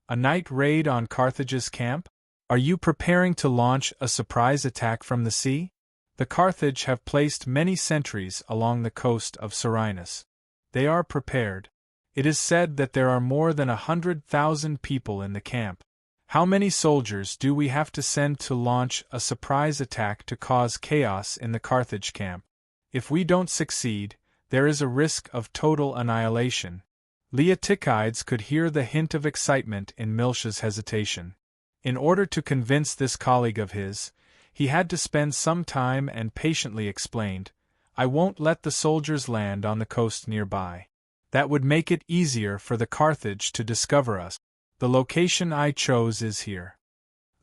"A night raid on Carthage's camp? Are you preparing to launch a surprise attack from the sea? The Carthage have placed many sentries along the coast of Serenus. They are prepared. It is said that there are more than 100,000 people in the camp. How many soldiers do we have to send to launch a surprise attack to cause chaos in the Carthage camp? If we don't succeed, there is a risk of total annihilation." Leotychides could hear the hint of excitement in Miltiades' hesitation. In order to convince this colleague of his, he had to spend some time and patiently explained, "I won't let the soldiers land on the coast nearby. That would make it easier for the Carthage to discover us. The location I chose is here."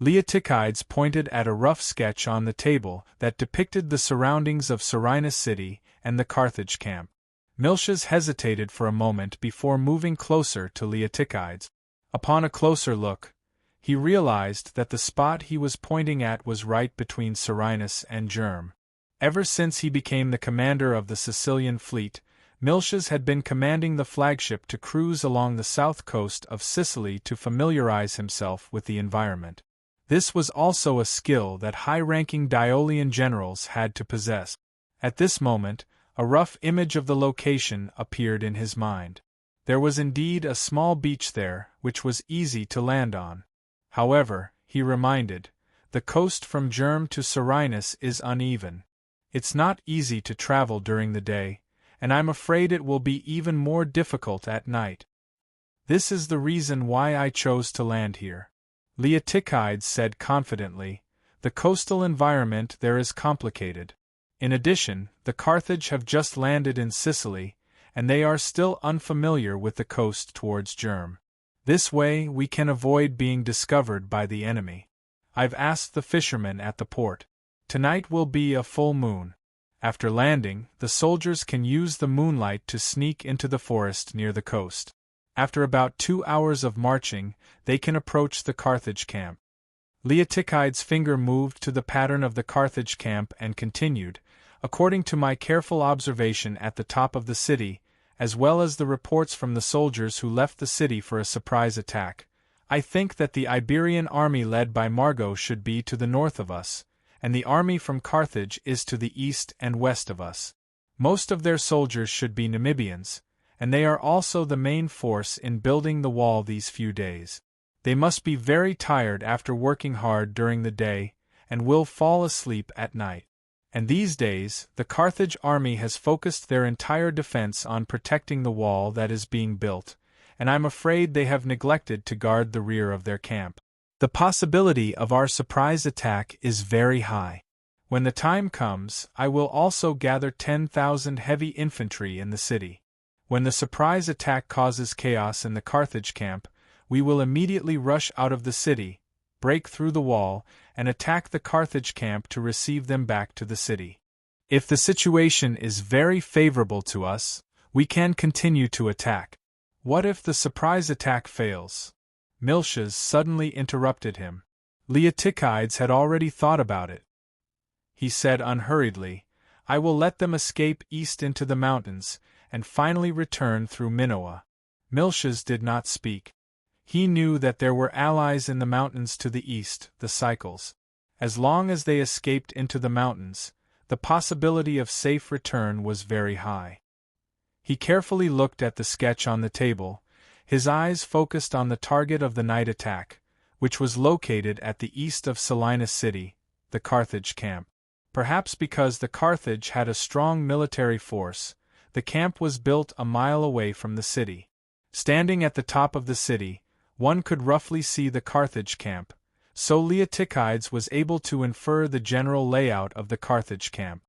Leotychides pointed at a rough sketch on the table that depicted the surroundings of Serenus city and the Carthage camp. Miltiades hesitated for a moment before moving closer to Leotychides. Upon a closer look, he realized that the spot he was pointing at was right between Serenus and Germ. Ever since he became the commander of the Sicilian fleet, Miltiades had been commanding the flagship to cruise along the south coast of Sicily to familiarize himself with the environment. This was also a skill that high-ranking Diolian generals had to possess. At this moment, a rough image of the location appeared in his mind. There was indeed a small beach there, which was easy to land on. However, he reminded, the coast from Germ to Serenus is uneven. It's not easy to travel during the day, and I'm afraid it will be even more difficult at night. This is the reason why I chose to land here," Leotychides said confidently. "The coastal environment there is complicated. In addition, the Carthage have just landed in Sicily, and they are still unfamiliar with the coast towards Germ. This way we can avoid being discovered by the enemy. I've asked the fishermen at the port. Tonight will be a full moon. After landing, the soldiers can use the moonlight to sneak into the forest near the coast. After about 2 hours of marching, they can approach the Carthage camp." Leotychides' finger moved to the pattern of the Carthage camp and continued, "According to my careful observation at the top of the city, as well as the reports from the soldiers who left the city for a surprise attack, I think that the Iberian army led by Margot should be to the north of us, and the army from Carthage is to the east and west of us. Most of their soldiers should be Namibians, and they are also the main force in building the wall these few days. They must be very tired after working hard during the day, and will fall asleep at night. And these days, the Carthage army has focused their entire defense on protecting the wall that is being built, and I'm afraid they have neglected to guard the rear of their camp. The possibility of our surprise attack is very high. When the time comes, I will also gather 10,000 heavy infantry in the city. When the surprise attack causes chaos in the Carthage camp, we will immediately rush out of the city, break through the wall, and attack the Carthage camp to receive them back to the city. If the situation is very favorable to us, we can continue to attack. What if the surprise attack fails? Miltiades suddenly interrupted him. Leotychides had already thought about it. He said unhurriedly, I will let them escape east into the mountains, and finally return through Minoa. Miltiades did not speak. He knew that there were allies in the mountains to the east, the Cycles. As long as they escaped into the mountains, the possibility of safe return was very high. He carefully looked at the sketch on the table, his eyes focused on the target of the night attack, which was located at the east of Selinus city, the Carthage camp. Perhaps because the Carthage had a strong military force, the camp was built a mile away from the city. Standing at the top of the city, one could roughly see the Carthage camp, so Leotychides was able to infer the general layout of the Carthage camp.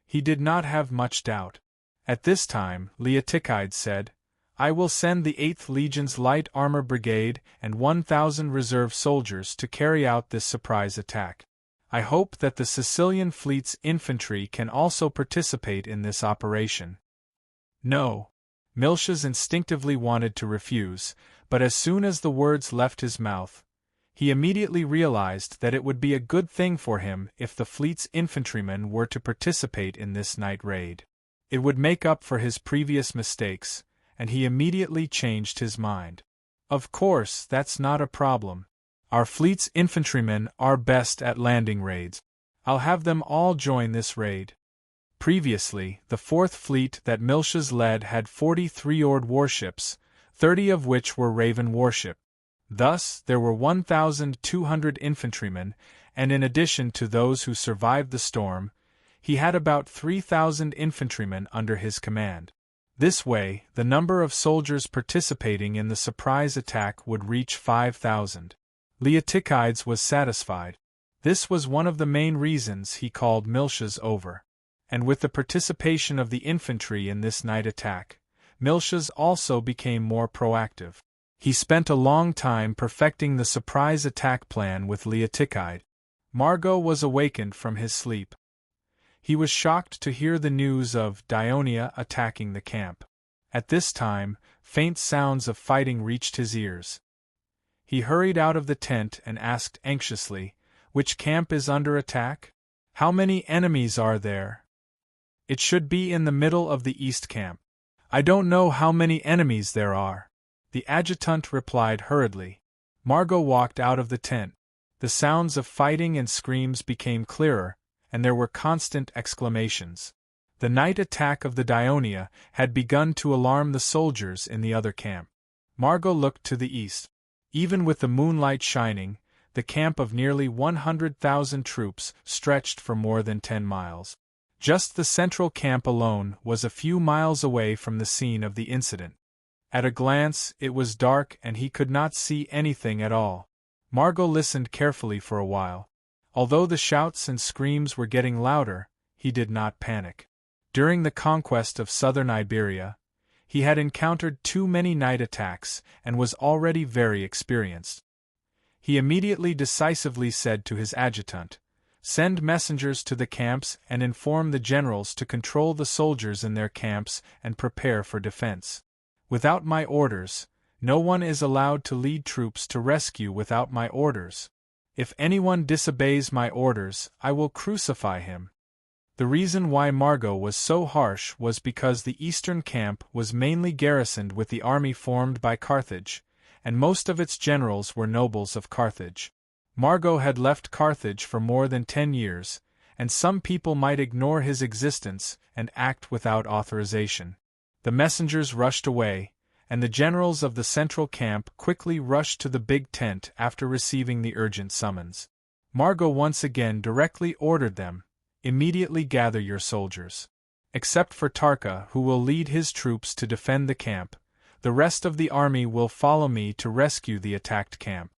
He did not have much doubt. At this time, Leotychides said, I will send the 8th Legion's Light Armor Brigade and 1,000 reserve soldiers to carry out this surprise attack. I hope that the Sicilian fleet's infantry can also participate in this operation. No. Miltiades instinctively wanted to refuse, but as soon as the words left his mouth, he immediately realized that it would be a good thing for him if the fleet's infantrymen were to participate in this night raid. It would make up for his previous mistakes, and he immediately changed his mind. Of course, that's not a problem. Our fleet's infantrymen are best at landing raids. I'll have them all join this raid. Previously, the 4th Fleet that Miltiades led had 43 oared warships, 30 of which were Raven warship. Thus, there were 1,200 infantrymen, and in addition to those who survived the storm, he had about 3,000 infantrymen under his command. This way, the number of soldiers participating in the surprise attack would reach 5,000. Leotychides was satisfied. This was one of the main reasons he called Miltiades over. And with the participation of the infantry in this night attack, Miltiades also became more proactive. He spent a long time perfecting the surprise attack plan with Leotychide. Margot was awakened from his sleep. He was shocked to hear the news of Dionia attacking the camp. At this time, faint sounds of fighting reached his ears. He hurried out of the tent and asked anxiously, Which camp is under attack? How many enemies are there? It should be in the middle of the east camp. I don't know how many enemies there are. The adjutant replied hurriedly. Margot walked out of the tent. The sounds of fighting and screams became clearer, and there were constant exclamations. The night attack of the Dionia had begun to alarm the soldiers in the other camp. Margot looked to the east. Even with the moonlight shining, the camp of nearly 100,000 troops stretched for more than 10 miles. Just the central camp alone was a few miles away from the scene of the incident. At a glance, it was dark and he could not see anything at all. Margot listened carefully for a while. Although the shouts and screams were getting louder, he did not panic. During the conquest of southern Iberia, he had encountered too many night attacks and was already very experienced. He immediately decisively said to his adjutant, Send messengers to the camps and inform the generals to control the soldiers in their camps and prepare for defense. Without my orders, no one is allowed to lead troops to rescue without my orders. If anyone disobeys my orders, I will crucify him. The reason why Margot was so harsh was because the eastern camp was mainly garrisoned with the army formed by Carthage, and most of its generals were nobles of Carthage. Margot had left Carthage for more than 10 years, and some people might ignore his existence and act without authorization. The messengers rushed away, and the generals of the central camp quickly rushed to the big tent after receiving the urgent summons. Margot once again directly ordered them, immediately gather your soldiers. Except for Tarka, who will lead his troops to defend the camp, the rest of the army will follow me to rescue the attacked camp."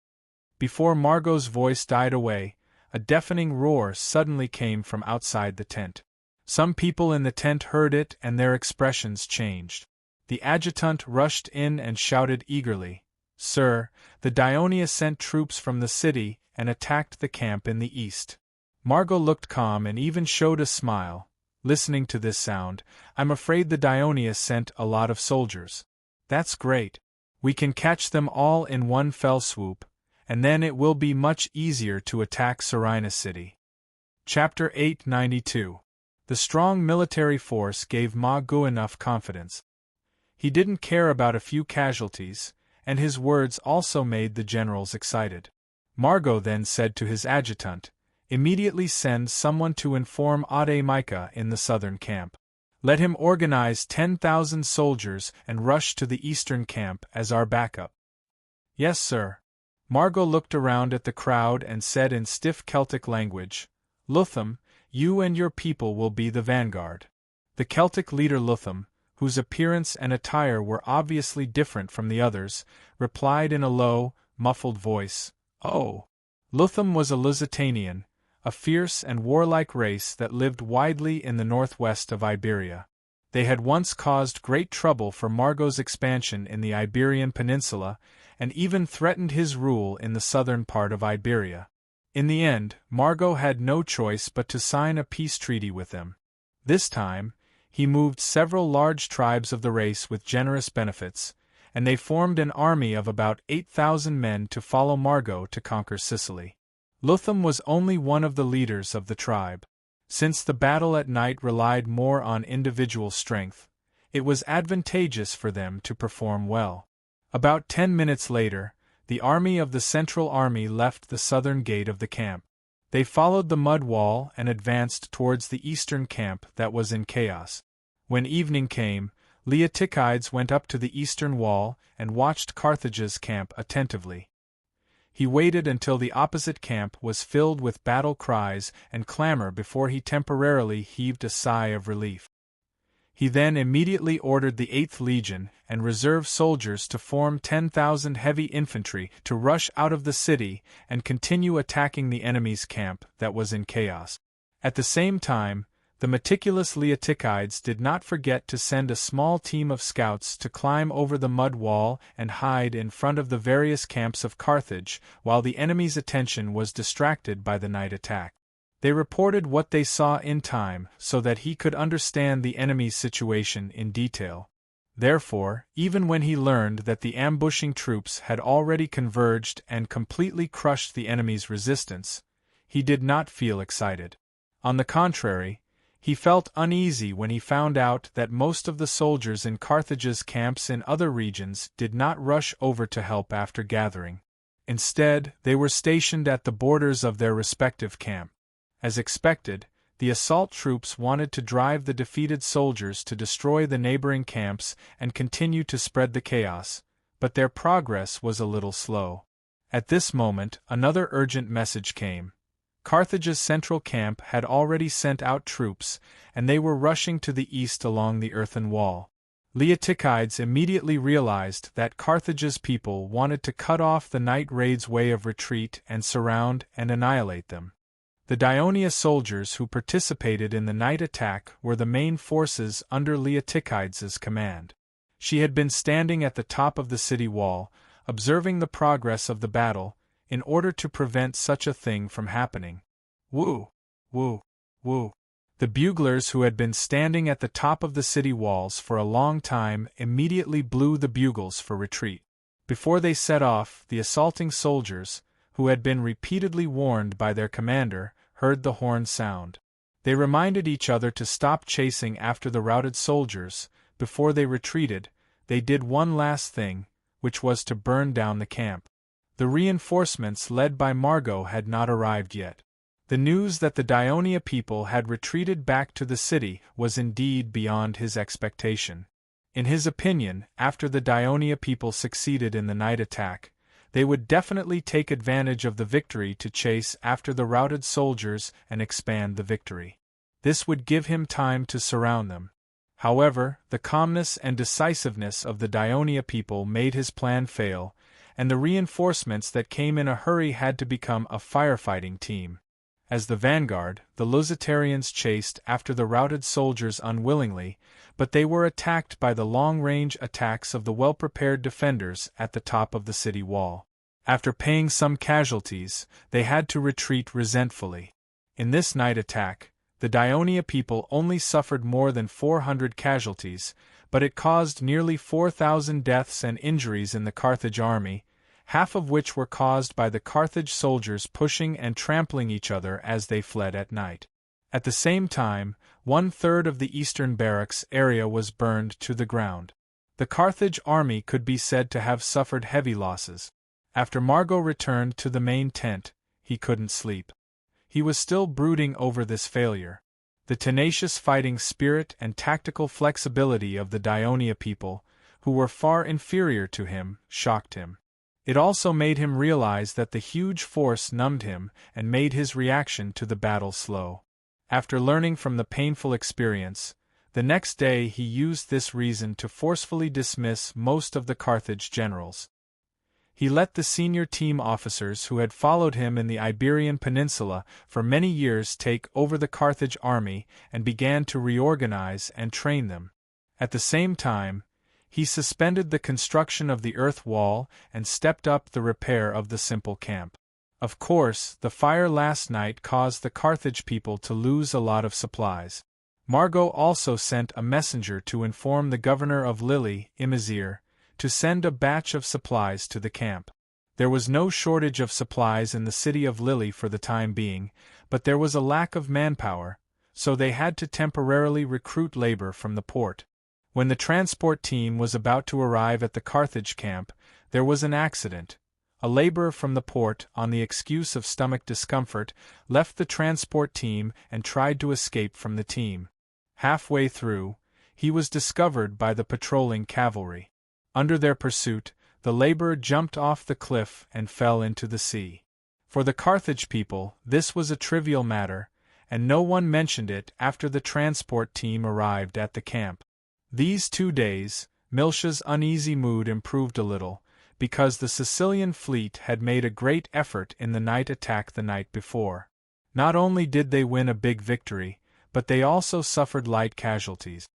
Before Margot's voice died away, a deafening roar suddenly came from outside the tent. Some people in the tent heard it and their expressions changed. The adjutant rushed in and shouted eagerly, "Sir, the Dionia sent troops from the city and attacked the camp in the east." Margot looked calm and even showed a smile. "Listening to this sound, I'm afraid the Dionia sent a lot of soldiers." "That's great. We can catch them all in one fell swoop, and then it will be much easier to attack Serene city." Chapter 892. The strong military force gave Ma Gu enough confidence. He didn't care about a few casualties, and his words also made the generals excited. Margot then said to his adjutant, "Immediately send someone to inform Ade Micah in the southern camp. Let him organize 10,000 soldiers and rush to the eastern camp as our backup." "Yes, sir." Margot looked around at the crowd and said in stiff Celtic language, "Lutham, you and your people will be the vanguard." The Celtic leader Lutham, whose appearance and attire were obviously different from the others, replied in a low, muffled voice, "Oh." Lutham was a Lusitanian, a fierce and warlike race that lived widely in the northwest of Iberia. They had once caused great trouble for Margot's expansion in the Iberian Peninsula, and even threatened his rule in the southern part of Iberia. In the end, Margot had no choice but to sign a peace treaty with them. This time, he moved several large tribes of the race with generous benefits, and they formed an army of about 8,000 men to follow Margot to conquer Sicily. Lutham was only one of the leaders of the tribe. Since the battle at night relied more on individual strength, it was advantageous for them to perform well. About 10 minutes later, the army of the Central Army left the southern gate of the camp. They followed the mud wall and advanced towards the eastern camp that was in chaos. When evening came, Leotychides went up to the eastern wall and watched Carthage's camp attentively. He waited until the opposite camp was filled with battle cries and clamor before he temporarily heaved a sigh of relief. He then immediately ordered the 8th Legion and reserve soldiers to form 10,000 heavy infantry to rush out of the city and continue attacking the enemy's camp that was in chaos. At the same time, the meticulous Leotychides did not forget to send a small team of scouts to climb over the mud wall and hide in front of the various camps of Carthage while the enemy's attention was distracted by the night attack. They reported what they saw in time so that he could understand the enemy's situation in detail. Therefore, even when he learned that the ambushing troops had already converged and completely crushed the enemy's resistance, he did not feel excited. On the contrary, he felt uneasy when he found out that most of the soldiers in Carthage's camps in other regions did not rush over to help after gathering. Instead, they were stationed at the borders of their respective camp. As expected, the assault troops wanted to drive the defeated soldiers to destroy the neighboring camps and continue to spread the chaos, but their progress was a little slow. At this moment, another urgent message came. Carthage's central camp had already sent out troops, and they were rushing to the east along the earthen wall. Leotychides immediately realized that Carthage's people wanted to cut off the night raid's way of retreat and surround and annihilate them. The Dionia soldiers who participated in the night attack were the main forces under Leotychides's command. She had been standing at the top of the city wall, observing the progress of the battle, in order to prevent such a thing from happening. Woo! Woo! Woo! The buglers who had been standing at the top of the city walls for a long time immediately blew the bugles for retreat. Before they set off, the assaulting soldiers, who had been repeatedly warned by their commander, heard the horn sound. They reminded each other to stop chasing after the routed soldiers. Before they retreated, they did one last thing, which was to burn down the camp. The reinforcements led by Margot had not arrived yet. The news that the Dionia people had retreated back to the city was indeed beyond his expectation. In his opinion, after the Dionia people succeeded in the night attack, they would definitely take advantage of the victory to chase after the routed soldiers and expand the victory. This would give him time to surround them. However, the calmness and decisiveness of the Dionia people made his plan fail, and the reinforcements that came in a hurry had to become a firefighting team. As the vanguard, the Lusitanians chased after the routed soldiers unwillingly, but they were attacked by the long-range attacks of the well-prepared defenders at the top of the city wall. After paying some casualties, they had to retreat resentfully. In this night attack, the Dionia people only suffered more than 400 casualties, but it caused nearly 4,000 deaths and injuries in the Carthage army, half of which were caused by the Carthage soldiers pushing and trampling each other as they fled at night. At the same time, 1/3 of the eastern barracks area was burned to the ground. The Carthage army could be said to have suffered heavy losses. After Margot returned to the main tent, he couldn't sleep. He was still brooding over this failure. The tenacious fighting spirit and tactical flexibility of the Dionia people, who were far inferior to him, shocked him. It also made him realize that the huge force numbed him and made his reaction to the battle slow. After learning from the painful experience, the next day he used this reason to forcefully dismiss most of the Carthage generals. He let the senior team officers who had followed him in the Iberian Peninsula for many years take over the Carthage army and began to reorganize and train them. At the same time, he suspended the construction of the earth wall and stepped up the repair of the simple camp. Of course, the fire last night caused the Carthage people to lose a lot of supplies. Margot also sent a messenger to inform the governor of Lille, Imazir, to send a batch of supplies to the camp. There was no shortage of supplies in the city of Lille for the time being, but there was a lack of manpower, so they had to temporarily recruit labor from the port. When the transport team was about to arrive at the Carthage camp, there was an accident. A laborer from the port, on the excuse of stomach discomfort, left the transport team and tried to escape from the team. Halfway through, he was discovered by the patrolling cavalry. Under their pursuit, the laborer jumped off the cliff and fell into the sea. For the Carthage people, this was a trivial matter, and no one mentioned it after the transport team arrived at the camp. These 2 days, Miltia's uneasy mood improved a little, because the Sicilian fleet had made a great effort in the night attack the night before. Not only did they win a big victory, but they also suffered light casualties.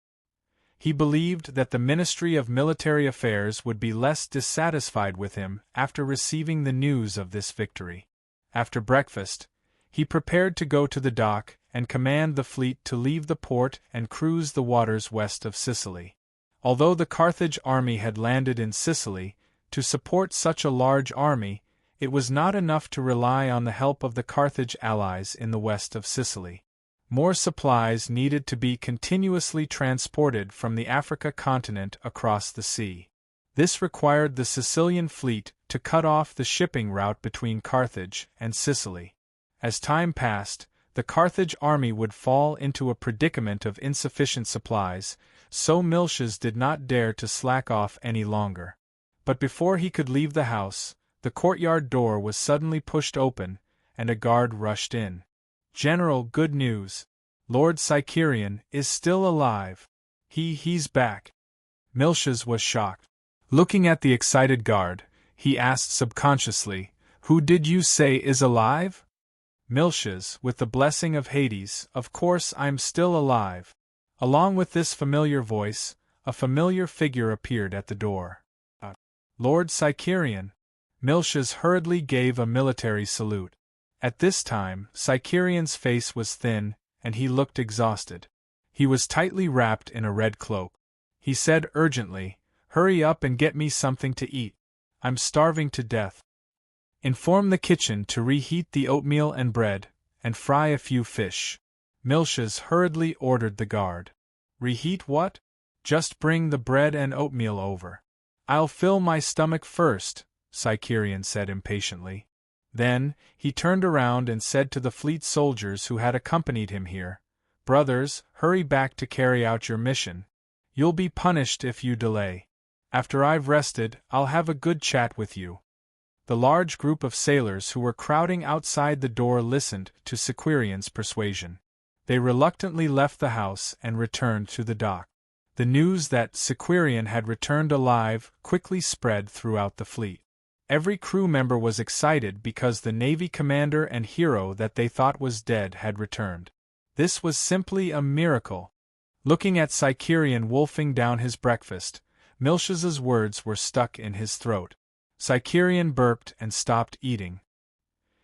He believed that the Ministry of Military Affairs would be less dissatisfied with him after receiving the news of this victory. After breakfast, he prepared to go to the dock and command the fleet to leave the port and cruise the waters west of Sicily. Although the Carthage army had landed in Sicily, to support such a large army, it was not enough to rely on the help of the Carthage allies in the west of Sicily. More supplies needed to be continuously transported from the Africa continent across the sea. This required the Sicilian fleet to cut off the shipping route between Carthage and Sicily. As time passed, the Carthage army would fall into a predicament of insufficient supplies, so Miltiades did not dare to slack off any longer. But before he could leave the house, the courtyard door was suddenly pushed open, and a guard rushed in. "General, good news. Lord Sicerian is still alive. He's back." Miltiades was shocked. Looking at the excited guard, he asked subconsciously, "Who did you say is alive?" "Miltiades, with the blessing of Hades, of course I'm still alive." Along with this familiar voice, a familiar figure appeared at the door. "Lord Sicerian." Miltiades hurriedly gave a military salute. At this time, Sicerian's face was thin, and he looked exhausted. He was tightly wrapped in a red cloak. He said urgently, "Hurry up and get me something to eat. I'm starving to death. Inform the kitchen to reheat the oatmeal and bread, and fry a few fish." Miltiades hurriedly ordered the guard. "Reheat what?" "Just bring the bread and oatmeal over." "I'll fill my stomach first," Sicerian said impatiently. Then, he turned around and said to the fleet soldiers who had accompanied him here, "Brothers, hurry back to carry out your mission. You'll be punished if you delay. After I've rested, I'll have a good chat with you." The large group of sailors who were crowding outside the door listened to Sicerian's persuasion. They reluctantly left the house and returned to the dock. The news that Sequirian had returned alive quickly spread throughout the fleet. Every crew member was excited because the Navy commander and hero that they thought was dead had returned. This was simply a miracle. Looking at Sequirian wolfing down his breakfast, Milch's words were stuck in his throat. Sequirian burped and stopped eating.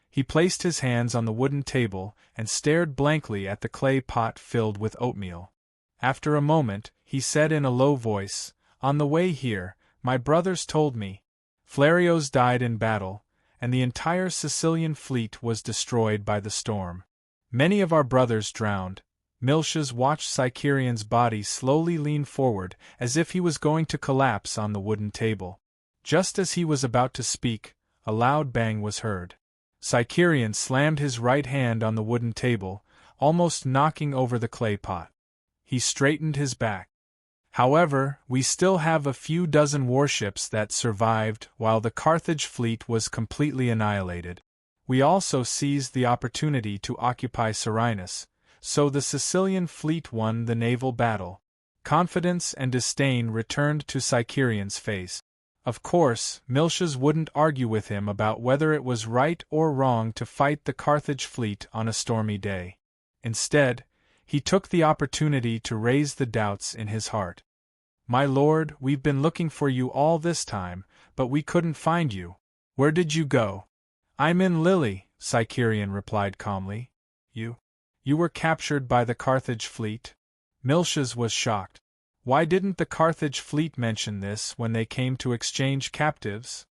He placed his hands on the wooden table and stared blankly at the clay pot filled with oatmeal. After a moment, he said in a low voice, "On the way here, my brothers told me. Flarios died in battle, and the entire Sicilian fleet was destroyed by the storm. Many of our brothers drowned." Milch's watched Sequirian's body slowly lean forward as if he was going to collapse on the wooden table. Just as he was about to speak, a loud bang was heard. Sequirian slammed his right hand on the wooden table, almost knocking over the clay pot. He straightened his back. "However, we still have a few dozen warships that survived while the Carthage fleet was completely annihilated. We also seized the opportunity to occupy Serenus, so the Sicilian fleet won the naval battle." Confidence and disdain returned to Sequirian's face. Of course, Milch's wouldn't argue with him about whether it was right or wrong to fight the Carthage fleet on a stormy day. Instead, he took the opportunity to raise the doubts in his heart. "My lord, we've been looking for you all this time, but we couldn't find you. Where did you go?" "I'm in Lily," Sequirian replied calmly. You were captured by the Carthage fleet?" Milch's was shocked. Why didn't the Carthage fleet mention this when they came to exchange captives?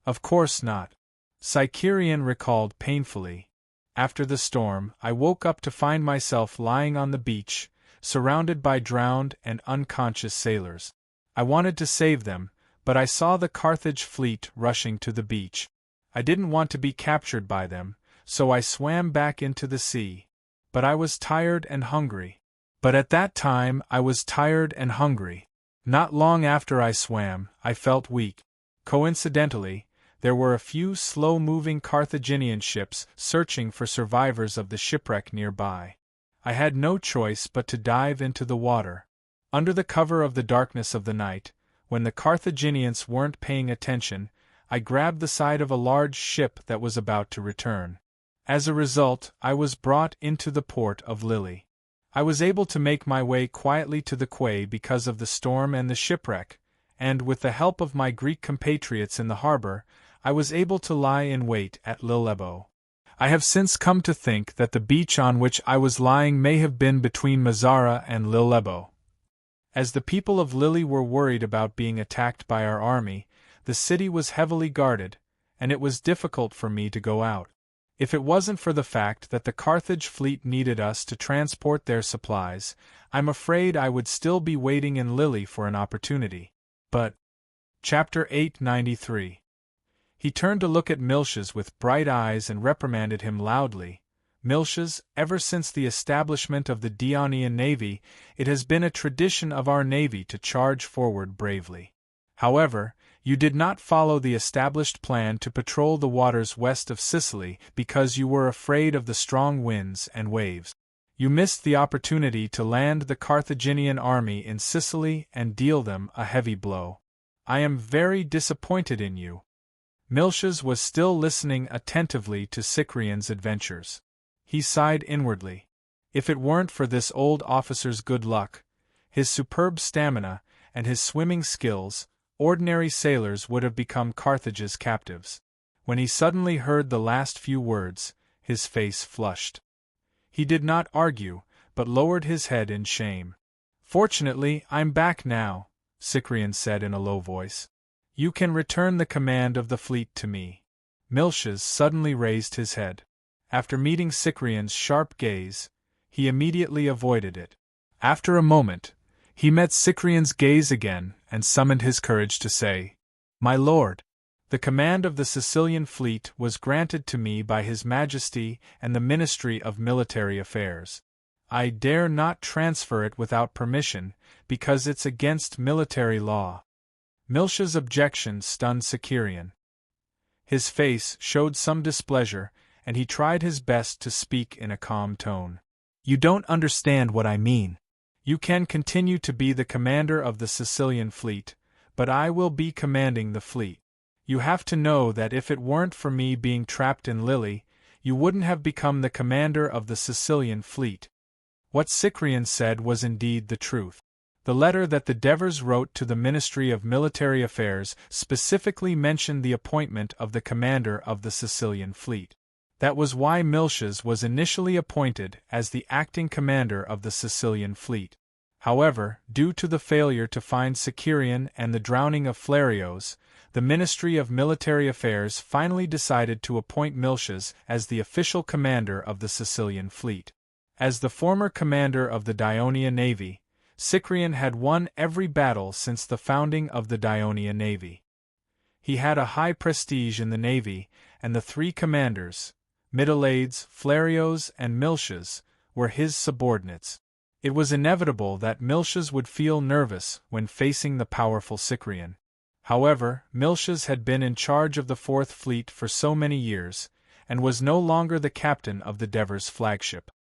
"Of course not," Sequirian recalled painfully. "After the storm, I woke up to find myself lying on the beach, surrounded by drowned and unconscious sailors. I wanted to save them, but I saw the Carthage fleet rushing to the beach. I didn't want to be captured by them, so I swam back into the sea. But I was tired and hungry. But at that time I was tired and hungry. Not long after I swam, I felt weak. Coincidentally, there were a few slow-moving Carthaginian ships searching for survivors of the shipwreck nearby. I had no choice but to dive into the water. Under the cover of the darkness of the night, when the Carthaginians weren't paying attention, I grabbed the side of a large ship that was about to return. As a result, I was brought into the port of Lily. I was able to make my way quietly to the quay because of the storm and the shipwreck, and with the help of my Greek compatriots in the harbor, I was able to lie in wait at Lillebo. I have since come to think that the beach on which I was lying may have been between Mazzara and Lillebo. As the people of Lily were worried about being attacked by our army, the city was heavily guarded, and it was difficult for me to go out. If it wasn't for the fact that the Carthage fleet needed us to transport their supplies, I'm afraid I would still be waiting in Lily for an opportunity. But Chapter 893. He turned to look at Milch's with bright eyes and reprimanded him loudly. "Milch's, ever since the establishment of the Dionian Navy, it has been a tradition of our navy to charge forward bravely. However, you did not follow the established plan to patrol the waters west of Sicily because you were afraid of the strong winds and waves. You missed the opportunity to land the Carthaginian army in Sicily and deal them a heavy blow. I am very disappointed in you." Milch's was still listening attentively to Sequirian's adventures. He sighed inwardly. If it weren't for this old officer's good luck, his superb stamina, and his swimming skills, ordinary sailors would have become Carthage's captives. When he suddenly heard the last few words, his face flushed. He did not argue, but lowered his head in shame. "Fortunately, I'm back now," Sequirian said in a low voice. "You can return the command of the fleet to me." Milch's suddenly raised his head. After meeting Sequirian's sharp gaze, he immediately avoided it. After a moment, he met Sequirian's gaze again and summoned his courage to say, "My lord, the command of the Sicilian fleet was granted to me by His Majesty and the Ministry of Military Affairs. I dare not transfer it without permission, because it's against military law." Milch's objection stunned Sequirian. His face showed some displeasure, and he tried his best to speak in a calm tone. You don't understand what I mean. You can continue to be the commander of the Sicilian fleet, but I will be commanding the fleet. You have to know that if it weren't for me being trapped in Lily, you wouldn't have become the commander of the Sicilian fleet." What Cyprian said was indeed the truth. The letter that the Devers wrote to the Ministry of Military Affairs specifically mentioned the appointment of the commander of the Sicilian fleet. That was why Miltiades was initially appointed as the acting commander of the Sicilian fleet. However, due to the failure to find Sicerian and the drowning of Flarios, the Ministry of Military Affairs finally decided to appoint Miltiades as the official commander of the Sicilian fleet. As the former commander of the Ionia Navy, Cyprian had won every battle since the founding of the Ionia Navy. He had a high prestige in the Navy, and the three commanders, Mytilades, Flarios, and Miltiades, were his subordinates. It was inevitable that Miltiades would feel nervous when facing the powerful Cyprian. However, Miltiades had been in charge of the Fourth Fleet for so many years, and was no longer the captain of the Devers flagship.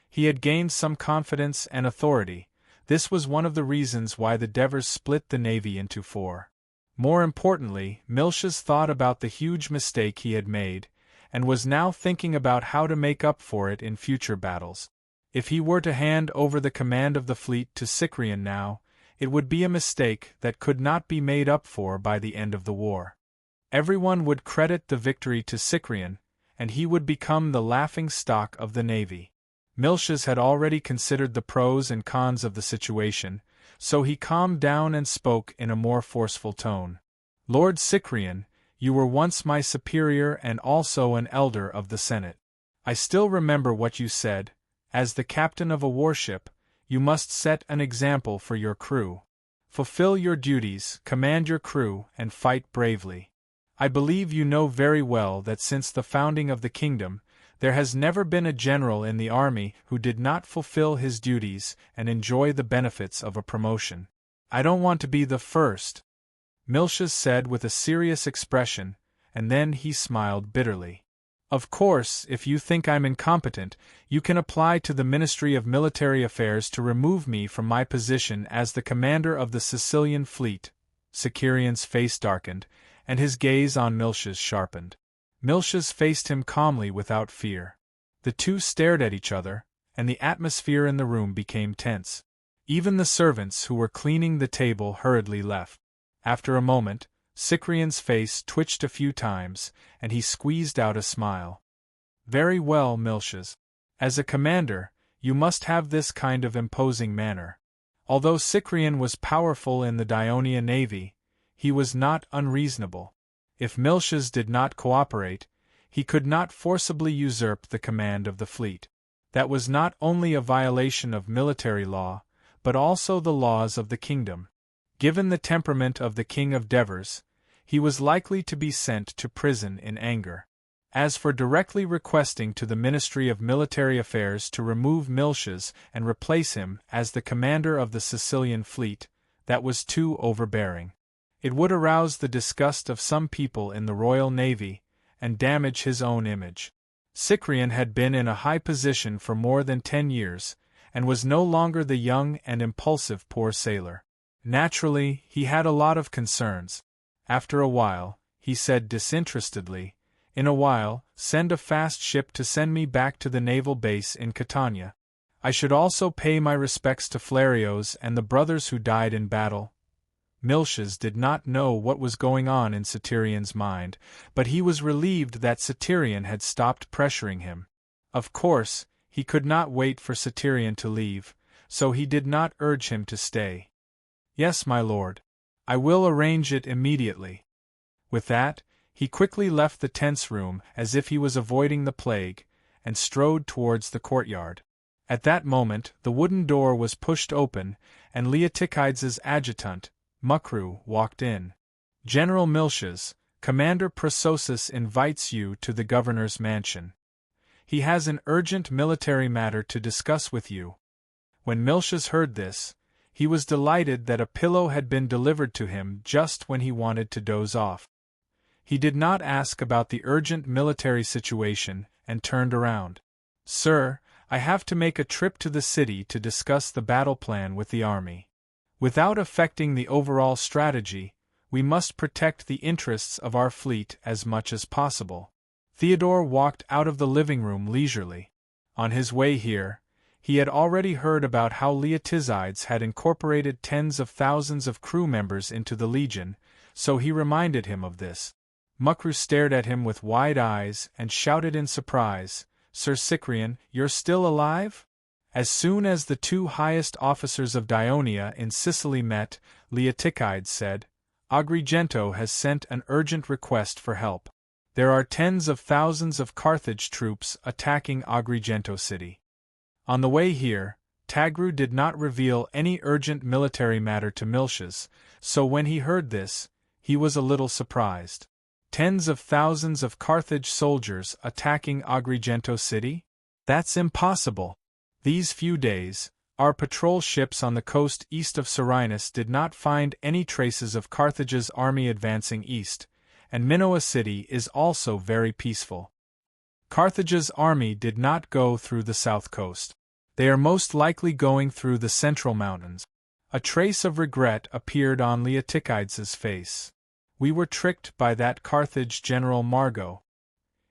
He had gained some confidence and authority. This was one of the reasons why the Devers split the Navy into four. More importantly, Miltiades thought about the huge mistake he had made, and was now thinking about how to make up for it in future battles. If he were to hand over the command of the fleet to Cyprian now, it would be a mistake that could not be made up for by the end of the war. Everyone would credit the victory to Cyprian, and he would become the laughing stock of the Navy. Miltiades had already considered the pros and cons of the situation, so he calmed down and spoke in a more forceful tone. "Lord Cyprian, you were once my superior and also an elder of the Senate. I still remember what you said. As the captain of a warship, you must set an example for your crew. Fulfill your duties, command your crew, and fight bravely. I believe you know very well that since the founding of the kingdom, there has never been a general in the army who did not fulfill his duties and enjoy the benefits of a promotion. I don't want to be the first," Miltiades said with a serious expression, and then he smiled bitterly. "Of course, if you think I'm incompetent, you can apply to the Ministry of Military Affairs to remove me from my position as the commander of the Sicilian fleet." Cyprian's face darkened, and his gaze on Miltiades sharpened. Miltiades faced him calmly without fear. The two stared at each other, and the atmosphere in the room became tense. Even the servants who were cleaning the table hurriedly left. After a moment, Cyprian's face twitched a few times, and he squeezed out a smile. "Very well, Miltiades. As a commander, you must have this kind of imposing manner." Although Cyprian was powerful in the Ionia Navy, he was not unreasonable. If Miltiades did not cooperate, he could not forcibly usurp the command of the fleet. That was not only a violation of military law, but also the laws of the kingdom. Given the temperament of the King of Devers, he was likely to be sent to prison in anger. As for directly requesting to the Ministry of Military Affairs to remove Miltiades and replace him as the commander of the Sicilian fleet, that was too overbearing. It would arouse the disgust of some people in the Royal Navy, and damage his own image. Cyprian had been in a high position for more than 10 years, and was no longer the young and impulsive poor sailor. Naturally, he had a lot of concerns. After a while, he said disinterestedly, "In a while, send a fast ship to send me back to the naval base in Catania. I should also pay my respects to Flarios and the brothers who died in battle." Miltiades did not know what was going on in Cyprian's mind, but he was relieved that Cyprian had stopped pressuring him. Of course, he could not wait for Cyprian to leave, so he did not urge him to stay. "Yes, my lord. I will arrange it immediately." With that, he quickly left the tense room as if he was avoiding the plague, and strode towards the courtyard. At that moment, the wooden door was pushed open, and Leotychides's adjutant, Mucru, walked in. "General Miltiades, Commander Prososus invites you to the governor's mansion. He has an urgent military matter to discuss with you." When Miltiades heard this, he was delighted that a pillow had been delivered to him just when he wanted to doze off. He did not ask about the urgent military situation, and turned around. "Sir, I have to make a trip to the city to discuss the battle plan with the army. Without affecting the overall strategy, we must protect the interests of our fleet as much as possible. Theodore walked out of the living room leisurely. On his way here, he had already heard about how Leotyzides had incorporated tens of thousands of crew members into the Legion, so he reminded him of this. Muckru stared at him with wide eyes and shouted in surprise, "Sir Cyprian, you're still alive?" As soon as the two highest officers of Dionia in Sicily met, Leotyzides said, "Agrigento has sent an urgent request for help. There are tens of thousands of Carthage troops attacking Agrigento city." On the way here, Tagru did not reveal any urgent military matter to Miltiades, so when he heard this, he was a little surprised. Tens of thousands of Carthage soldiers attacking Agrigento city? That's impossible. These few days, our patrol ships on the coast east of Serenus did not find any traces of Carthage's army advancing east, and Minoa city is also very peaceful. Carthage's army did not go through the south coast. They are most likely going through the central mountains. A trace of regret appeared on Leotychides's face. We were tricked by that Carthage general Margo.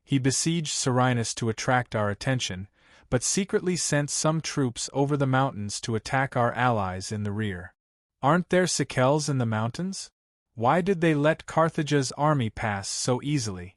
He besieged Serenus to attract our attention, but secretly sent some troops over the mountains to attack our allies in the rear. Aren't there Sicels in the mountains? Why did they let Carthage's army pass so easily?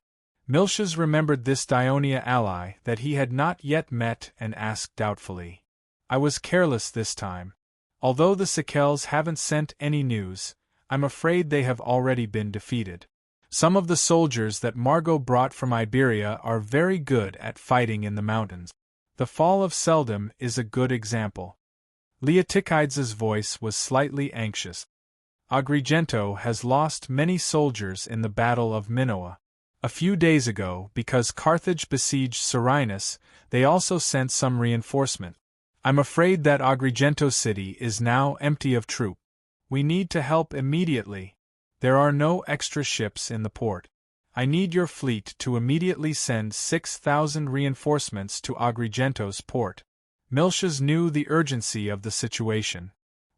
Miltiades remembered this Dionia ally that he had not yet met and asked doubtfully. I was careless this time. Although the Sicels haven't sent any news, I'm afraid they have already been defeated. Some of the soldiers that Margo brought from Iberia are very good at fighting in the mountains. The fall of Seldom is a good example. Leotychides's voice was slightly anxious. Agrigento has lost many soldiers in the Battle of Minoa. A few days ago, because Carthage besieged Serenus, they also sent some reinforcement. I'm afraid that Agrigento city is now empty of troops. We need to help immediately. There are no extra ships in the port. I need your fleet to immediately send 6,000 reinforcements to Agrigento's port. Miltiades knew the urgency of the situation.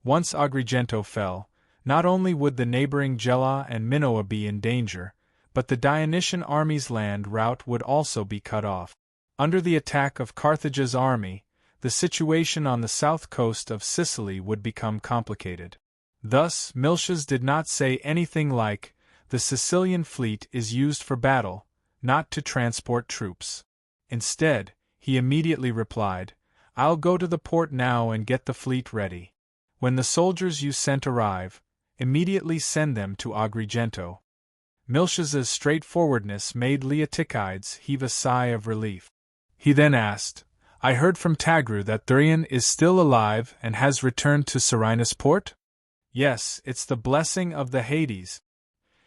Once Agrigento fell, not only would the neighboring Gela and Minoa be in danger, but the Dionysian army's land route would also be cut off. Under the attack of Carthage's army, the situation on the south coast of Sicily would become complicated. Thus, Miltiades did not say anything like, "The Sicilian fleet is used for battle, not to transport troops." Instead, he immediately replied, "I'll go to the port now and get the fleet ready. When the soldiers you sent arrive, immediately send them to Agrigento." Miltiades' straightforwardness made Leotychides heave a sigh of relief. He then asked, "I heard from Tagru that Thurian is still alive and has returned to Serenus port?" "Yes, it's the blessing of the Hades.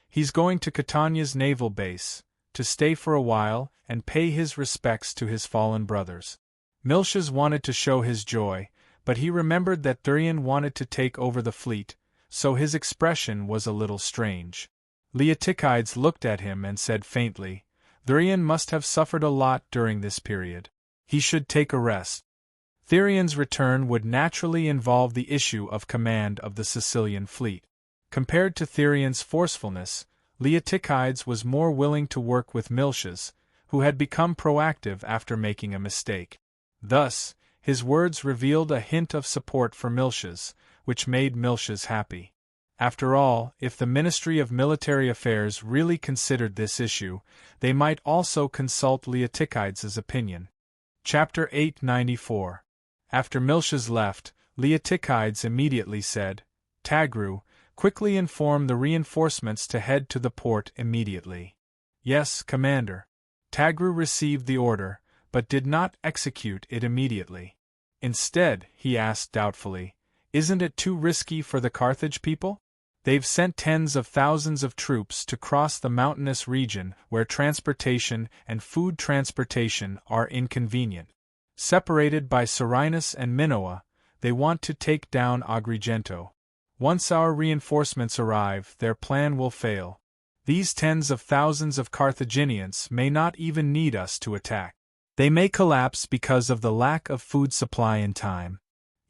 He's going to Catania's naval base, to stay for a while and pay his respects to his fallen brothers." Miltiades wanted to show his joy, but he remembered that Thurian wanted to take over the fleet, so his expression was a little strange. Leotychides looked at him and said faintly, "Thurian must have suffered a lot during this period. He should take a rest." Thurian's return would naturally involve the issue of command of the Sicilian fleet. Compared to Thurian's forcefulness, Leotychides was more willing to work with Miltiades, who had become proactive after making a mistake. Thus, his words revealed a hint of support for Miltiades, which made Miltiades happy. After all, if the Ministry of Military Affairs really considered this issue, they might also consult Leotychides's opinion. Chapter 894. After Miltiades left, Leotychides immediately said, "Tagru, quickly inform the reinforcements to head to the port immediately." "Yes, Commander." Tagru received the order, but did not execute it immediately. Instead, he asked doubtfully, "Isn't it too risky for the Carthage people? They've sent tens of thousands of troops to cross the mountainous region where transportation and food transportation are inconvenient. Separated by Serenus and Minoa, they want to take down Agrigento. Once our reinforcements arrive, their plan will fail. These tens of thousands of Carthaginians may not even need us to attack." They may collapse because of the lack of food supply in time.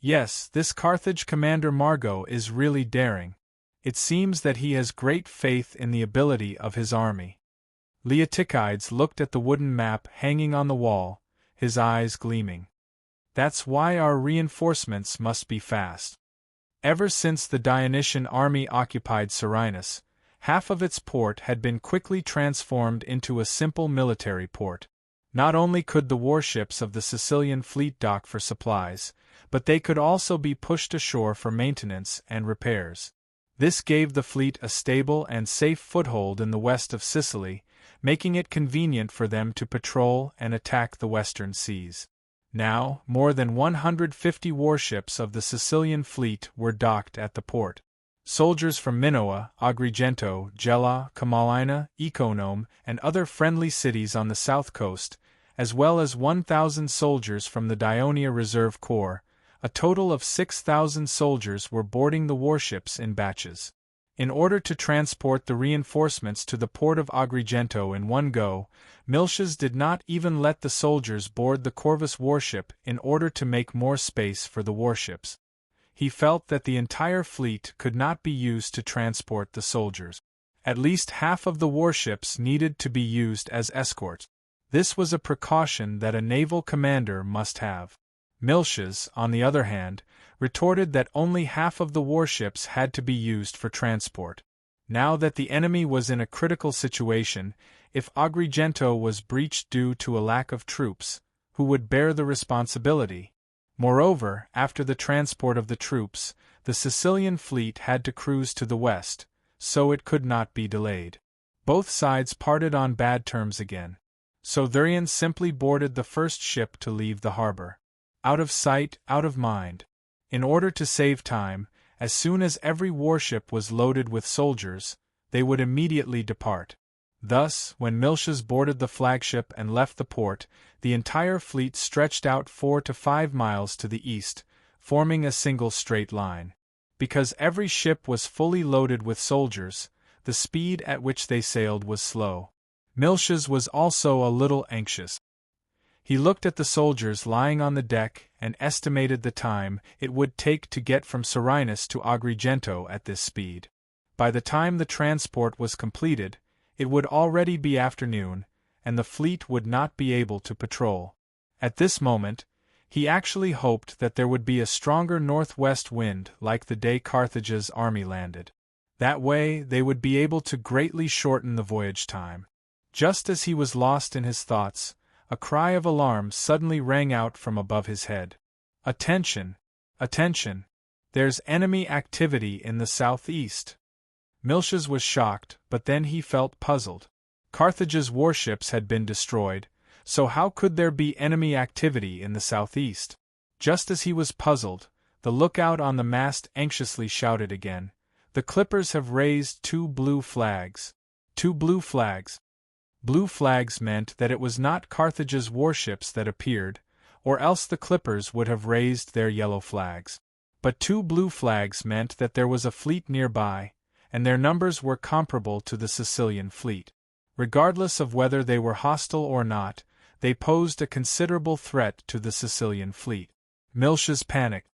Yes, this Carthage commander Margot is really daring. It seems that he has great faith in the ability of his army. Leotychides looked at the wooden map hanging on the wall, his eyes gleaming. That's why our reinforcements must be fast. Ever since the Dionysian army occupied Serenus, half of its port had been quickly transformed into a simple military port. Not only could the warships of the Sicilian fleet dock for supplies, but they could also be pushed ashore for maintenance and repairs. This gave the fleet a stable and safe foothold in the west of Sicily, making it convenient for them to patrol and attack the western seas. Now, more than 150 warships of the Sicilian fleet were docked at the port. Soldiers from Minoa, Agrigento, Gela, Camalina, Econome, and other friendly cities on the south coast, as well as 1,000 soldiers from the Dionia Reserve Corps, a total of 6,000 soldiers were boarding the warships in batches. In order to transport the reinforcements to the port of Agrigento in one go, Miltiades did not even let the soldiers board the Corvus warship in order to make more space for the warships. He felt that the entire fleet could not be used to transport the soldiers. At least half of the warships needed to be used as escorts. This was a precaution that a naval commander must have. Miltiades, on the other hand, retorted that only half of the warships had to be used for transport. Now that the enemy was in a critical situation, if Agrigento was breached due to a lack of troops, who would bear the responsibility? Moreover, after the transport of the troops, the Sicilian fleet had to cruise to the west, so it could not be delayed. Both sides parted on bad terms again. So Thurian simply boarded the first ship to leave the harbor. Out of sight, out of mind. In order to save time, as soon as every warship was loaded with soldiers, they would immediately depart. Thus, when Miltiades boarded the flagship and left the port, the entire fleet stretched out 4 to 5 miles to the east, forming a single straight line. Because every ship was fully loaded with soldiers, the speed at which they sailed was slow. Miltiades was also a little anxious. He looked at the soldiers lying on the deck and estimated the time it would take to get from Serenus to Agrigento at this speed. By the time the transport was completed, it would already be afternoon, and the fleet would not be able to patrol. At this moment, he actually hoped that there would be a stronger northwest wind like the day Carthage's army landed. That way they would be able to greatly shorten the voyage time. Just as he was lost in his thoughts, a cry of alarm suddenly rang out from above his head. "Attention! Attention! There's enemy activity in the southeast." Miltiades was shocked, but then he felt puzzled. Carthage's warships had been destroyed, so how could there be enemy activity in the southeast? Just as he was puzzled, the lookout on the mast anxiously shouted again, "The clippers have raised 2 blue flags." 2 blue flags. Blue flags meant that it was not Carthage's warships that appeared, or else the clippers would have raised their yellow flags. But 2 blue flags meant that there was a fleet nearby, and their numbers were comparable to the Sicilian fleet. Regardless of whether they were hostile or not, they posed a considerable threat to the Sicilian fleet. Miltiades panicked.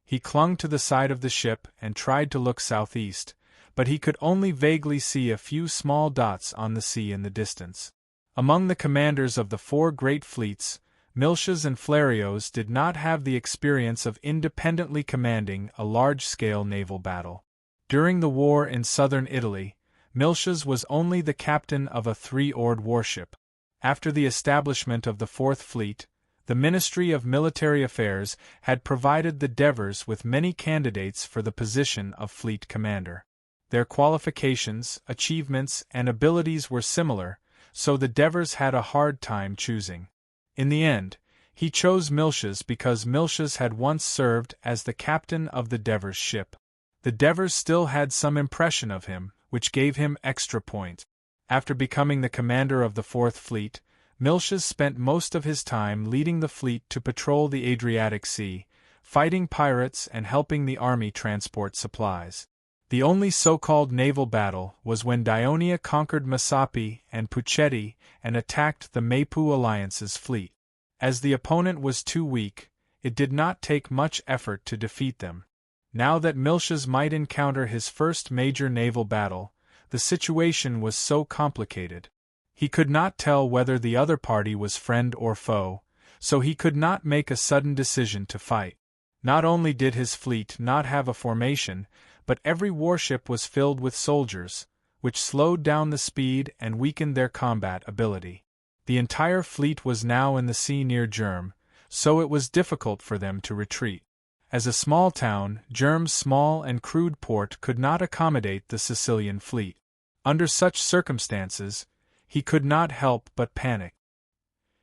He clung to the side of the ship and tried to look southeast, but he could only vaguely see a few small dots on the sea in the distance. Among the commanders of the 4 great fleets, Miltiades and Flarios did not have the experience of independently commanding a large-scale naval battle. During the war in southern Italy, Miltiades was only the captain of a 3-oared warship. After the establishment of the 4th Fleet, the Ministry of Military Affairs had provided the Devers with many candidates for the position of fleet commander. Their qualifications, achievements, and abilities were similar, so the Devers had a hard time choosing. In the end, he chose Miltiades because Miltiades had once served as the captain of the Devers ship. The Devers still had some impression of him, which gave him extra points. After becoming the commander of the 4th Fleet, Miltiades spent most of his time leading the fleet to patrol the Adriatic Sea, fighting pirates and helping the army transport supplies. The only so-called naval battle was when Dionia conquered Masapi and Puchetti and attacked the Mapu Alliance's fleet. As the opponent was too weak, it did not take much effort to defeat them. Now that Miltiades might encounter his first major naval battle, the situation was so complicated. He could not tell whether the other party was friend or foe, so he could not make a sudden decision to fight. Not only did his fleet not have a formation, but every warship was filled with soldiers, which slowed down the speed and weakened their combat ability. The entire fleet was now in the sea near Germ, so it was difficult for them to retreat. As a small town, Germ's small and crude port could not accommodate the Sicilian fleet. Under such circumstances, he could not help but panic.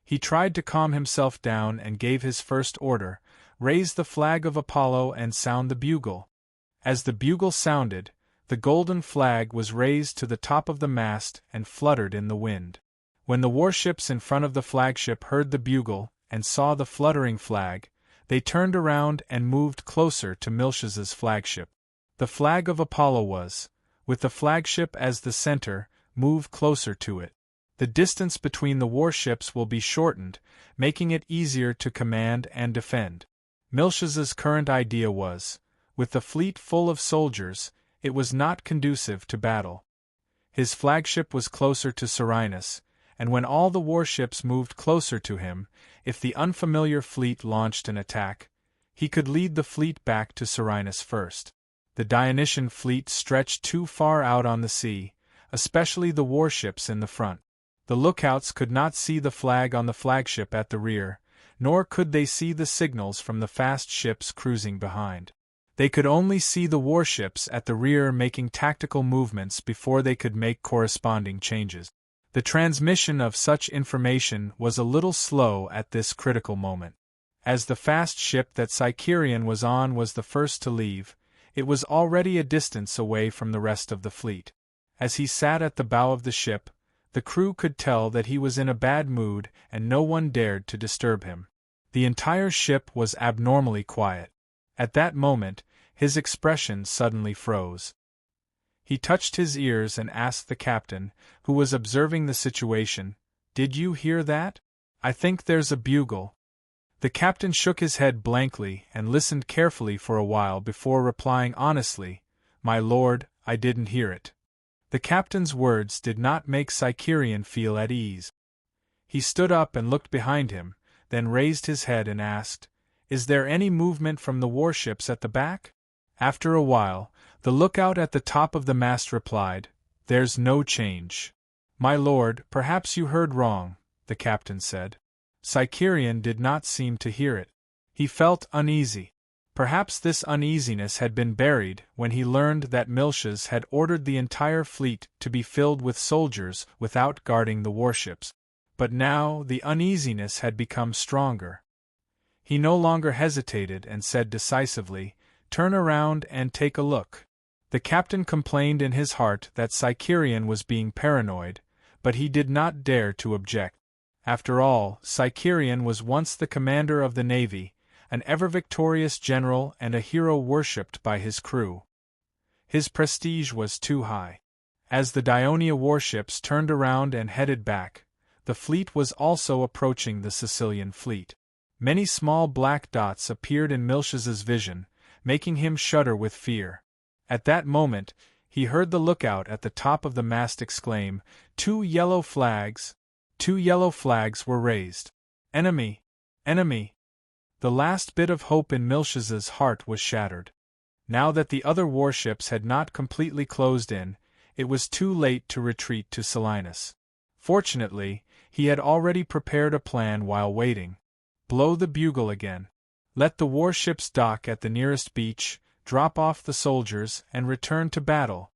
He tried to calm himself down and gave his first order: raise the flag of Apollo and sound the bugle. As the bugle sounded, the golden flag was raised to the top of the mast and fluttered in the wind. When the warships in front of the flagship heard the bugle and saw the fluttering flag, they turned around and moved closer to Miltiades's flagship. The flag of Apollo was, with the flagship as the center, move closer to it. The distance between the warships will be shortened, making it easier to command and defend. Miltiades's current idea was, with the fleet full of soldiers, it was not conducive to battle. His flagship was closer to Serenus, and when all the warships moved closer to him, if the unfamiliar fleet launched an attack, he could lead the fleet back to Serenus first. The Dionysian fleet stretched too far out on the sea, especially the warships in the front. The lookouts could not see the flag on the flagship at the rear, nor could they see the signals from the fast ships cruising behind. They could only see the warships at the rear making tactical movements before they could make corresponding changes. The transmission of such information was a little slow at this critical moment. As the fast ship that Cycerion was on was the first to leave, it was already a distance away from the rest of the fleet. As he sat at the bow of the ship, the crew could tell that he was in a bad mood and no one dared to disturb him. The entire ship was abnormally quiet. At that moment, his expression suddenly froze. He touched his ears and asked the captain, who was observing the situation, "Did you hear that? I think there's a bugle." The captain shook his head blankly and listened carefully for a while before replying honestly, "My lord, I didn't hear it." The captain's words did not make Cycerion feel at ease. He stood up and looked behind him, then raised his head and asked, "Is there any movement from the warships at the back?" After a while, the lookout at the top of the mast replied, "There's no change." "My lord, perhaps you heard wrong," the captain said. Cycerion did not seem to hear it. He felt uneasy. Perhaps this uneasiness had been buried when he learned that Miltiades had ordered the entire fleet to be filled with soldiers without guarding the warships. But now the uneasiness had become stronger. He no longer hesitated and said decisively, "Turn around and take a look." The captain complained in his heart that Cycerion was being paranoid, but he did not dare to object. After all, Cycerion was once the commander of the navy, an ever-victorious general and a hero worshipped by his crew. His prestige was too high. As the Dionia warships turned around and headed back, the fleet was also approaching the Sicilian fleet. Many small black dots appeared in Miltiades's vision, making him shudder with fear. At that moment, he heard the lookout at the top of the mast exclaim, "Two yellow flags!" 2 yellow flags were raised. "Enemy! Enemy!" The last bit of hope in Miltiades's heart was shattered. Now that the other warships had not completely closed in, it was too late to retreat to Selinus. Fortunately, he had already prepared a plan while waiting. Blow the bugle again. Let the warships dock at the nearest beach, drop off the soldiers, and return to battle.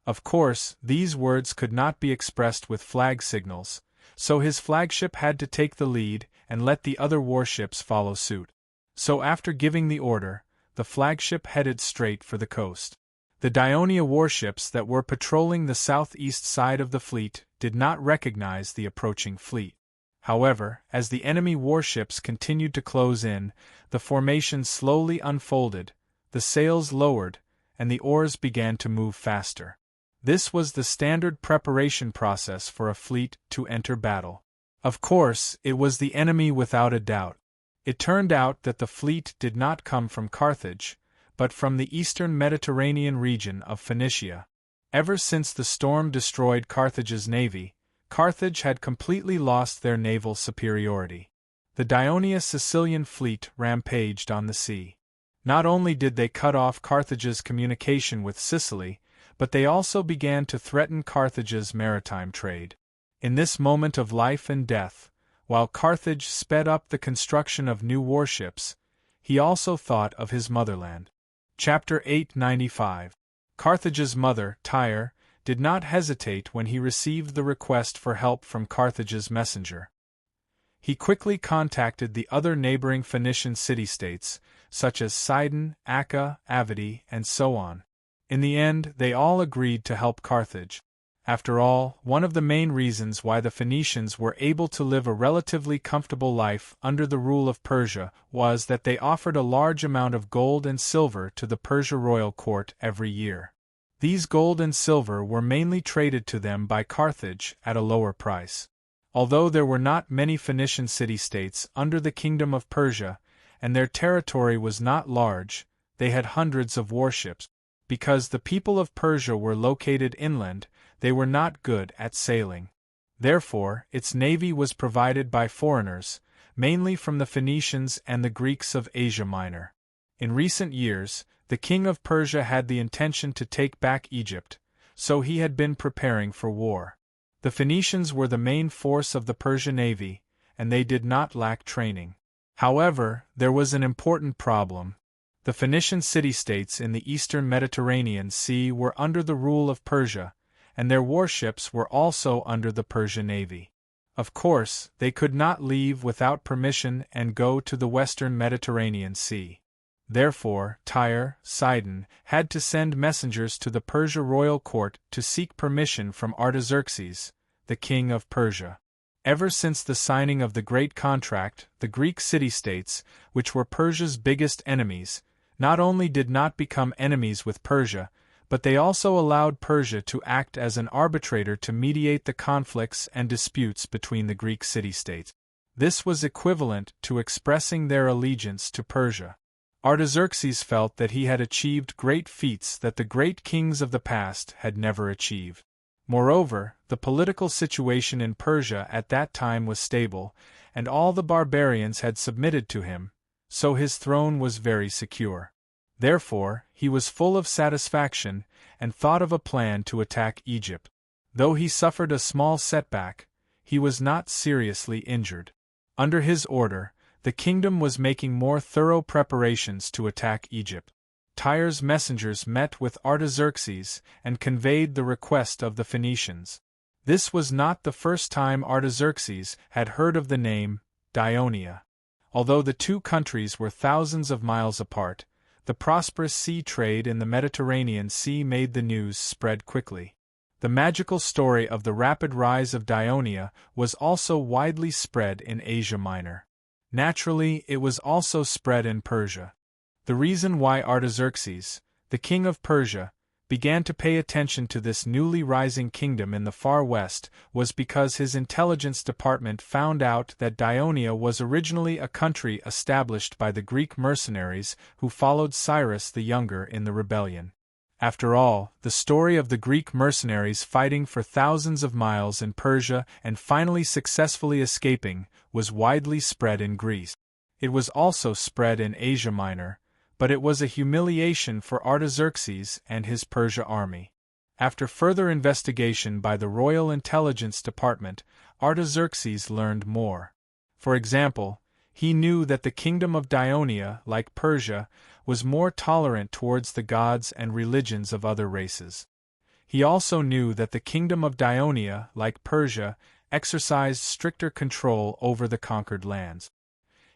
Of course, these words could not be expressed with flag signals, so his flagship had to take the lead and let the other warships follow suit. So after giving the order, the flagship headed straight for the coast. The Dionia warships that were patrolling the southeast side of the fleet did not recognize the approaching fleet. However, as the enemy warships continued to close in, the formation slowly unfolded, the sails lowered, and the oars began to move faster. This was the standard preparation process for a fleet to enter battle. Of course, it was the enemy without a doubt. It turned out that the fleet did not come from Carthage, but from the eastern Mediterranean region of Phoenicia. Ever since the storm destroyed Carthage's navy, Carthage had completely lost their naval superiority. The Ionia-Sicilian fleet rampaged on the sea. Not only did they cut off Carthage's communication with Sicily, but they also began to threaten Carthage's maritime trade. In this moment of life and death, while Carthage sped up the construction of new warships, he also thought of his motherland. Chapter 895. Carthage's mother, Tyre, did not hesitate when he received the request for help from Carthage's messenger. He quickly contacted the other neighboring Phoenician city-states, such as Sidon, Acca, Avidi, and so on. In the end, they all agreed to help Carthage. After all, one of the main reasons why the Phoenicians were able to live a relatively comfortable life under the rule of Persia was that they offered a large amount of gold and silver to the Persia royal court every year. These gold and silver were mainly traded to them by Carthage at a lower price. Although there were not many Phoenician city-states under the kingdom of Persia, and their territory was not large, they had hundreds of warships. Because the people of Persia were located inland, they were not good at sailing. Therefore, its navy was provided by foreigners, mainly from the Phoenicians and the Greeks of Asia Minor. In recent years, the king of Persia had the intention to take back Egypt, so he had been preparing for war. The Phoenicians were the main force of the Persian navy, and they did not lack training. However, there was an important problem. The Phoenician city-states in the eastern Mediterranean Sea were under the rule of Persia, and their warships were also under the Persian navy. Of course, they could not leave without permission and go to the western Mediterranean Sea. Therefore, Tyre, Sidon, had to send messengers to the Persia royal court to seek permission from Artaxerxes, the king of Persia. Ever since the signing of the Great Contract, the Greek city-states, which were Persia's biggest enemies, not only did not become enemies with Persia, but they also allowed Persia to act as an arbitrator to mediate the conflicts and disputes between the Greek city-states. This was equivalent to expressing their allegiance to Persia. Artaxerxes felt that he had achieved great feats that the great kings of the past had never achieved. Moreover, the political situation in Persia at that time was stable, and all the barbarians had submitted to him, so his throne was very secure. Therefore, he was full of satisfaction and thought of a plan to attack Egypt. Though he suffered a small setback, he was not seriously injured. Under his order, the kingdom was making more thorough preparations to attack Egypt. Tyre's messengers met with Artaxerxes and conveyed the request of the Phoenicians. This was not the first time Artaxerxes had heard of the name Ionia. Although the two countries were thousands of miles apart, the prosperous sea trade in the Mediterranean Sea made the news spread quickly. The magical story of the rapid rise of Ionia was also widely spread in Asia Minor. Naturally, it was also spread in Persia. The reason why Artaxerxes, the king of Persia, began to pay attention to this newly rising kingdom in the far west was because his intelligence department found out that Ionia was originally a country established by the Greek mercenaries who followed Cyrus the Younger in the rebellion. After all, the story of the Greek mercenaries fighting for thousands of miles in Persia and finally successfully escaping was widely spread in Greece. It was also spread in Asia Minor, but it was a humiliation for Artaxerxes and his Persia army. After further investigation by the Royal Intelligence Department, Artaxerxes learned more. For example, he knew that the kingdom of Ionia, like Persia, was more tolerant towards the gods and religions of other races. He also knew that the kingdom of Ionia, like Persia, exercised stricter control over the conquered lands.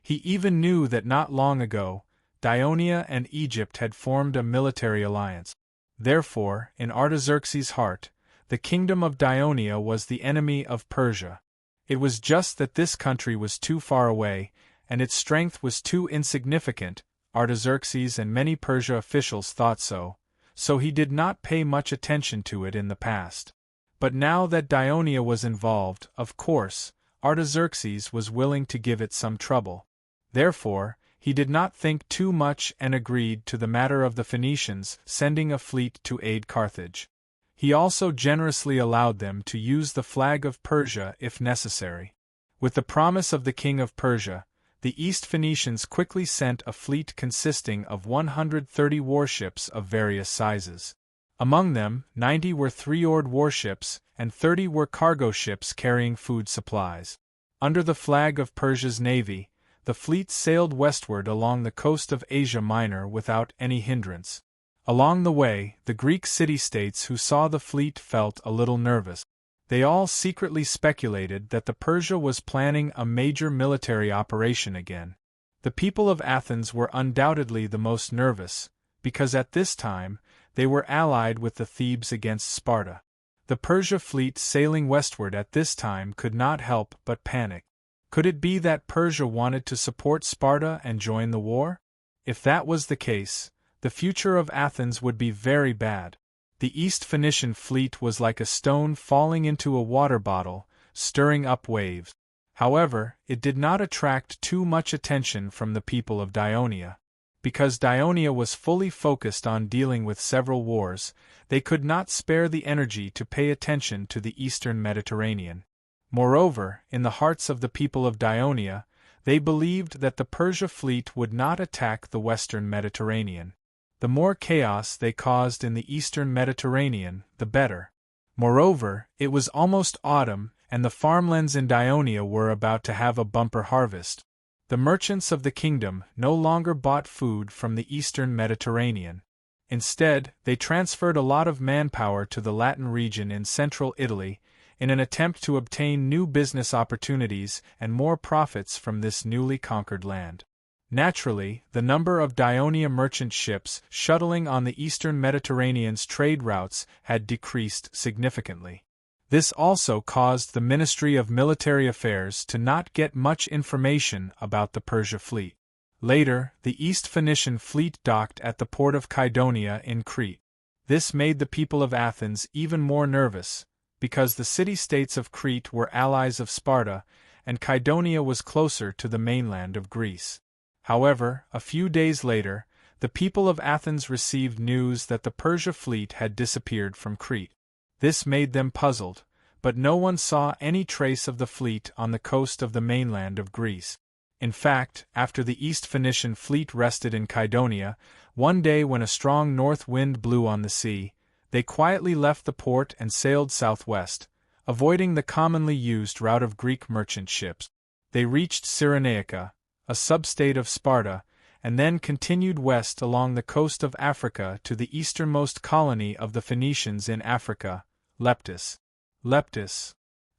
He even knew that not long ago, Ionia and Egypt had formed a military alliance. Therefore, in Artaxerxes' heart, the kingdom of Ionia was the enemy of Persia. It was just that this country was too far away, and its strength was too insignificant. Artaxerxes and many Persia officials thought so, so he did not pay much attention to it in the past. But now that Dionia was involved, of course, Artaxerxes was willing to give it some trouble. Therefore, he did not think too much and agreed to the matter of the Phoenicians sending a fleet to aid Carthage. He also generously allowed them to use the flag of Persia if necessary. With the promise of the king of Persia, the East Phoenicians quickly sent a fleet consisting of 130 warships of various sizes. Among them, 90 were three-oared warships, and 30 were cargo ships carrying food supplies. Under the flag of Persia's navy, the fleet sailed westward along the coast of Asia Minor without any hindrance. Along the way, the Greek city-states who saw the fleet felt a little nervous. They all secretly speculated that the Persia was planning a major military operation again. The people of Athens were undoubtedly the most nervous, because at this time, they were allied with the Thebes against Sparta. The Persia fleet sailing westward at this time could not help but panic. Could it be that Persia wanted to support Sparta and join the war? If that was the case, the future of Athens would be very bad. The East Phoenician fleet was like a stone falling into a water bottle, stirring up waves. However, it did not attract too much attention from the people of Dionia. Because Dionia was fully focused on dealing with several wars, they could not spare the energy to pay attention to the eastern Mediterranean. Moreover, in the hearts of the people of Dionia, they believed that the Persia fleet would not attack the western Mediterranean. The more chaos they caused in the eastern Mediterranean, the better. Moreover, it was almost autumn, and the farmlands in Dionia were about to have a bumper harvest. The merchants of the kingdom no longer bought food from the eastern Mediterranean. Instead, they transferred a lot of manpower to the Latin region in central Italy, in an attempt to obtain new business opportunities and more profits from this newly conquered land. Naturally, the number of Dionia merchant ships shuttling on the eastern Mediterranean's trade routes had decreased significantly. This also caused the Ministry of Military Affairs to not get much information about the Persia fleet. Later, the East Phoenician fleet docked at the port of Kydonia in Crete. This made the people of Athens even more nervous, because the city-states of Crete were allies of Sparta, and Kydonia was closer to the mainland of Greece. However, a few days later, the people of Athens received news that the Persia fleet had disappeared from Crete. This made them puzzled, but no one saw any trace of the fleet on the coast of the mainland of Greece. In fact, after the East Phoenician fleet rested in Kydonia, one day when a strong north wind blew on the sea, they quietly left the port and sailed southwest, avoiding the commonly used route of Greek merchant ships. They reached Cyrenaica, a sub-state of Sparta, and then continued west along the coast of Africa to the easternmost colony of the Phoenicians in Africa, Leptis.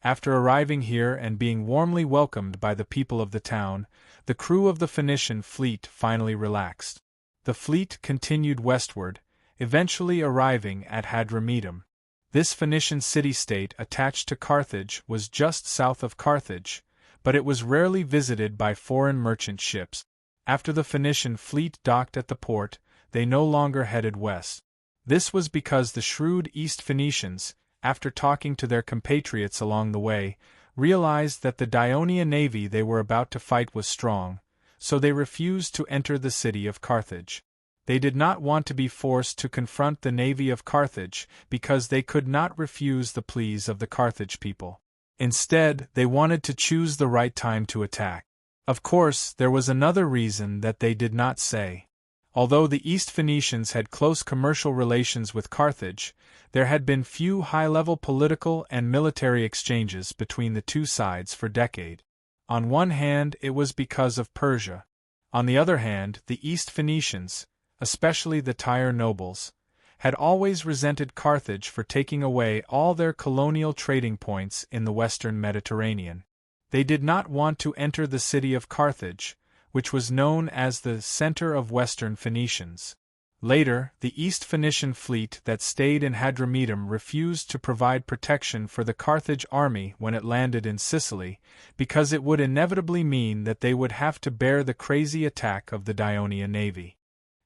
After arriving here and being warmly welcomed by the people of the town, the crew of the Phoenician fleet finally relaxed. The fleet continued westward, eventually arriving at Hadramedum. This Phoenician city-state attached to Carthage was just south of Carthage, but it was rarely visited by foreign merchant ships. After the Phoenician fleet docked at the port, they no longer headed west. This was because the shrewd East Phoenicians, after talking to their compatriots along the way, realized that the Dionia navy they were about to fight was strong, so they refused to enter the city of Carthage. They did not want to be forced to confront the navy of Carthage because they could not refuse the pleas of the Carthage people. Instead, they wanted to choose the right time to attack. Of course, there was another reason that they did not say. Although the East Phoenicians had close commercial relations with Carthage, there had been few high-level political and military exchanges between the two sides for decades. On one hand, it was because of Persia. On the other hand, the East Phoenicians, especially the Tyre nobles, had always resented Carthage for taking away all their colonial trading points in the western Mediterranean. They did not want to enter the city of Carthage, which was known as the center of western Phoenicians. Later, the East Phoenician fleet that stayed in Hadramedum refused to provide protection for the Carthage army when it landed in Sicily, because it would inevitably mean that they would have to bear the crazy attack of the Dionia navy.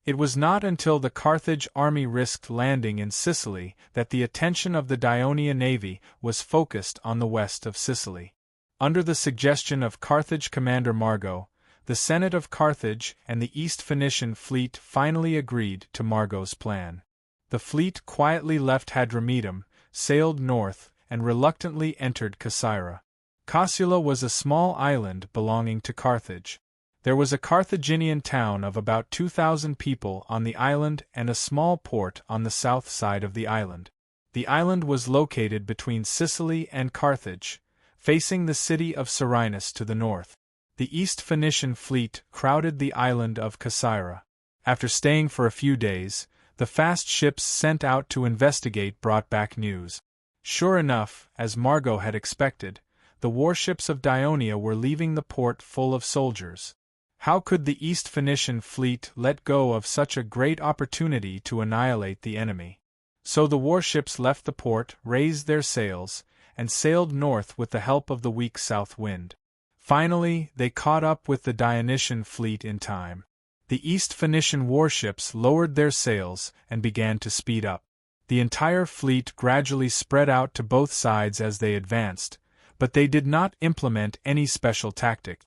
It was not until the Carthage army risked landing in Sicily that the attention of the Ionia navy was focused on the west of Sicily. Under the suggestion of Carthage commander Margo, the Senate of Carthage and the East Phoenician fleet finally agreed to Margo's plan. The fleet quietly left Hadramedum, sailed north, and reluctantly entered Caesarea. Caesula was a small island belonging to Carthage. There was a Carthaginian town of about 2,000 people on the island and a small port on the south side of the island. The island was located between Sicily and Carthage, facing the city of Serenus to the north. The East Phoenician fleet crowded the island of Caesarea. After staying for a few days, the fast ships sent out to investigate brought back news. Sure enough, as Margo had expected, the warships of Ionia were leaving the port full of soldiers. How could the East Phoenician fleet let go of such a great opportunity to annihilate the enemy? So the warships left the port, raised their sails, and sailed north with the help of the weak south wind. Finally, they caught up with the Dionysian fleet in time. The East Phoenician warships lowered their sails and began to speed up. The entire fleet gradually spread out to both sides as they advanced, but they did not implement any special tactic.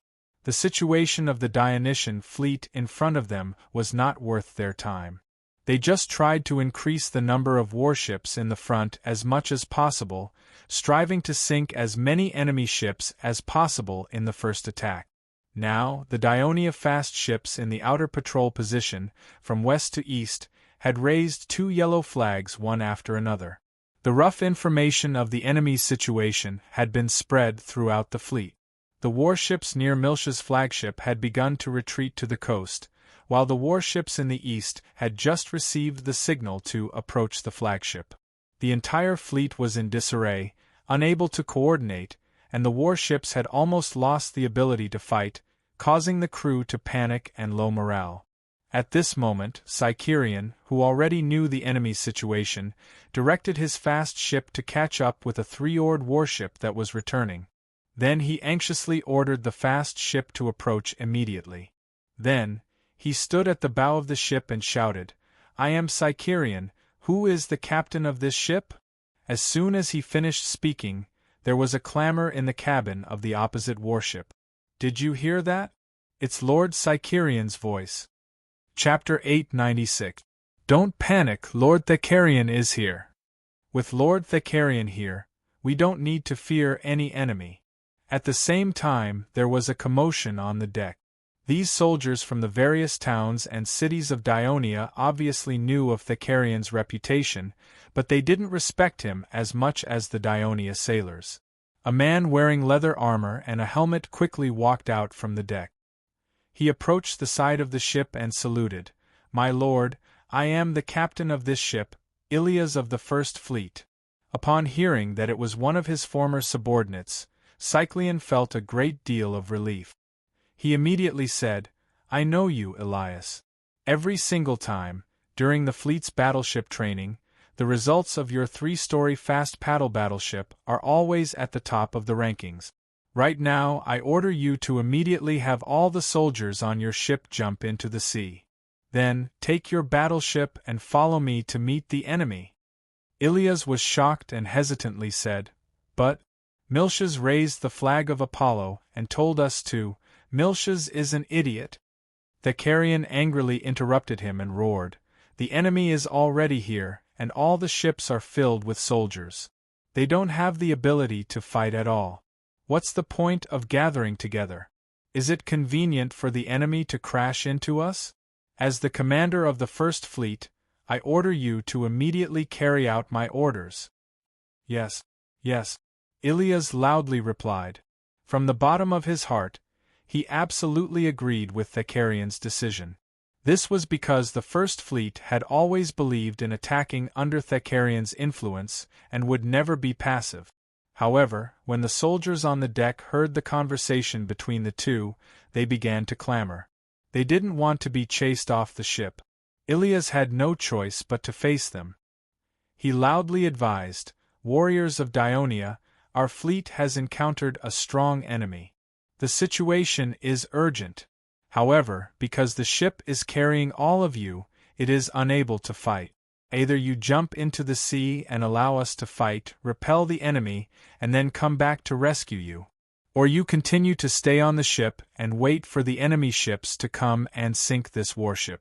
The situation of the Dionysian fleet in front of them was not worth their time. They just tried to increase the number of warships in the front as much as possible, striving to sink as many enemy ships as possible in the first attack. Now, the Ionia fast ships in the outer patrol position, from west to east, had raised 2 yellow flags one after another. The rough information of the enemy's situation had been spread throughout the fleet. The warships near Miltia's flagship had begun to retreat to the coast, while the warships in the east had just received the signal to approach the flagship. The entire fleet was in disarray, unable to coordinate, and the warships had almost lost the ability to fight, causing the crew to panic and low morale. At this moment, Sicerian, who already knew the enemy's situation, directed his fast ship to catch up with a 3-oared warship that was returning. Then he anxiously ordered the fast ship to approach immediately. Then, he stood at the bow of the ship and shouted, "I am Sicerian, who is the captain of this ship?" As soon as he finished speaking, there was a clamor in the cabin of the opposite warship. "Did you hear that? It's Lord Sicerian's voice." Chapter 896. Don't panic, Lord Thacarian is here. With Lord Thacarian here, we don't need to fear any enemy. At the same time, there was a commotion on the deck. These soldiers from the various towns and cities of Ionia obviously knew of Thacarian's reputation, but they didn't respect him as much as the Ionia sailors. A man wearing leather armor and a helmet quickly walked out from the deck. He approached the side of the ship and saluted, "My lord, I am the captain of this ship, Ilias of the First Fleet." Upon hearing that it was one of his former subordinates, Cyclian felt a great deal of relief. He immediately said, "I know you, Elias. Every single time, during the fleet's battleship training, the results of your 3-story fast paddle battleship are always at the top of the rankings. Right now, I order you to immediately have all the soldiers on your ship jump into the sea. Then, take your battleship and follow me to meet the enemy." Ilias was shocked and hesitantly said, "But Miltiades raised the flag of Apollo and told us to. Miltiades is an idiot." Thacarian angrily interrupted him and roared, "The enemy is already here, and all the ships are filled with soldiers. They don't have the ability to fight at all. What's the point of gathering together? Is it convenient for the enemy to crash into us? As the commander of the First Fleet, I order you to immediately carry out my orders." "Yes, yes," Ilias loudly replied. From the bottom of his heart, he absolutely agreed with Thacarian's decision. This was because the First Fleet had always believed in attacking under Thacarian's influence and would never be passive. However, when the soldiers on the deck heard the conversation between the two, they began to clamor. They didn't want to be chased off the ship. Ilias had no choice but to face them. He loudly advised, "Warriors of Ionia, our fleet has encountered a strong enemy. The situation is urgent. However, because the ship is carrying all of you, it is unable to fight. Either you jump into the sea and allow us to fight, repel the enemy, and then come back to rescue you. Or you continue to stay on the ship and wait for the enemy ships to come and sink this warship.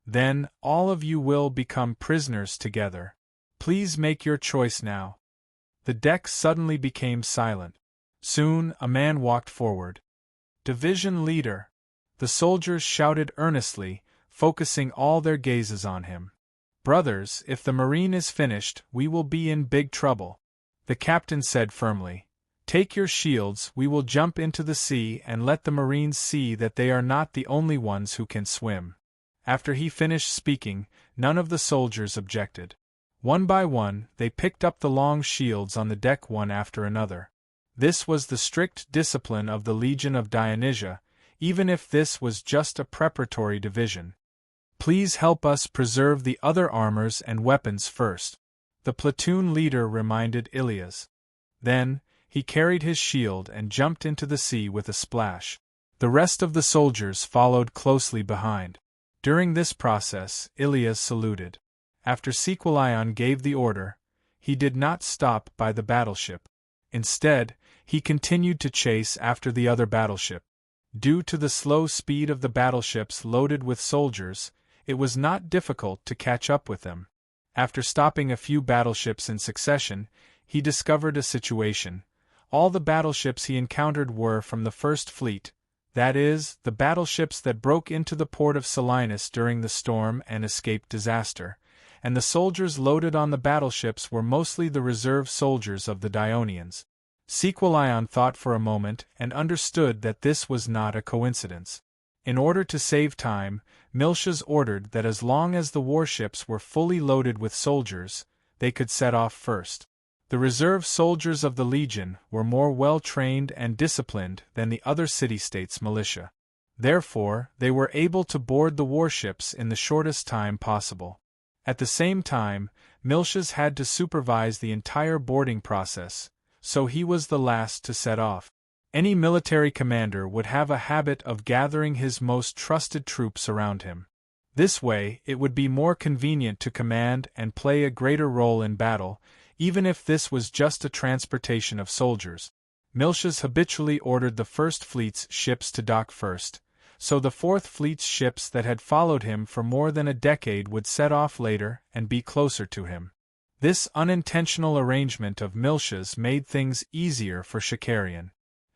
Then, all of you will become prisoners together. Please make your choice now. The deck suddenly became silent. Soon, a man walked forward. Division leader. The soldiers shouted earnestly, focusing all their gazes on him. Brothers, if the marine is finished, we will be in big trouble. The captain said firmly. Take your shields, we will jump into the sea and let the marines see that they are not the only ones who can swim. After he finished speaking, none of the soldiers objected. One by one, they picked up the long shields on the deck one after another. This was the strict discipline of the Legion of Dionysia, even if this was just a preparatory division. Please help us preserve the other armors and weapons first, the platoon leader reminded Ilias. Then, he carried his shield and jumped into the sea with a splash. The rest of the soldiers followed closely behind. During this process, Ilias saluted. After Sequelion gave the order, he did not stop by the battleship. Instead, he continued to chase after the other battleship. Due to the slow speed of the battleships loaded with soldiers, it was not difficult to catch up with them. After stopping a few battleships in succession, he discovered a situation. All the battleships he encountered were from the First Fleet, that is, the battleships that broke into the port of Selinus during the storm and escaped disaster, and the soldiers loaded on the battleships were mostly the reserve soldiers of the Dionians. Sequelion thought for a moment and understood that this was not a coincidence. In order to save time, Miltias ordered that as long as the warships were fully loaded with soldiers, they could set off first. The reserve soldiers of the Legion were more well-trained and disciplined than the other city-states' militia. Therefore, they were able to board the warships in the shortest time possible. At the same time, Miltias had to supervise the entire boarding process, so he was the last to set off. Any military commander would have a habit of gathering his most trusted troops around him. This way, it would be more convenient to command and play a greater role in battle, even if this was just a transportation of soldiers. Miltias habitually ordered the First Fleet's ships to dock first, so the Fourth Fleet's ships that had followed him for more than a decade would set off later and be closer to him. This unintentional arrangement of Miltias made things easier for Shikarion.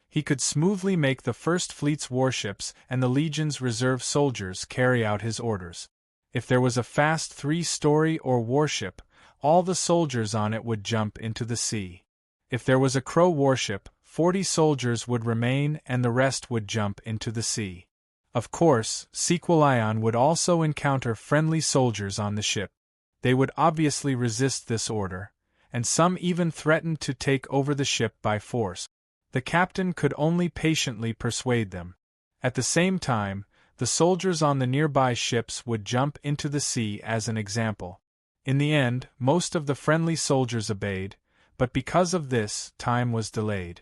He could smoothly make the First Fleet's warships and the Legion's reserve soldiers carry out his orders. If there was a fast three-story or warship, all the soldiers on it would jump into the sea. If there was a crow warship, 40 soldiers would remain and the rest would jump into the sea. Of course, Sequelion would also encounter friendly soldiers on the ship. They would obviously resist this order, and some even threatened to take over the ship by force. The captain could only patiently persuade them. At the same time, the soldiers on the nearby ships would jump into the sea as an example. In the end, most of the friendly soldiers obeyed, but because of this, time was delayed.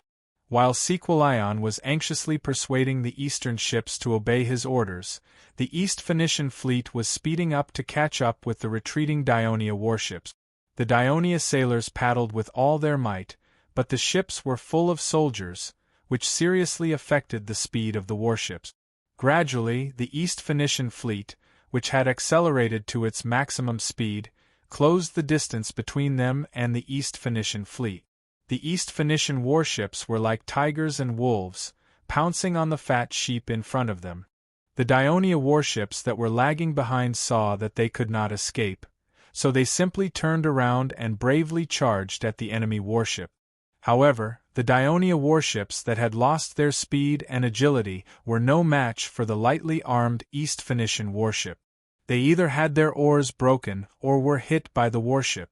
While Sequelion was anxiously persuading the eastern ships to obey his orders, the East Phoenician fleet was speeding up to catch up with the retreating Dionia warships. The Dionia sailors paddled with all their might, but the ships were full of soldiers, which seriously affected the speed of the warships. Gradually, the East Phoenician fleet, which had accelerated to its maximum speed, closed the distance between them and the East Phoenician fleet. The East Phoenician warships were like tigers and wolves, pouncing on the fat sheep in front of them. The Dionia warships that were lagging behind saw that they could not escape, so they simply turned around and bravely charged at the enemy warship. However, the Dionia warships that had lost their speed and agility were no match for the lightly armed East Phoenician warship. They either had their oars broken or were hit by the warship.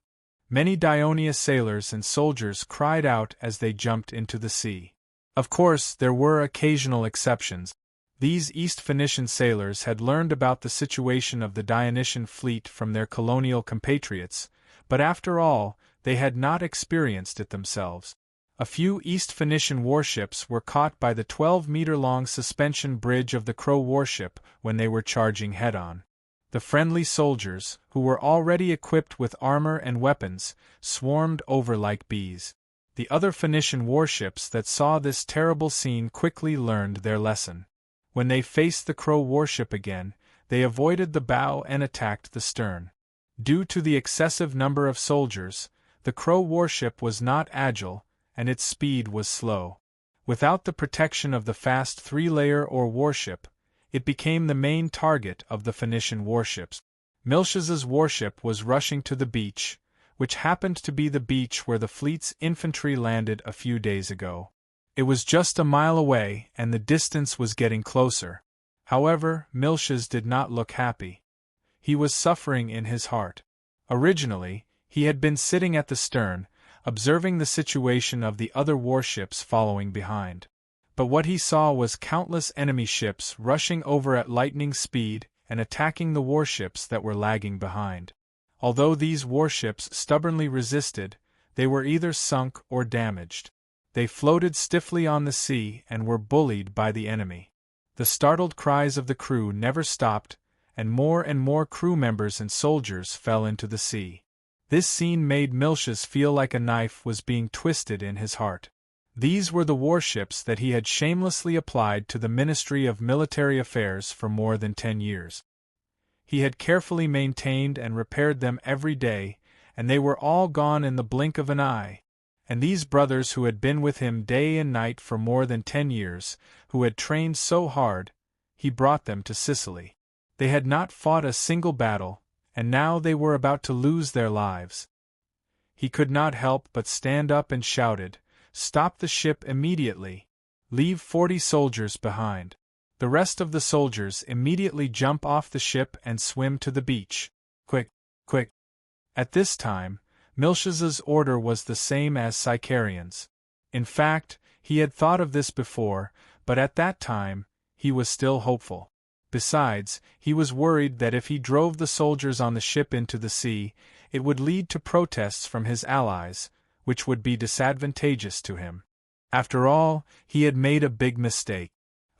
Many Dionia sailors and soldiers cried out as they jumped into the sea. Of course, there were occasional exceptions. These East Phoenician sailors had learned about the situation of the Dionysian fleet from their colonial compatriots, but after all, they had not experienced it themselves. A few East Phoenician warships were caught by the 12-meter-long suspension bridge of the Crow warship when they were charging head-on. The friendly soldiers, who were already equipped with armor and weapons, swarmed over like bees. The other Phoenician warships that saw this terrible scene quickly learned their lesson. When they faced the Crow warship again, they avoided the bow and attacked the stern. Due to the excessive number of soldiers, the Crow warship was not agile, and its speed was slow. Without the protection of the fast three-layer or warship, it became the main target of the Phoenician warships. Miltiades' warship was rushing to the beach, which happened to be the beach where the fleet's infantry landed a few days ago. It was just a mile away, and the distance was getting closer. However, Miltiades did not look happy. He was suffering in his heart. Originally, he had been sitting at the stern, observing the situation of the other warships following behind. But what he saw was countless enemy ships rushing over at lightning speed and attacking the warships that were lagging behind. Although these warships stubbornly resisted, they were either sunk or damaged. They floated stiffly on the sea and were bullied by the enemy. The startled cries of the crew never stopped, and more crew members and soldiers fell into the sea. This scene made Miltiades feel like a knife was being twisted in his heart. These were the warships that he had shamelessly applied to the Ministry of Military Affairs for more than 10 years. He had carefully maintained and repaired them every day, and they were all gone in the blink of an eye. And these brothers who had been with him day and night for more than 10 years, who had trained so hard, he brought them to Sicily. They had not fought a single battle, and now they were about to lose their lives. He could not help but stand up and shouted, "Stop the ship immediately! Leave 40 soldiers behind!" The rest of the soldiers immediately jump off the ship and swim to the beach. Quick, quick! At this time, Miltiades' order was the same as Sicarian's. In fact, he had thought of this before, but at that time, he was still hopeful. Besides, he was worried that if he drove the soldiers on the ship into the sea, it would lead to protests from his allies, which would be disadvantageous to him. After all, he had made a big mistake.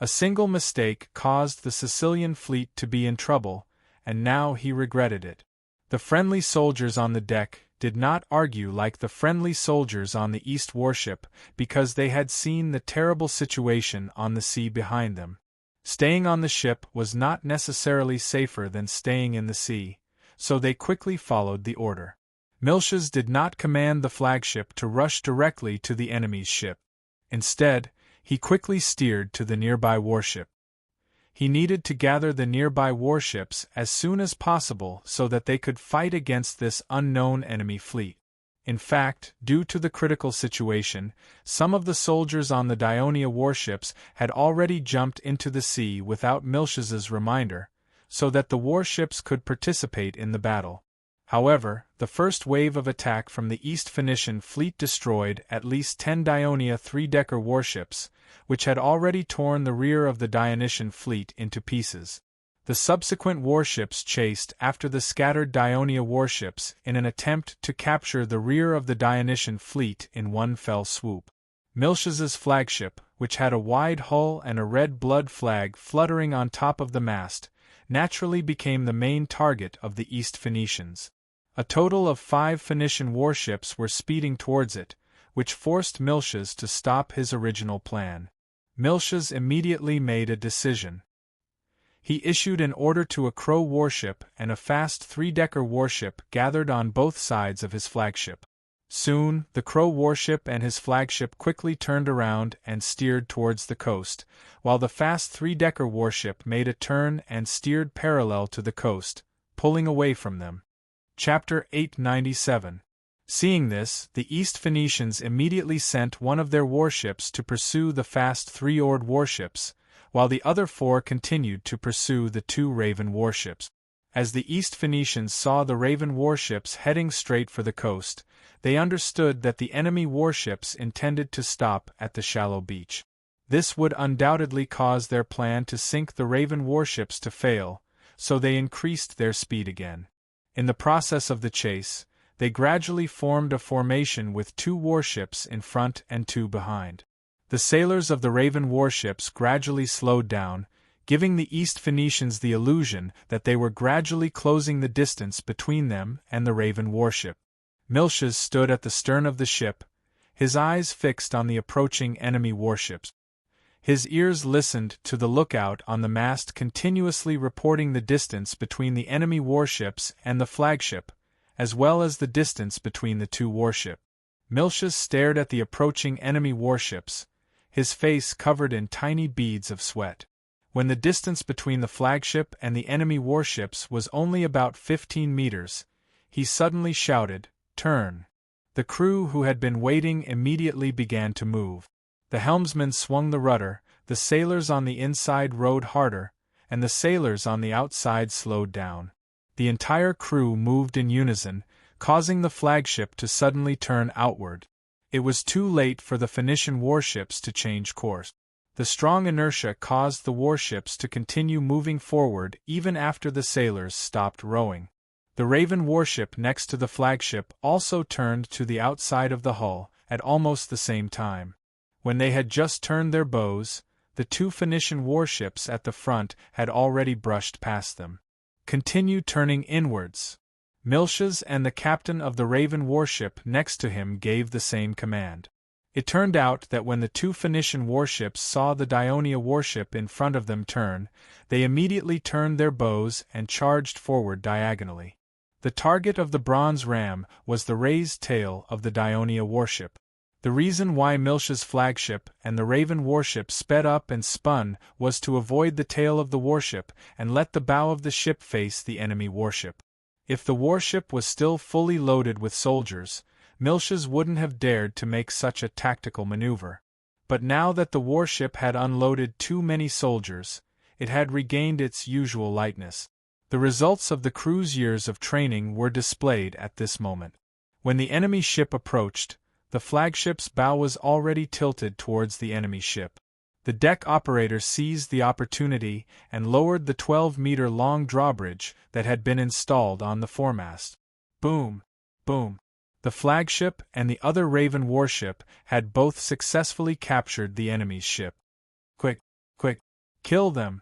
A single mistake caused the Sicilian fleet to be in trouble, and now he regretted it. The friendly soldiers on the deck did not argue like the friendly soldiers on the East warship because they had seen the terrible situation on the sea behind them. Staying on the ship was not necessarily safer than staying in the sea, so they quickly followed the order. Miltiades did not command the flagship to rush directly to the enemy's ship. Instead, he quickly steered to the nearby warship. He needed to gather the nearby warships as soon as possible so that they could fight against this unknown enemy fleet. In fact, due to the critical situation, some of the soldiers on the Dionia warships had already jumped into the sea without Miltiades' reminder, so that the warships could participate in the battle. However, the first wave of attack from the East Phoenician fleet destroyed at least 10 Dionia three-decker warships, which had already torn the rear of the Dionysian fleet into pieces. The subsequent warships chased after the scattered Dionia warships in an attempt to capture the rear of the Dionysian fleet in one fell swoop. Miltiades' flagship, which had a wide hull and a red blood flag fluttering on top of the mast, naturally became the main target of the East Phoenicians. A total of 5 Phoenician warships were speeding towards it, which forced Miltiades to stop his original plan. Miltiades immediately made a decision. He issued an order to a Crow warship and a fast three-decker warship gathered on both sides of his flagship. Soon, the Crow warship and his flagship quickly turned around and steered towards the coast, while the fast three-decker warship made a turn and steered parallel to the coast, pulling away from them. Chapter 897. Seeing this, the East Phoenicians immediately sent one of their warships to pursue the fast three-oared warships, while the other 4 continued to pursue the 2 Raven warships. As the East Phoenicians saw the Raven warships heading straight for the coast, they understood that the enemy warships intended to stop at the shallow beach. This would undoubtedly cause their plan to sink the Raven warships to fail, so they increased their speed again. In the process of the chase, they gradually formed a formation with 2 warships in front and 2 behind. The sailors of the Raven warships gradually slowed down, giving the East Phoenicians the illusion that they were gradually closing the distance between them and the Raven warship. Miltiades stood at the stern of the ship, his eyes fixed on the approaching enemy warships. His ears listened to the lookout on the mast continuously reporting the distance between the enemy warships and the flagship, as well as the distance between the 2 warships. Miltiades stared at the approaching enemy warships, his face covered in tiny beads of sweat. When the distance between the flagship and the enemy warships was only about 15 meters, he suddenly shouted, "Turn!" The crew who had been waiting immediately began to move. The helmsman swung the rudder, the sailors on the inside rowed harder, and the sailors on the outside slowed down. The entire crew moved in unison, causing the flagship to suddenly turn outward. It was too late for the Phoenician warships to change course. The strong inertia caused the warships to continue moving forward even after the sailors stopped rowing. The Raven warship next to the flagship also turned to the outside of the hull at almost the same time. When they had just turned their bows, the 2 Phoenician warships at the front had already brushed past them. "Continue turning inwards." Miltiades and the captain of the Raven warship next to him gave the same command. It turned out that when the 2 Phoenician warships saw the Dionia warship in front of them turn, they immediately turned their bows and charged forward diagonally. The target of the bronze ram was the raised tail of the Dionia warship. The reason why Miltiades' flagship and the Raven warship sped up and spun was to avoid the tail of the warship and let the bow of the ship face the enemy warship. If the warship was still fully loaded with soldiers, Miltiades wouldn't have dared to make such a tactical maneuver. But now that the warship had unloaded too many soldiers, it had regained its usual lightness. The results of the crew's years of training were displayed at this moment. When the enemy ship approached, the flagship's bow was already tilted towards the enemy ship. The deck operator seized the opportunity and lowered the 12-meter-long drawbridge that had been installed on the foremast. Boom! Boom! The flagship and the other Raven warship had both successfully captured the enemy's ship. "Quick! Quick! Kill them!"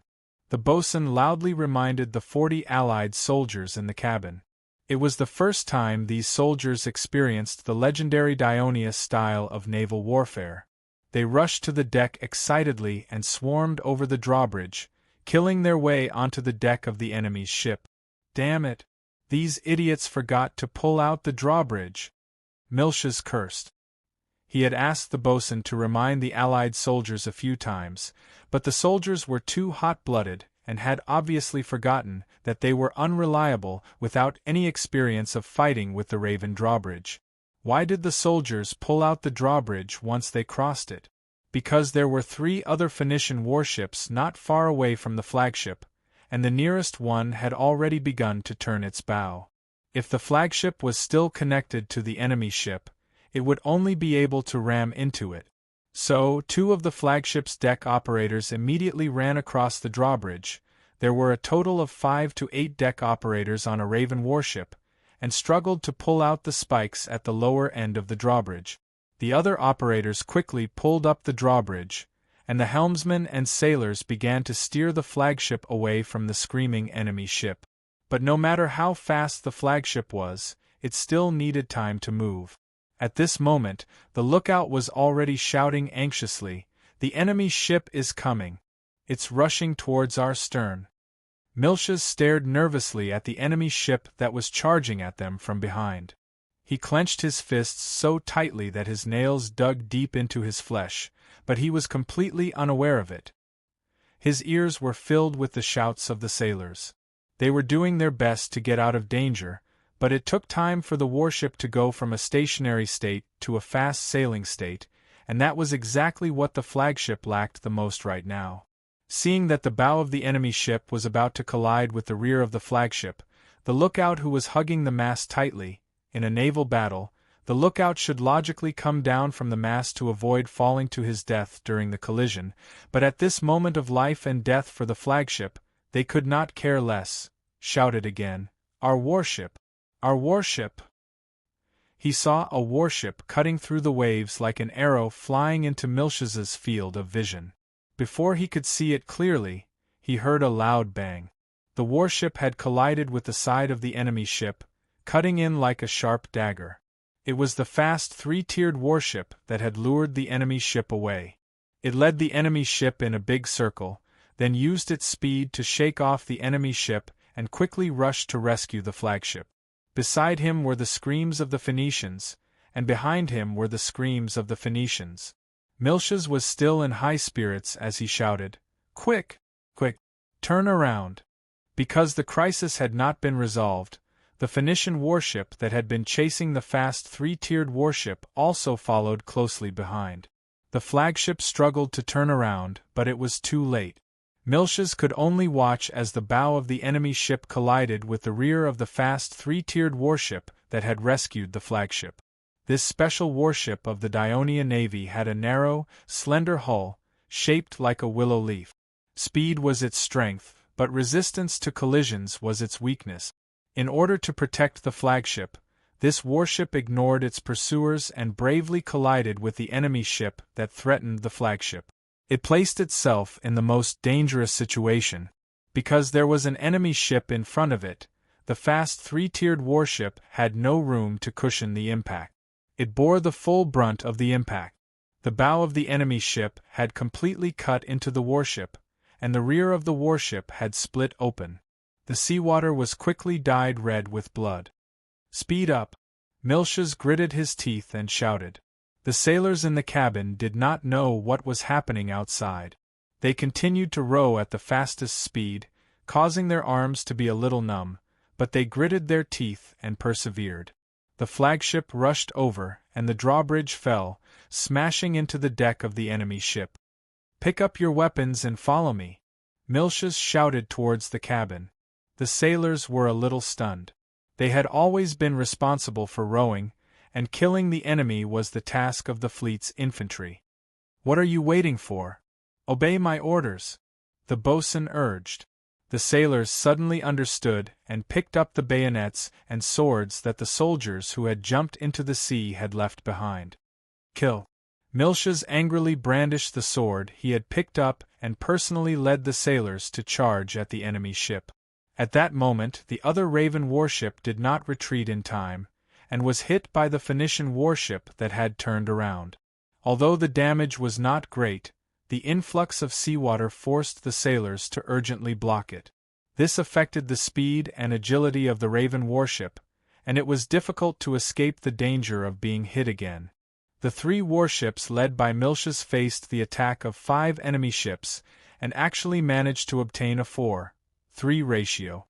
the boatswain loudly reminded the 40 Allied soldiers in the cabin. It was the first time these soldiers experienced the legendary Dionia style of naval warfare. They rushed to the deck excitedly and swarmed over the drawbridge, killing their way onto the deck of the enemy's ship. "Damn it! These idiots forgot to pull out the drawbridge!" Miltiades cursed. He had asked the boatswain to remind the Allied soldiers a few times, but the soldiers were too hot-blooded and had obviously forgotten that they were unreliable without any experience of fighting with the Raven drawbridge. Why did the soldiers pull out the drawbridge once they crossed it? Because there were 3 other Phoenician warships not far away from the flagship, and the nearest one had already begun to turn its bow. If the flagship was still connected to the enemy ship, it would only be able to ram into it. So, 2 of the flagship's deck operators immediately ran across the drawbridge. There were a total of 5 to 8 deck operators on a Raven warship, and struggled to pull out the spikes at the lower end of the drawbridge. The other operators quickly pulled up the drawbridge, and the helmsmen and sailors began to steer the flagship away from the screaming enemy ship. But no matter how fast the flagship was, it still needed time to move. At this moment, the lookout was already shouting anxiously, "The enemy ship is coming! It's rushing towards our stern!" Miltiades stared nervously at the enemy ship that was charging at them from behind. He clenched his fists so tightly that his nails dug deep into his flesh, but he was completely unaware of it. His ears were filled with the shouts of the sailors. They were doing their best to get out of danger, but it took time for the warship to go from a stationary state to a fast-sailing state, and that was exactly what the flagship lacked the most right now. Seeing that the bow of the enemy ship was about to collide with the rear of the flagship, the lookout who was hugging the mast tightly, in a naval battle, the lookout should logically come down from the mast to avoid falling to his death during the collision, but at this moment of life and death for the flagship, they could not care less, shouted again, "Our warship! Our warship!" He saw a warship cutting through the waves like an arrow flying into Milch's field of vision. Before he could see it clearly, he heard a loud bang. The warship had collided with the side of the enemy ship, cutting in like a sharp dagger. It was the fast three-tiered warship that had lured the enemy ship away. It led the enemy ship in a big circle, then used its speed to shake off the enemy ship and quickly rushed to rescue the flagship. Beside him were the screams of the Phoenicians, and behind him were the screams of the Phoenicians. Milch's was still in high spirits as he shouted, "Quick! Quick! Turn around!" Because the crisis had not been resolved, the Phoenician warship that had been chasing the fast three-tiered warship also followed closely behind. The flagship struggled to turn around, but it was too late. Milch's could only watch as the bow of the enemy ship collided with the rear of the fast three-tiered warship that had rescued the flagship. This special warship of the Dionia Navy had a narrow, slender hull, shaped like a willow leaf. Speed was its strength, but resistance to collisions was its weakness. In order to protect the flagship, this warship ignored its pursuers and bravely collided with the enemy ship that threatened the flagship. It placed itself in the most dangerous situation. Because there was an enemy ship in front of it, the fast three-tiered warship had no room to cushion the impact. It bore the full brunt of the impact. The bow of the enemy ship had completely cut into the warship, and the rear of the warship had split open. The seawater was quickly dyed red with blood. "Speed up!" Milch's gritted his teeth and shouted. The sailors in the cabin did not know what was happening outside. They continued to row at the fastest speed, causing their arms to be a little numb, but they gritted their teeth and persevered. The flagship rushed over, and the drawbridge fell, smashing into the deck of the enemy ship. "Pick up your weapons and follow me," Milch's shouted towards the cabin. The sailors were a little stunned. They had always been responsible for rowing, and killing the enemy was the task of the fleet's infantry. "What are you waiting for? Obey my orders," the boatswain urged. The sailors suddenly understood and picked up the bayonets and swords that the soldiers who had jumped into the sea had left behind. "Kill!" Milch's angrily brandished the sword he had picked up and personally led the sailors to charge at the enemy ship. At that moment the other Raven warship did not retreat in time, and was hit by the Phoenician warship that had turned around. Although the damage was not great, the influx of seawater forced the sailors to urgently block it. This affected the speed and agility of the Raven warship, and it was difficult to escape the danger of being hit again. The three warships led by Milch's faced the attack of 5 enemy ships, and actually managed to obtain a 4-3 ratio.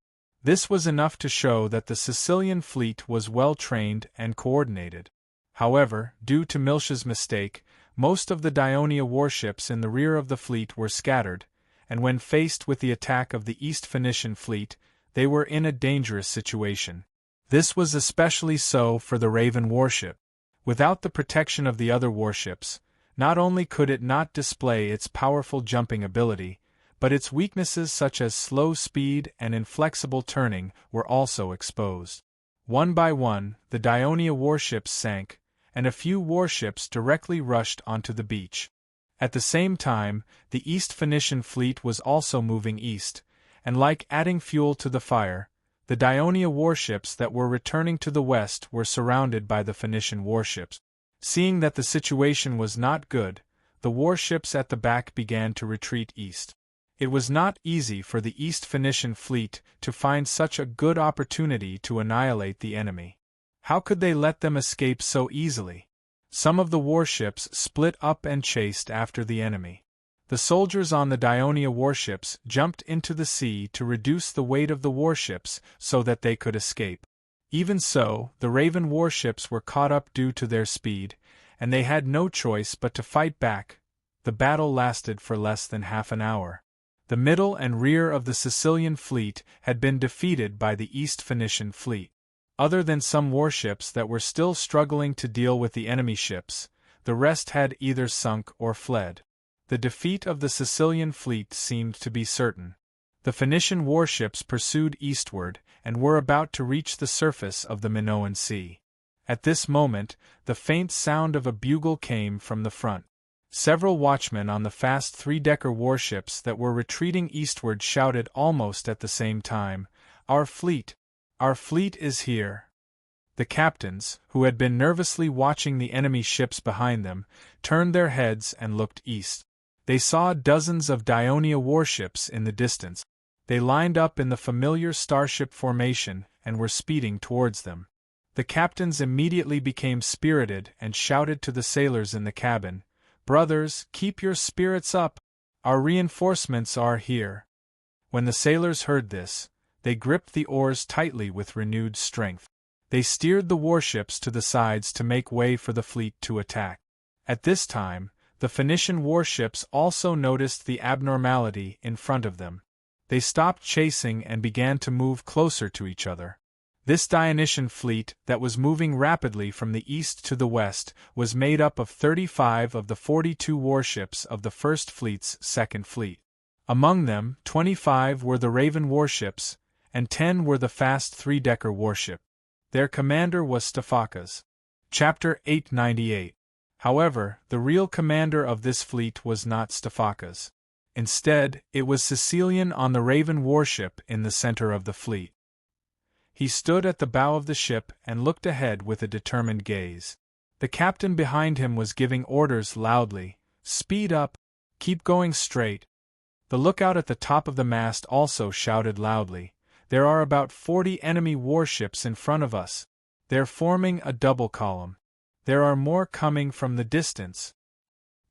This was enough to show that the Sicilian fleet was well trained and coordinated. However, due to Milch's mistake, most of the Dionia warships in the rear of the fleet were scattered, and when faced with the attack of the East Phoenician fleet, they were in a dangerous situation. This was especially so for the Raven warship. Without the protection of the other warships, not only could it not display its powerful jumping ability, but its weaknesses such as slow speed and inflexible turning were also exposed. One by one, the Dionia warships sank, and a few warships directly rushed onto the beach. At the same time, the East Phoenician fleet was also moving east, and like adding fuel to the fire, the Dionia warships that were returning to the west were surrounded by the Phoenician warships. Seeing that the situation was not good, the warships at the back began to retreat east. It was not easy for the East Phoenician fleet to find such a good opportunity to annihilate the enemy. How could they let them escape so easily? Some of the warships split up and chased after the enemy. The soldiers on the Dionia warships jumped into the sea to reduce the weight of the warships so that they could escape. Even so, the Raven warships were caught up due to their speed, and they had no choice but to fight back. The battle lasted for less than half an hour. The middle and rear of the Sicilian fleet had been defeated by the East Phoenician fleet. Other than some warships that were still struggling to deal with the enemy ships, the rest had either sunk or fled. The defeat of the Sicilian fleet seemed to be certain. The Phoenician warships pursued eastward and were about to reach the surface of the Minoan Sea. At this moment, the faint sound of a bugle came from the front. Several watchmen on the fast three-decker warships that were retreating eastward shouted almost at the same time, "Our fleet! Our fleet is here!" The captains, who had been nervously watching the enemy ships behind them, turned their heads and looked east. They saw dozens of Dionia warships in the distance. They lined up in the familiar starship formation and were speeding towards them. The captains immediately became spirited and shouted to the sailors in the cabin, "Brothers, keep your spirits up! Our reinforcements are here!" When the sailors heard this, they gripped the oars tightly with renewed strength. They steered the warships to the sides to make way for the fleet to attack. At this time, the Phoenician warships also noticed the abnormality in front of them. They stopped chasing and began to move closer to each other. This Dionysian fleet that was moving rapidly from the east to the west was made up of 35 of the 42 warships of the First Fleet's Second Fleet. Among them, 25 were the Raven warships, and 10 were the fast three-decker warship. Their commander was Stephacas. Chapter 898. However, the real commander of this fleet was not Stephacas. Instead, it was Sicilian on the Raven warship in the center of the fleet. He stood at the bow of the ship and looked ahead with a determined gaze. The captain behind him was giving orders loudly, "Speed up! Keep going straight!" The lookout at the top of the mast also shouted loudly, "There are about 40 enemy warships in front of us. They're forming a double column. There are more coming from the distance.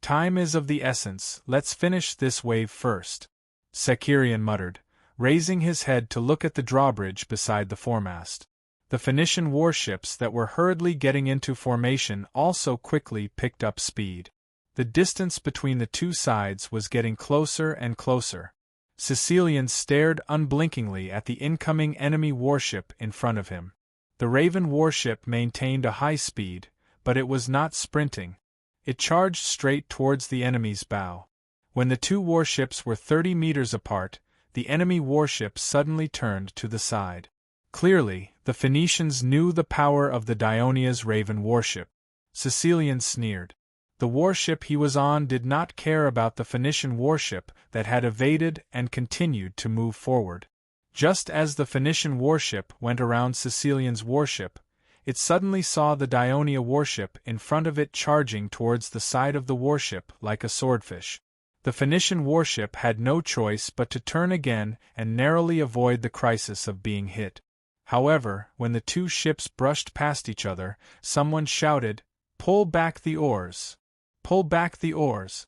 Time is of the essence, let's finish this wave first," Sakarian muttered, raising his head to look at the drawbridge beside the foremast. The Phoenician warships that were hurriedly getting into formation also quickly picked up speed. The distance between the two sides was getting closer and closer. Sicilian stared unblinkingly at the incoming enemy warship in front of him. The Raven warship maintained a high speed, but it was not sprinting. It charged straight towards the enemy's bow. When the two warships were 30 meters apart, the enemy warship suddenly turned to the side. Clearly, the Phoenicians knew the power of the Dionia's Raven warship. Sicilian sneered. The warship he was on did not care about the Phoenician warship that had evaded and continued to move forward. Just as the Phoenician warship went around Sicilian's warship, it suddenly saw the Dionia warship in front of it charging towards the side of the warship like a swordfish. The Phoenician warship had no choice but to turn again and narrowly avoid the crisis of being hit. However, when the two ships brushed past each other, someone shouted, "Pull back the oars! Pull back the oars!"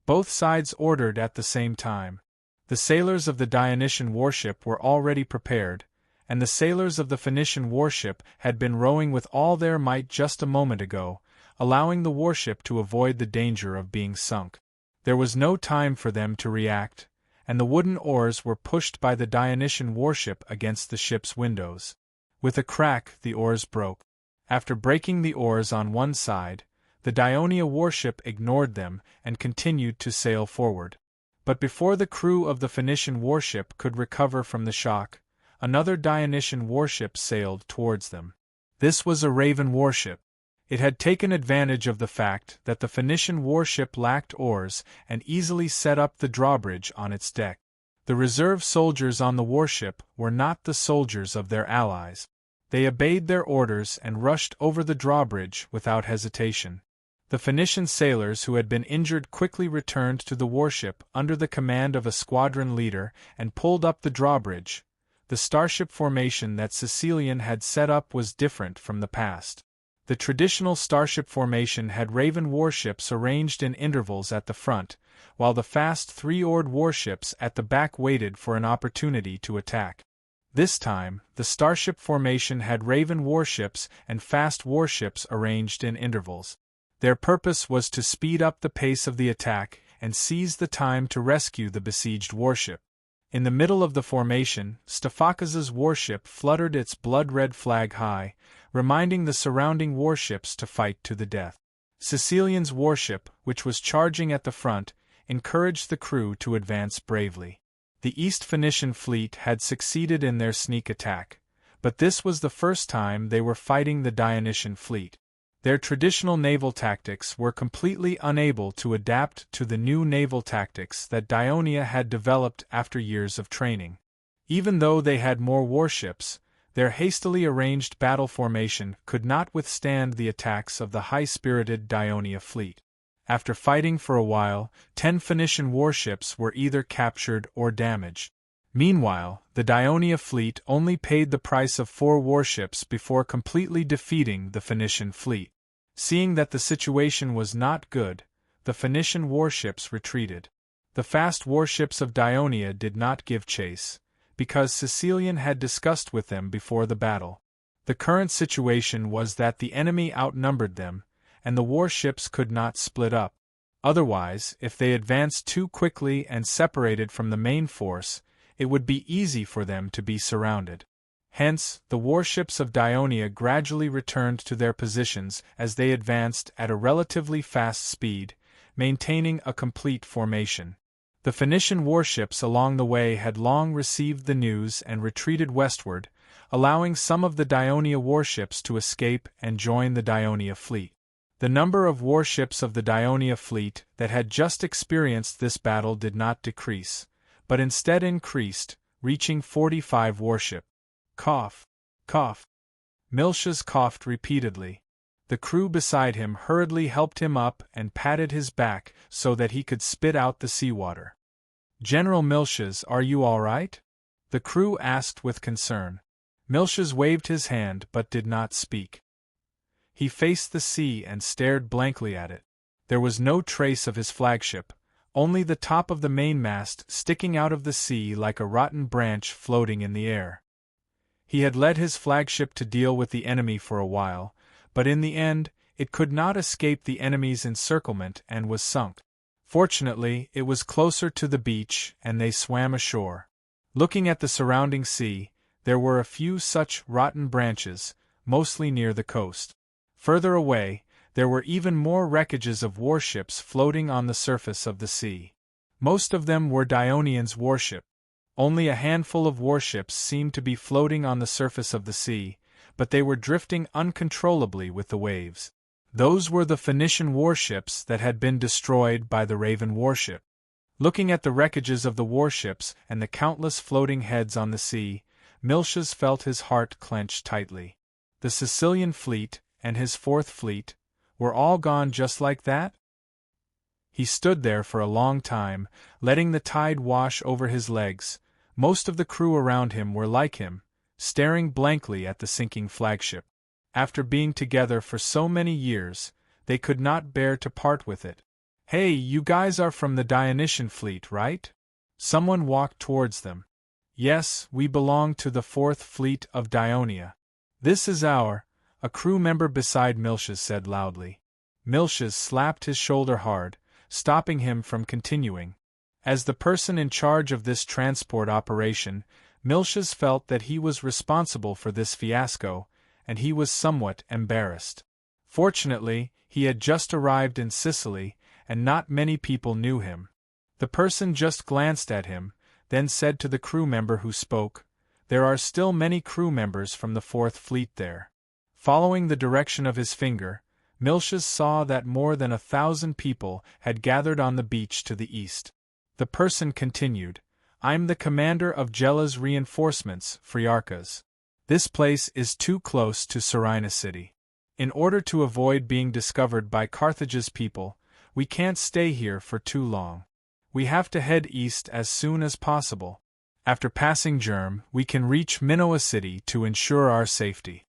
Both sides ordered at the same time. The sailors of the Dionysian warship were already prepared, and the sailors of the Phoenician warship had been rowing with all their might just a moment ago, allowing the warship to avoid the danger of being sunk. There was no time for them to react, and the wooden oars were pushed by the Dionysian warship against the ship's windows. With a crack, the oars broke. After breaking the oars on one side, the Dionia warship ignored them and continued to sail forward. But before the crew of the Phoenician warship could recover from the shock, another Dionysian warship sailed towards them. This was a Raven warship. It had taken advantage of the fact that the Phoenician warship lacked oars and easily set up the drawbridge on its deck. The reserve soldiers on the warship were not the soldiers of their allies. They obeyed their orders and rushed over the drawbridge without hesitation. The Phoenician sailors who had been injured quickly returned to the warship under the command of a squadron leader and pulled up the drawbridge. The starship formation that Sicilian had set up was different from the past. The traditional starship formation had Raven warships arranged in intervals at the front, while the fast three-oared warships at the back waited for an opportunity to attack. This time, the starship formation had Raven warships and fast warships arranged in intervals. Their purpose was to speed up the pace of the attack and seize the time to rescue the besieged warship. In the middle of the formation, Stephacas's warship fluttered its blood-red flag high, reminding the surrounding warships to fight to the death. Sicilian's warship, which was charging at the front, encouraged the crew to advance bravely. The East Phoenician fleet had succeeded in their sneak attack, But this was the first time they were fighting the Dionysian fleet. Their traditional naval tactics were completely unable to adapt to the new naval tactics that Dionia had developed after years of training. Even though they had more warships, their hastily arranged battle formation could not withstand the attacks of the high-spirited Dionia fleet. After fighting for a while, 10 Phoenician warships were either captured or damaged. Meanwhile, the Dionia fleet only paid the price of 4 warships before completely defeating the Phoenician fleet. Seeing that the situation was not good, the Phoenician warships retreated. The fast warships of Dionia did not give chase, because Sicilian had discussed with them before the battle. The current situation was that the enemy outnumbered them, and the warships could not split up. Otherwise, if they advanced too quickly and separated from the main force, it would be easy for them to be surrounded. Hence, the warships of Dionia gradually returned to their positions as they advanced at a relatively fast speed, maintaining a complete formation. The Phoenician warships along the way had long received the news and retreated westward, allowing some of the Dionia warships to escape and join the Dionia fleet. The number of warships of the Dionia fleet that had just experienced this battle did not decrease, but instead increased, reaching 45 warships. Cough. Cough. Miltiades coughed repeatedly. The crew beside him hurriedly helped him up and patted his back so that he could spit out the seawater. "General Miltiades, are you all right?" the crew asked with concern. Miltiades waved his hand but did not speak. He faced the sea and stared blankly at it. There was no trace of his flagship, only the top of the mainmast sticking out of the sea like a rotten branch floating in the air. He had led his flagship to deal with the enemy for a while, but in the end, it could not escape the enemy's encirclement and was sunk. Fortunately, it was closer to the beach and they swam ashore. Looking at the surrounding sea, there were a few such rotten branches, mostly near the coast. Further away, there were even more wreckages of warships floating on the surface of the sea. Most of them were Dionians' warships. Only a handful of warships seemed to be floating on the surface of the sea, but they were drifting uncontrollably with the waves. Those were the Phoenician warships that had been destroyed by the Raven warship. Looking at the wreckages of the warships and the countless floating heads on the sea, Miltiades felt his heart clench tightly. The Sicilian fleet, and his 4th fleet, were all gone just like that? He stood there for a long time, letting the tide wash over his legs. Most of the crew around him were like him, staring blankly at the sinking flagship. After being together for so many years, they could not bear to part with it. "Hey, you guys are from the Dionysian fleet, right?" Someone walked towards them. "Yes, we belong to the 4th fleet of Dionia. This is a crew member beside Miltiades said loudly. Miltiades slapped his shoulder hard, stopping him from continuing. As the person in charge of this transport operation, Miltiades felt that he was responsible for this fiasco, and he was somewhat embarrassed. Fortunately, he had just arrived in Sicily, and not many people knew him. The person just glanced at him, then said to the crew member who spoke, "There are still many crew members from the 4th fleet there." Following the direction of his finger, Miltiades saw that more than 1,000 people had gathered on the beach to the east. The person continued, "I'm the commander of Gella's reinforcements, Friarchas. This place is too close to Serene city. In order to avoid being discovered by Carthage's people, we can't stay here for too long. We have to head east as soon as possible. After passing Germ, we can reach Minoa city to ensure our safety."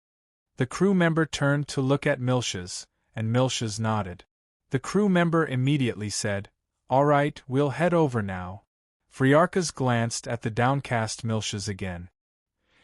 The crew member turned to look at Miltiades, and Miltiades nodded. The crew member immediately said, "All right, we'll head over now." Friarchas glanced at the downcast Miltiades again.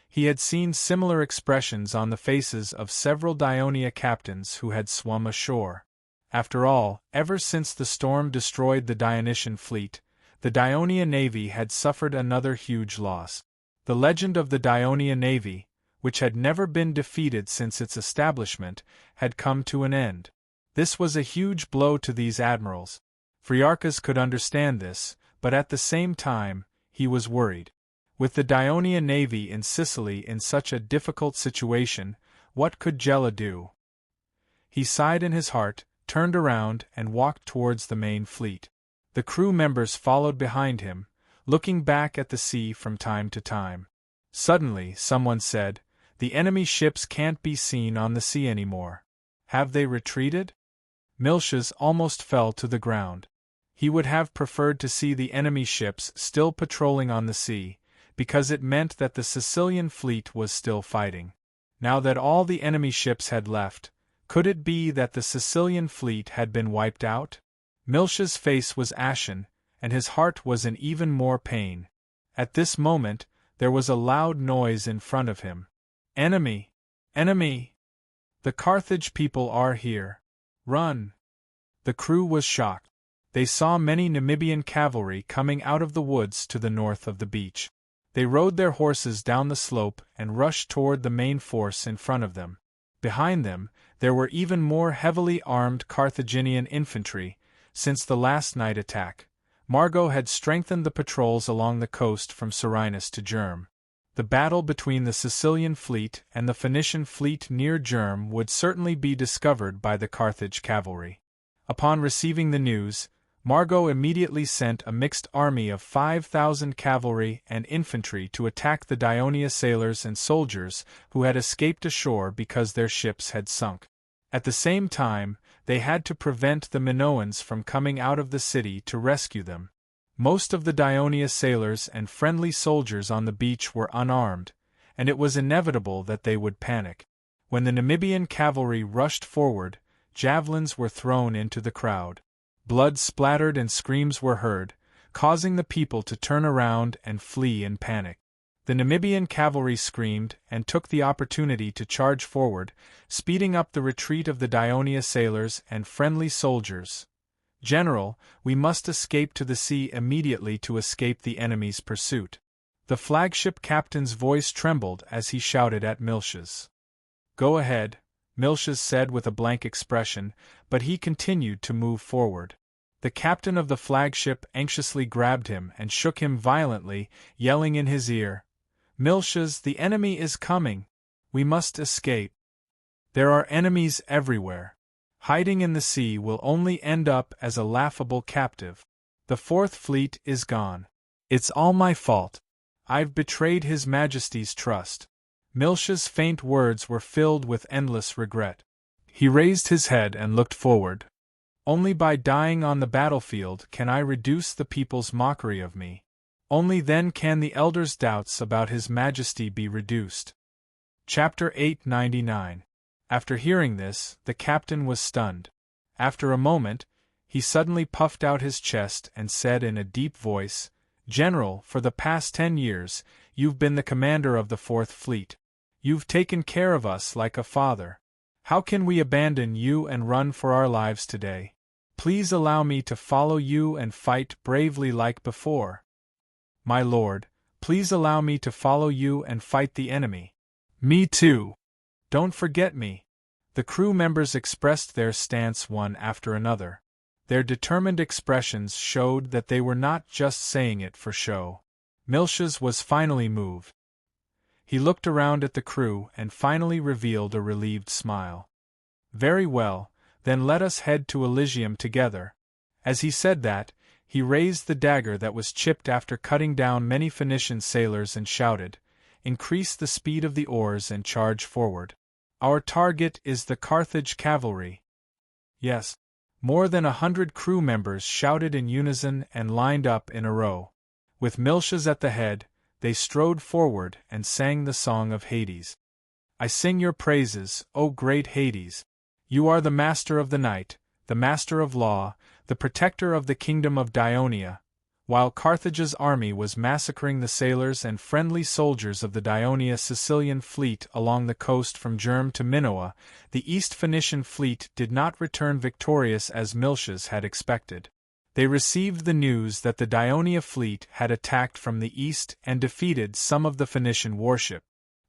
He had seen similar expressions on the faces of several Dionia captains who had swum ashore. After all, ever since the storm destroyed the Dionysian fleet, the Dionia navy had suffered another huge loss. The legend of the Dionia navy, which had never been defeated since its establishment, had come to an end. This was a huge blow to these admirals. Friarchas could understand this, but at the same time, he was worried. With the Dionia navy in Sicily in such a difficult situation, what could Gela do? He sighed in his heart, turned around, and walked towards the main fleet. The crew members followed behind him, looking back at the sea from time to time. Suddenly, someone said, "The enemy ships can't be seen on the sea anymore. Have they retreated?" Miltiades almost fell to the ground. He would have preferred to see the enemy ships still patrolling on the sea, because it meant that the Sicilian fleet was still fighting. Now that all the enemy ships had left, could it be that the Sicilian fleet had been wiped out? Miltiades' face was ashen, and his heart was in even more pain. At this moment, there was a loud noise in front of him. "Enemy! Enemy! The Carthage people are here! Run!" The crew was shocked. They saw many Numidian cavalry coming out of the woods to the north of the beach. They rode their horses down the slope and rushed toward the main force in front of them. Behind them, there were even more heavily armed Carthaginian infantry. Since the last night attack, Margot had strengthened the patrols along the coast from Serenus to Germ. The battle between the Sicilian fleet and the Phoenician fleet near Germ would certainly be discovered by the Carthage cavalry. Upon receiving the news, Margot immediately sent a mixed army of 5,000 cavalry and infantry to attack the Dionia sailors and soldiers who had escaped ashore because their ships had sunk. At the same time, they had to prevent the Minoans from coming out of the city to rescue them. Most of the Dionia sailors and friendly soldiers on the beach were unarmed, and it was inevitable that they would panic. When the Numidian cavalry rushed forward, javelins were thrown into the crowd. Blood splattered and screams were heard, causing the people to turn around and flee in panic. The Numidian cavalry screamed and took the opportunity to charge forward, speeding up the retreat of the Dionia sailors and friendly soldiers. "General, we must escape to the sea immediately to escape the enemy's pursuit." The flagship captain's voice trembled as he shouted at Miltiades. "Go ahead," Miltiades said with a blank expression, but he continued to move forward. The captain of the flagship anxiously grabbed him and shook him violently, yelling in his ear, "Miltiades, the enemy is coming! We must escape! There are enemies everywhere. Hiding in the sea will only end up as a laughable captive. The Fourth Fleet is gone. It's all my fault. I've betrayed His Majesty's trust." Miltiades' faint words were filled with endless regret. He raised his head and looked forward. "Only by dying on the battlefield can I reduce the people's mockery of me. Only then can the elders' doubts about His Majesty be reduced." Chapter 899. After hearing this, the captain was stunned. After a moment, he suddenly puffed out his chest and said in a deep voice, "General, for the past 10 years, you've been the commander of the Fourth Fleet. You've taken care of us like a father. How can we abandon you and run for our lives today? Please allow me to follow you and fight bravely like before. My lord, please allow me to follow you and fight the enemy." "Me too. Don't forget me." The crew members expressed their stance one after another. Their determined expressions showed that they were not just saying it for show. Miltiades was finally moved. He looked around at the crew and finally revealed a relieved smile. "Very well, then let us head to Elysium together." As he said that, he raised the dagger that was chipped after cutting down many Phoenician sailors and shouted, "Increase the speed of the oars and charge forward. Our target is the Carthage cavalry." Yes. More than 100 crew members shouted in unison and lined up in a row. With Miltiades at the head, they strode forward and sang the song of Hades. "I sing your praises, O great Hades. You are the master of the night, the master of law, the protector of the kingdom of Dionia." While Carthage's army was massacring the sailors and friendly soldiers of the Dionia Sicilian fleet along the coast from Germ to Minoa, the East Phoenician fleet did not return victorious as Miltiades had expected. They received the news that the Dionia fleet had attacked from the east and defeated some of the Phoenician warship.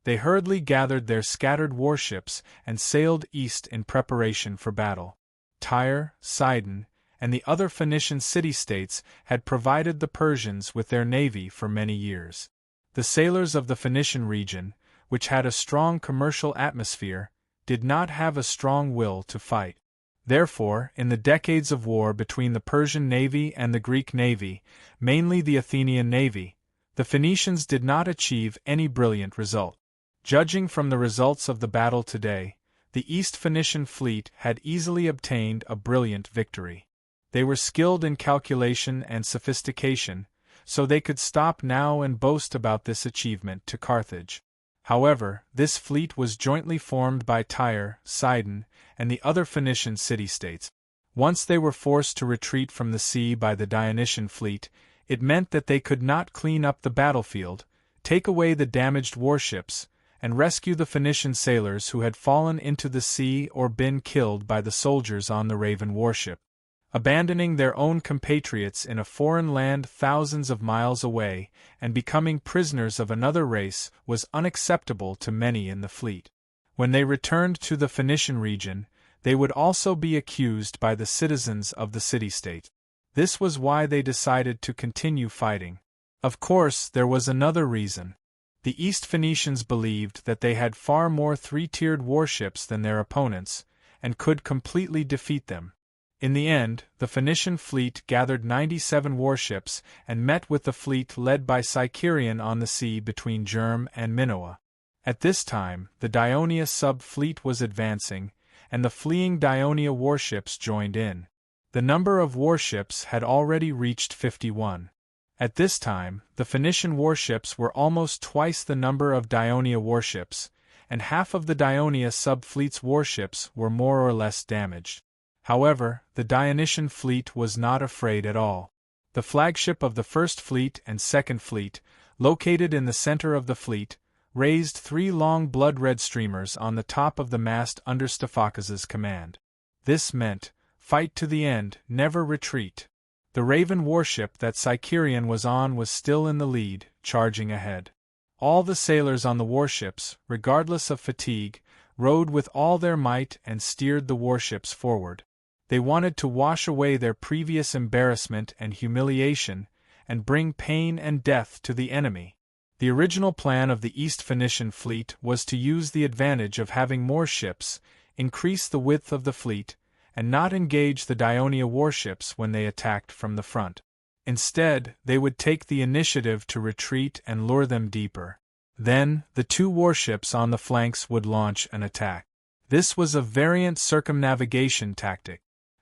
They hurriedly gathered their scattered warships and sailed east in preparation for battle. Tyre, Sidon, and the other Phoenician city-states had provided the Persians with their navy for many years. The sailors of the Phoenician region, which had a strong commercial atmosphere, did not have a strong will to fight. Therefore, in the decades of war between the Persian navy and the Greek navy, mainly the Athenian navy, the Phoenicians did not achieve any brilliant result. Judging from the results of the battle today, the East Phoenician fleet had easily obtained a brilliant victory. They were skilled in calculation and sophistication, so they could stop now and boast about this achievement to Carthage. However, this fleet was jointly formed by Tyre, Sidon, and the other Phoenician city-states. Once they were forced to retreat from the sea by the Dionysian fleet, it meant that they could not clean up the battlefield, take away the damaged warships, and rescue the Phoenician sailors who had fallen into the sea or been killed by the soldiers on the Raven warship. Abandoning their own compatriots in a foreign land thousands of miles away and becoming prisoners of another race was unacceptable to many in the fleet. When they returned to the Phoenician region, they would also be accused by the citizens of the city-state. This was why they decided to continue fighting. Of course, there was another reason. The East Phoenicians believed that they had far more three-tiered warships than their opponents, and could completely defeat them. In the end, the Phoenician fleet gathered 97 warships and met with the fleet led by Sicerion on the sea between Germ and Minoa. At this time, the Dionia sub-fleet was advancing, and the fleeing Dionia warships joined in. The number of warships had already reached 51. At this time, the Phoenician warships were almost twice the number of Dionia warships, and half of the Dionia sub-fleet's warships were more or less damaged. However, the Dionysian fleet was not afraid at all. The flagship of the First Fleet and Second Fleet, located in the center of the fleet, raised 3 long blood-red streamers on the top of the mast under Stephakas's command. This meant, fight to the end, never retreat. The Raven warship that Sicerion was on was still in the lead, charging ahead. All the sailors on the warships, regardless of fatigue, rowed with all their might and steered the warships forward. They wanted to wash away their previous embarrassment and humiliation, and bring pain and death to the enemy. The original plan of the East Phoenician fleet was to use the advantage of having more ships, increase the width of the fleet, and not engage the Dionia warships when they attacked from the front. Instead, they would take the initiative to retreat and lure them deeper. Then, the 2 warships on the flanks would launch an attack. This was a variant circumnavigation tactic.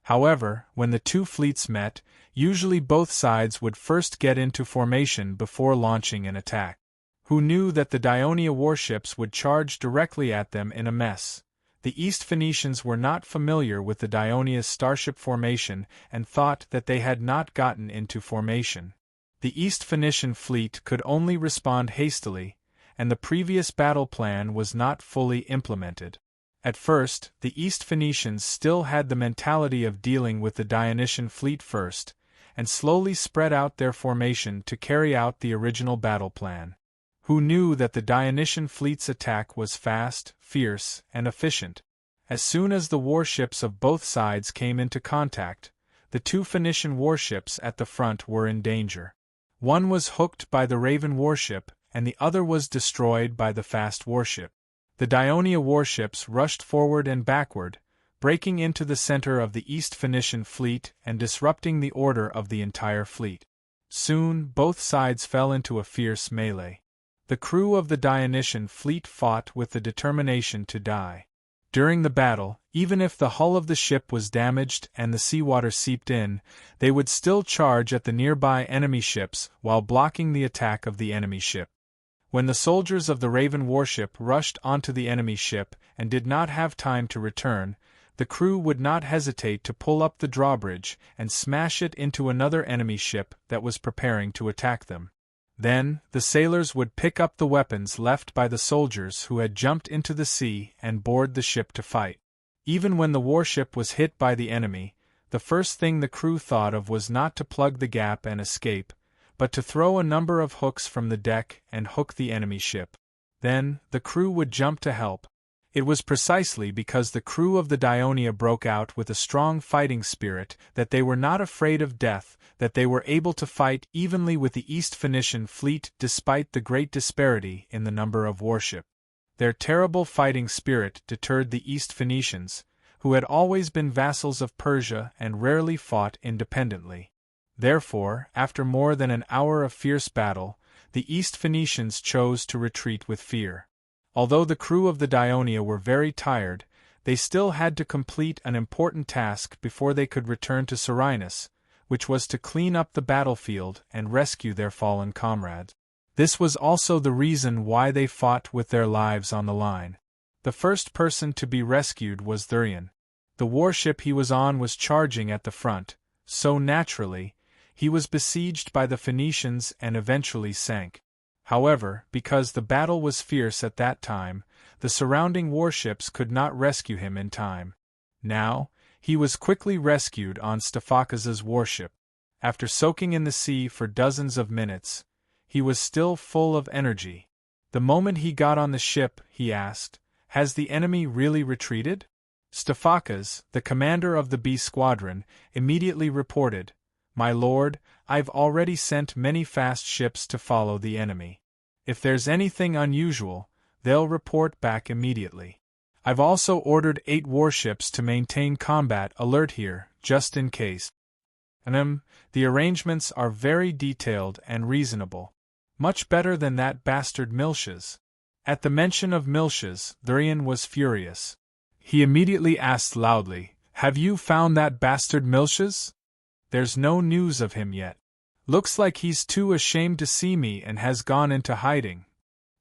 However, when the 2 fleets met, usually both sides would first get into formation before launching an attack. Who knew that the Dionia warships would charge directly at them in a mess? The East Phoenicians were not familiar with the Dionia's starship formation and thought that they had not gotten into formation. The East Phoenician fleet could only respond hastily, and the previous battle plan was not fully implemented. At first, the East Phoenicians still had the mentality of dealing with the Dionysian fleet first, and slowly spread out their formation to carry out the original battle plan. Who knew that the Dionysian fleet's attack was fast, fierce, and efficient? As soon as the warships of both sides came into contact, the 2 Phoenician warships at the front were in danger. One was hooked by the Raven warship, and the other was destroyed by the fast warship. The Dionia warships rushed forward and backward, breaking into the center of the East Phoenician fleet and disrupting the order of the entire fleet. Soon, both sides fell into a fierce melee. The crew of the Dionysian fleet fought with the determination to die. During the battle, even if the hull of the ship was damaged and the seawater seeped in, they would still charge at the nearby enemy ships while blocking the attack of the enemy ship. When the soldiers of the Raven warship rushed onto the enemy ship and did not have time to return, the crew would not hesitate to pull up the drawbridge and smash it into another enemy ship that was preparing to attack them. Then, the sailors would pick up the weapons left by the soldiers who had jumped into the sea and board the ship to fight. Even when the warship was hit by the enemy, the first thing the crew thought of was not to plug the gap and escape, but to throw a number of hooks from the deck and hook the enemy ship. Then, the crew would jump to help. It was precisely because the crew of the Dionia broke out with a strong fighting spirit that they were not afraid of death, that they were able to fight evenly with the East Phoenician fleet despite the great disparity in the number of warship. Their terrible fighting spirit deterred the East Phoenicians, who had always been vassals of Persia and rarely fought independently. Therefore, after more than an hour of fierce battle, the East Phoenicians chose to retreat with fear. Although the crew of the Dionia were very tired, they still had to complete an important task before they could return to Serenus, which was to clean up the battlefield and rescue their fallen comrades. This was also the reason why they fought with their lives on the line. The first person to be rescued was Thurian. The warship he was on was charging at the front, so naturally, he was besieged by the Phoenicians and eventually sank. However, because the battle was fierce at that time, the surrounding warships could not rescue him in time. Now, he was quickly rescued on Stephakas's warship. After soaking in the sea for dozens of minutes, he was still full of energy. The moment he got on the ship, he asked, "Has the enemy really retreated?" Stephakas, the commander of the B squadron, immediately reported, "My lord, I've already sent many fast ships to follow the enemy. If there's anything unusual, they'll report back immediately. I've also ordered 8 warships to maintain combat alert here, just in case. The arrangements are very detailed and reasonable. Much better than that bastard Miltias." At the mention of Miltias, Thurian was furious. He immediately asked loudly, "Have you found that bastard Miltias? There's no news of him yet. Looks like he's too ashamed to see me and has gone into hiding."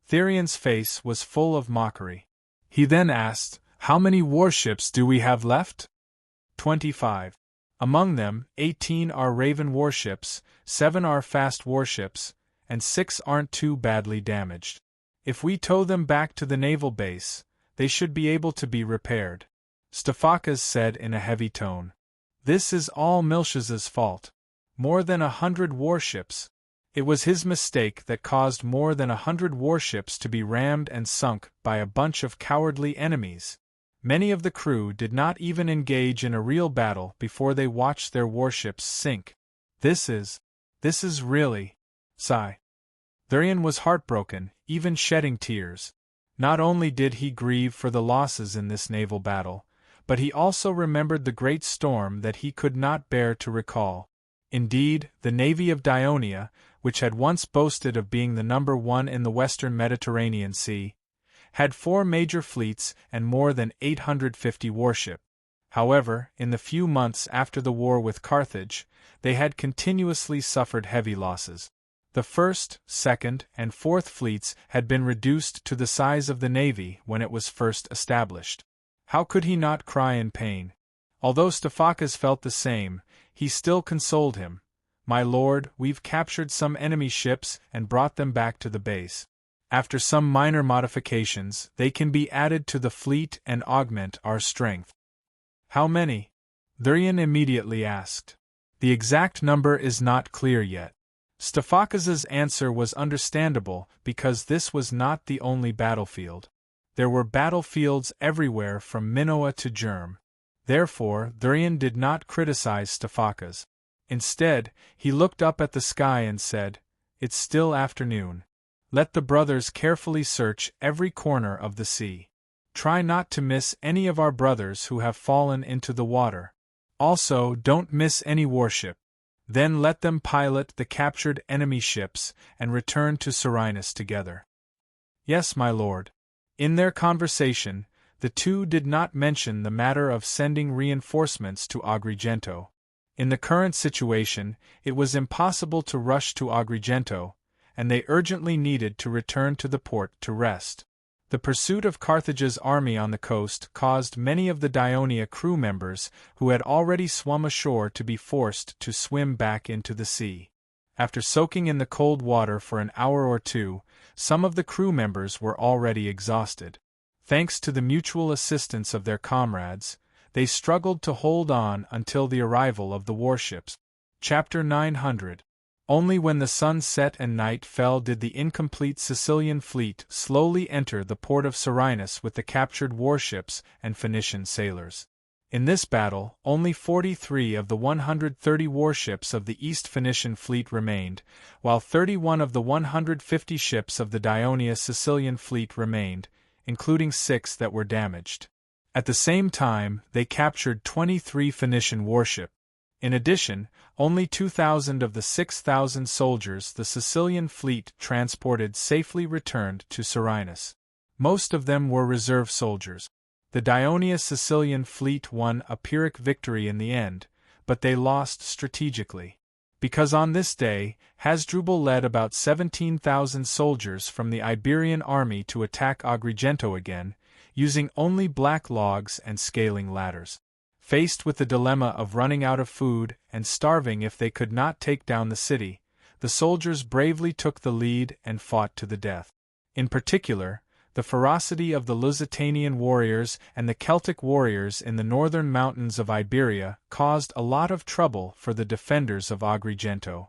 Thurian's face was full of mockery. He then asked, "How many warships do we have left?" 25. Among them, 18 are Raven warships, 7 are fast warships, and 6 aren't too badly damaged. If we tow them back to the naval base, they should be able to be repaired," Stephakas said in a heavy tone. "This is all Miltias's fault. More than 100 warships. It was his mistake that caused more than 100 warships to be rammed and sunk by a bunch of cowardly enemies. Many of the crew did not even engage in a real battle before they watched their warships sink. This is really..." Sigh. Thurian was heartbroken, even shedding tears. Not only did he grieve for the losses in this naval battle, but he also remembered the great storm that he could not bear to recall. Indeed, the navy of Dionia, which had once boasted of being the number 1 in the western Mediterranean Sea, had 4 major fleets and more than 850 warships. However, in the few months after the war with Carthage, they had continuously suffered heavy losses. The 1st, 2nd, and 4th fleets had been reduced to the size of the navy when it was first established. How could he not cry in pain? Although Stephakas felt the same, he still consoled him. "My lord, we've captured some enemy ships and brought them back to the base. After some minor modifications, they can be added to the fleet and augment our strength." "How many?" Thurian immediately asked. "The exact number is not clear yet." Stephakas's answer was understandable because this was not the only battlefield. There were battlefields everywhere from Minoa to Germ. Therefore, Thurian did not criticize Stephakas. Instead, he looked up at the sky and said, "It's still afternoon. Let the brothers carefully search every corner of the sea. Try not to miss any of our brothers who have fallen into the water. Also, don't miss any warship. Then let them pilot the captured enemy ships and return to Serenus together." "Yes, my lord." In their conversation, the two did not mention the matter of sending reinforcements to Agrigento. In the current situation, it was impossible to rush to Agrigento, and they urgently needed to return to the port to rest. The pursuit of Carthage's army on the coast caused many of the Dionia crew members who had already swum ashore to be forced to swim back into the sea. After soaking in the cold water for an hour or two, some of the crew members were already exhausted. Thanks to the mutual assistance of their comrades, they struggled to hold on until the arrival of the warships. Chapter 900. Only when the sun set and night fell did the incomplete Sicilian fleet slowly enter the port of Serenus with the captured warships and Phoenician sailors. In this battle, only 43 of the 130 warships of the East Phoenician fleet remained, while 31 of the 150 ships of the Ionia Sicilian fleet remained, including 6 that were damaged. At the same time, they captured 23 Phoenician warships. In addition, only 2,000 of the 6,000 soldiers the Sicilian fleet transported safely returned to Serenus. Most of them were reserve soldiers. The Ionia Sicilian fleet won a Pyrrhic victory in the end, but they lost strategically. Because on this day, Hasdrubal led about 17,000 soldiers from the Iberian army to attack Agrigento again, using only black logs and scaling ladders. Faced with the dilemma of running out of food and starving if they could not take down the city, the soldiers bravely took the lead and fought to the death. In particular, the ferocity of the Lusitanian warriors and the Celtic warriors in the northern mountains of Iberia caused a lot of trouble for the defenders of Agrigento.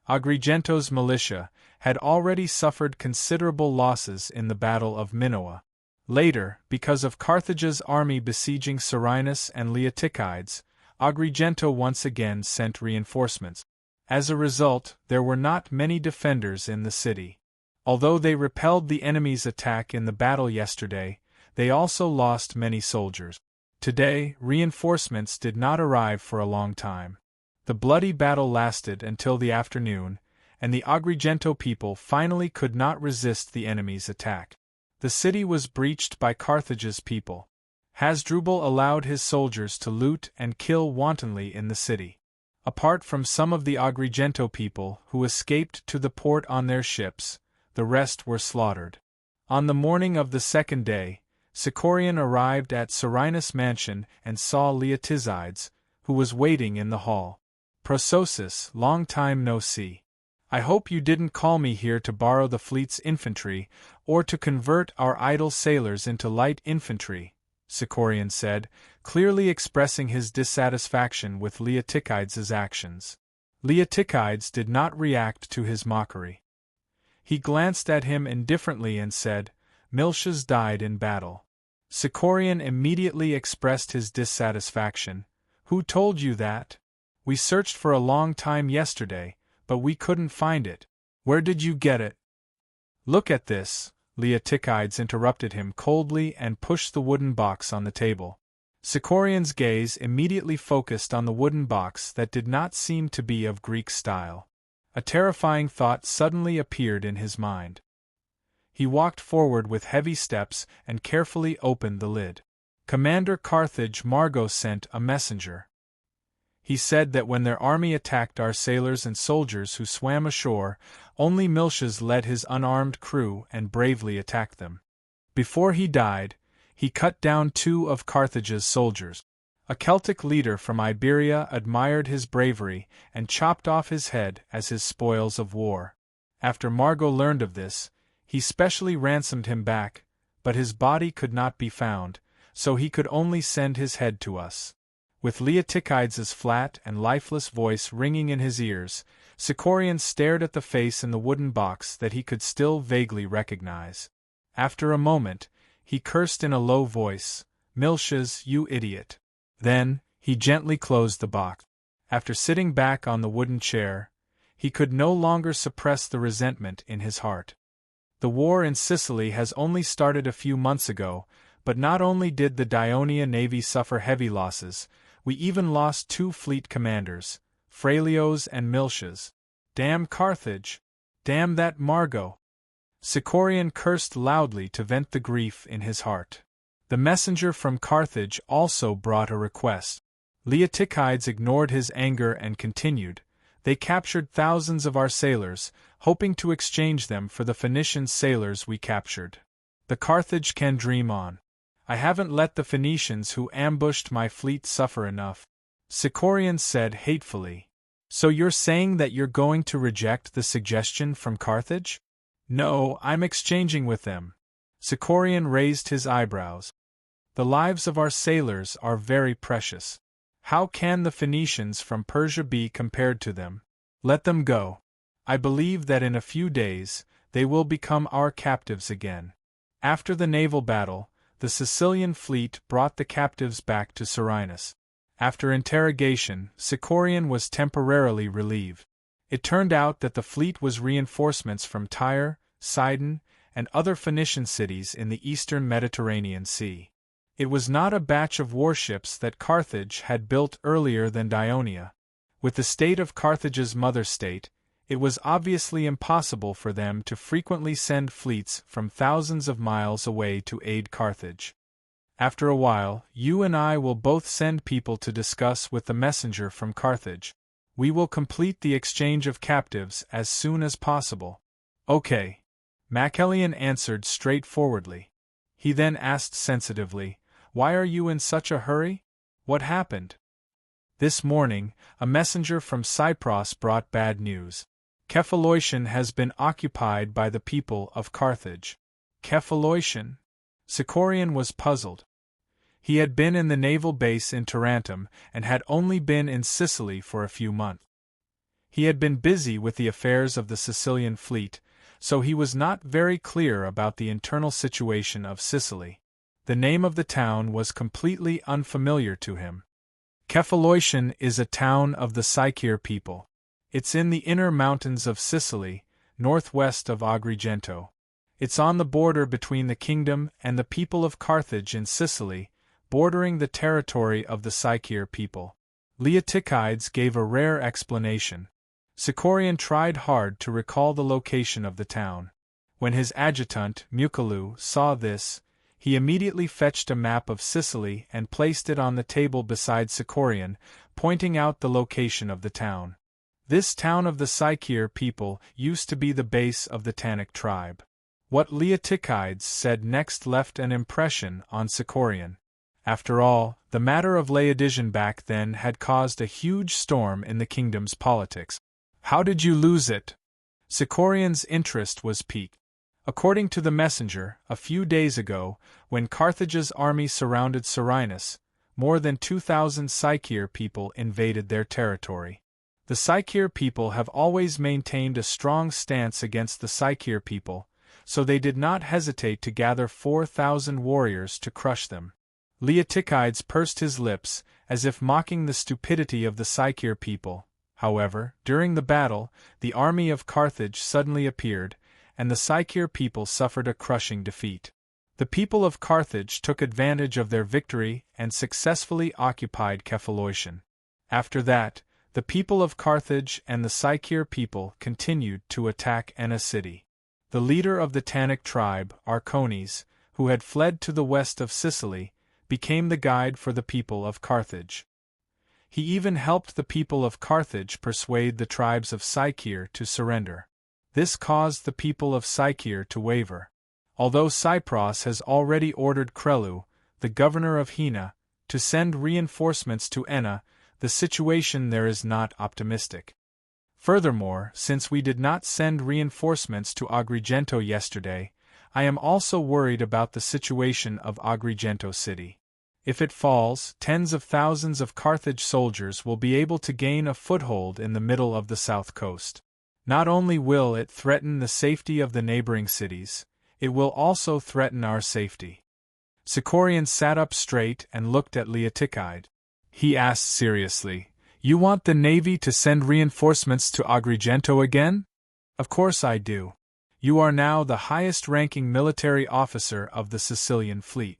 Agrigento's militia had already suffered considerable losses in the Battle of Minoa. Later, because of Carthage's army besieging Serenus and Leotychides, Agrigento once again sent reinforcements. As a result, there were not many defenders in the city. Although they repelled the enemy's attack in the battle yesterday, they also lost many soldiers. Today, reinforcements did not arrive for a long time. The bloody battle lasted until the afternoon, and the Agrigento people finally could not resist the enemy's attack. The city was breached by Carthage's people. Hasdrubal allowed his soldiers to loot and kill wantonly in the city. Apart from some of the Agrigento people who escaped to the port on their ships, the rest were slaughtered. On the morning of the second day, Sicorian arrived at Serenus mansion and saw Leotychides, who was waiting in the hall. "Prososis, long time no see. I hope you didn't call me here to borrow the fleet's infantry, or to convert our idle sailors into light infantry," Sicorian said, clearly expressing his dissatisfaction with Leotychides' actions. Leotychides did not react to his mockery. He glanced at him indifferently and said, "Miltiades died in battle." Sicorian immediately expressed his dissatisfaction. "Who told you that? We searched for a long time yesterday, but we couldn't find it. Where did you get it?" "Look at this," Leotychides interrupted him coldly and pushed the wooden box on the table. Sicorian's gaze immediately focused on the wooden box that did not seem to be of Greek style. A terrifying thought suddenly appeared in his mind. He walked forward with heavy steps and carefully opened the lid. Commander Carthage Margo sent a messenger. He said that when their army attacked our sailors and soldiers who swam ashore, only Miltiades led his unarmed crew and bravely attacked them. Before he died, he cut down 2 of Carthage's soldiers. A Celtic leader from Iberia admired his bravery and chopped off his head as his spoils of war. After Margo learned of this, he specially ransomed him back, but his body could not be found, so he could only send his head to us. With Leotychides' flat and lifeless voice ringing in his ears, Sicorian stared at the face in the wooden box that he could still vaguely recognize. After a moment, he cursed in a low voice, "Miltiades, you idiot." Then, he gently closed the box. After sitting back on the wooden chair, he could no longer suppress the resentment in his heart. The war in Sicily has only started a few months ago, but not only did the Ionia navy suffer heavy losses, we even lost 2 fleet commanders, Phralios and Miltiades. Damn Carthage! Damn that Margo! Sicorian cursed loudly to vent the grief in his heart. The messenger from Carthage also brought a request. Leotychides ignored his anger and continued, "They captured thousands of our sailors, hoping to exchange them for the Phoenician sailors we captured. The Carthage can dream on. I haven't let the Phoenicians who ambushed my fleet suffer enough," Sicorian said hatefully. "So you're saying that you're going to reject the suggestion from Carthage?" "No, I'm exchanging with them." Sicorian raised his eyebrows. "The lives of our sailors are very precious. How can the Phoenicians from Persia be compared to them? Let them go." I believe that in a few days, they will become our captives again. After the naval battle, the Sicilian fleet brought the captives back to Serenus. After interrogation, Sicorian was temporarily relieved. It turned out that the fleet was reinforcements from Tyre, Sidon, and other Phoenician cities in the eastern Mediterranean Sea. It was not a batch of warships that Carthage had built earlier than Ionia. With the state of Carthage's mother state, it was obviously impossible for them to frequently send fleets from thousands of miles away to aid Carthage. After a while, you and I will both send people to discuss with the messenger from Carthage. We will complete the exchange of captives as soon as possible. Okay. Machiavellian answered straightforwardly. He then asked sensitively, "Why are you in such a hurry? What happened?" This morning, a messenger from Cyprus brought bad news. Cephaleution has been occupied by the people of Carthage. Cephaleution? Sicorian was puzzled. He had been in the naval base in Tarentum and had only been in Sicily for a few months. He had been busy with the affairs of the Sicilian fleet, so he was not very clear about the internal situation of Sicily. The name of the town was completely unfamiliar to him. Cephaleution is a town of the Sicir people. It's in the inner mountains of Sicily, northwest of Agrigento. It's on the border between the kingdom and the people of Carthage in Sicily, bordering the territory of the Sicir people. Leotychides gave a rare explanation. Sicorian tried hard to recall the location of the town. When his adjutant, Muculu, saw this, he immediately fetched a map of Sicily and placed it on the table beside Sicorian, pointing out the location of the town. This town of the Sicir people used to be the base of the Tannic tribe. What Leotychides said next left an impression on Sicorian. After all, the matter of Laodigian back then had caused a huge storm in the kingdom's politics. How did you lose it? Sicorian's interest was piqued. According to the messenger, a few days ago, when Carthage's army surrounded Serenus, more than 2,000 Sicir people invaded their territory. The Sicir people have always maintained a strong stance against the Sicir people, so they did not hesitate to gather 4,000 warriors to crush them. Leotychides pursed his lips, as if mocking the stupidity of the Sicir people. However, during the battle, the army of Carthage suddenly appeared, and the Sicir people suffered a crushing defeat. The people of Carthage took advantage of their victory and successfully occupied Cephaleution. After that, the people of Carthage and the Sicir people continued to attack Enna city. The leader of the Tannic tribe, Arcones, who had fled to the west of Sicily, became the guide for the people of Carthage. He even helped the people of Carthage persuade the tribes of Sicir to surrender. This caused the people of Sicir to waver. Although Cyprus has already ordered Crelu, the governor of Hina, to send reinforcements to Enna, the situation there is not optimistic. Furthermore, since we did not send reinforcements to Agrigento yesterday, I am also worried about the situation of Agrigento city. If it falls, tens of thousands of Carthage soldiers will be able to gain a foothold in the middle of the south coast. Not only will it threaten the safety of the neighboring cities, it will also threaten our safety. Sicorian sat up straight and looked at Leotychide. He asked seriously, "You want the navy to send reinforcements to Agrigento again?" "Of course I do. You are now the highest-ranking military officer of the Sicilian fleet.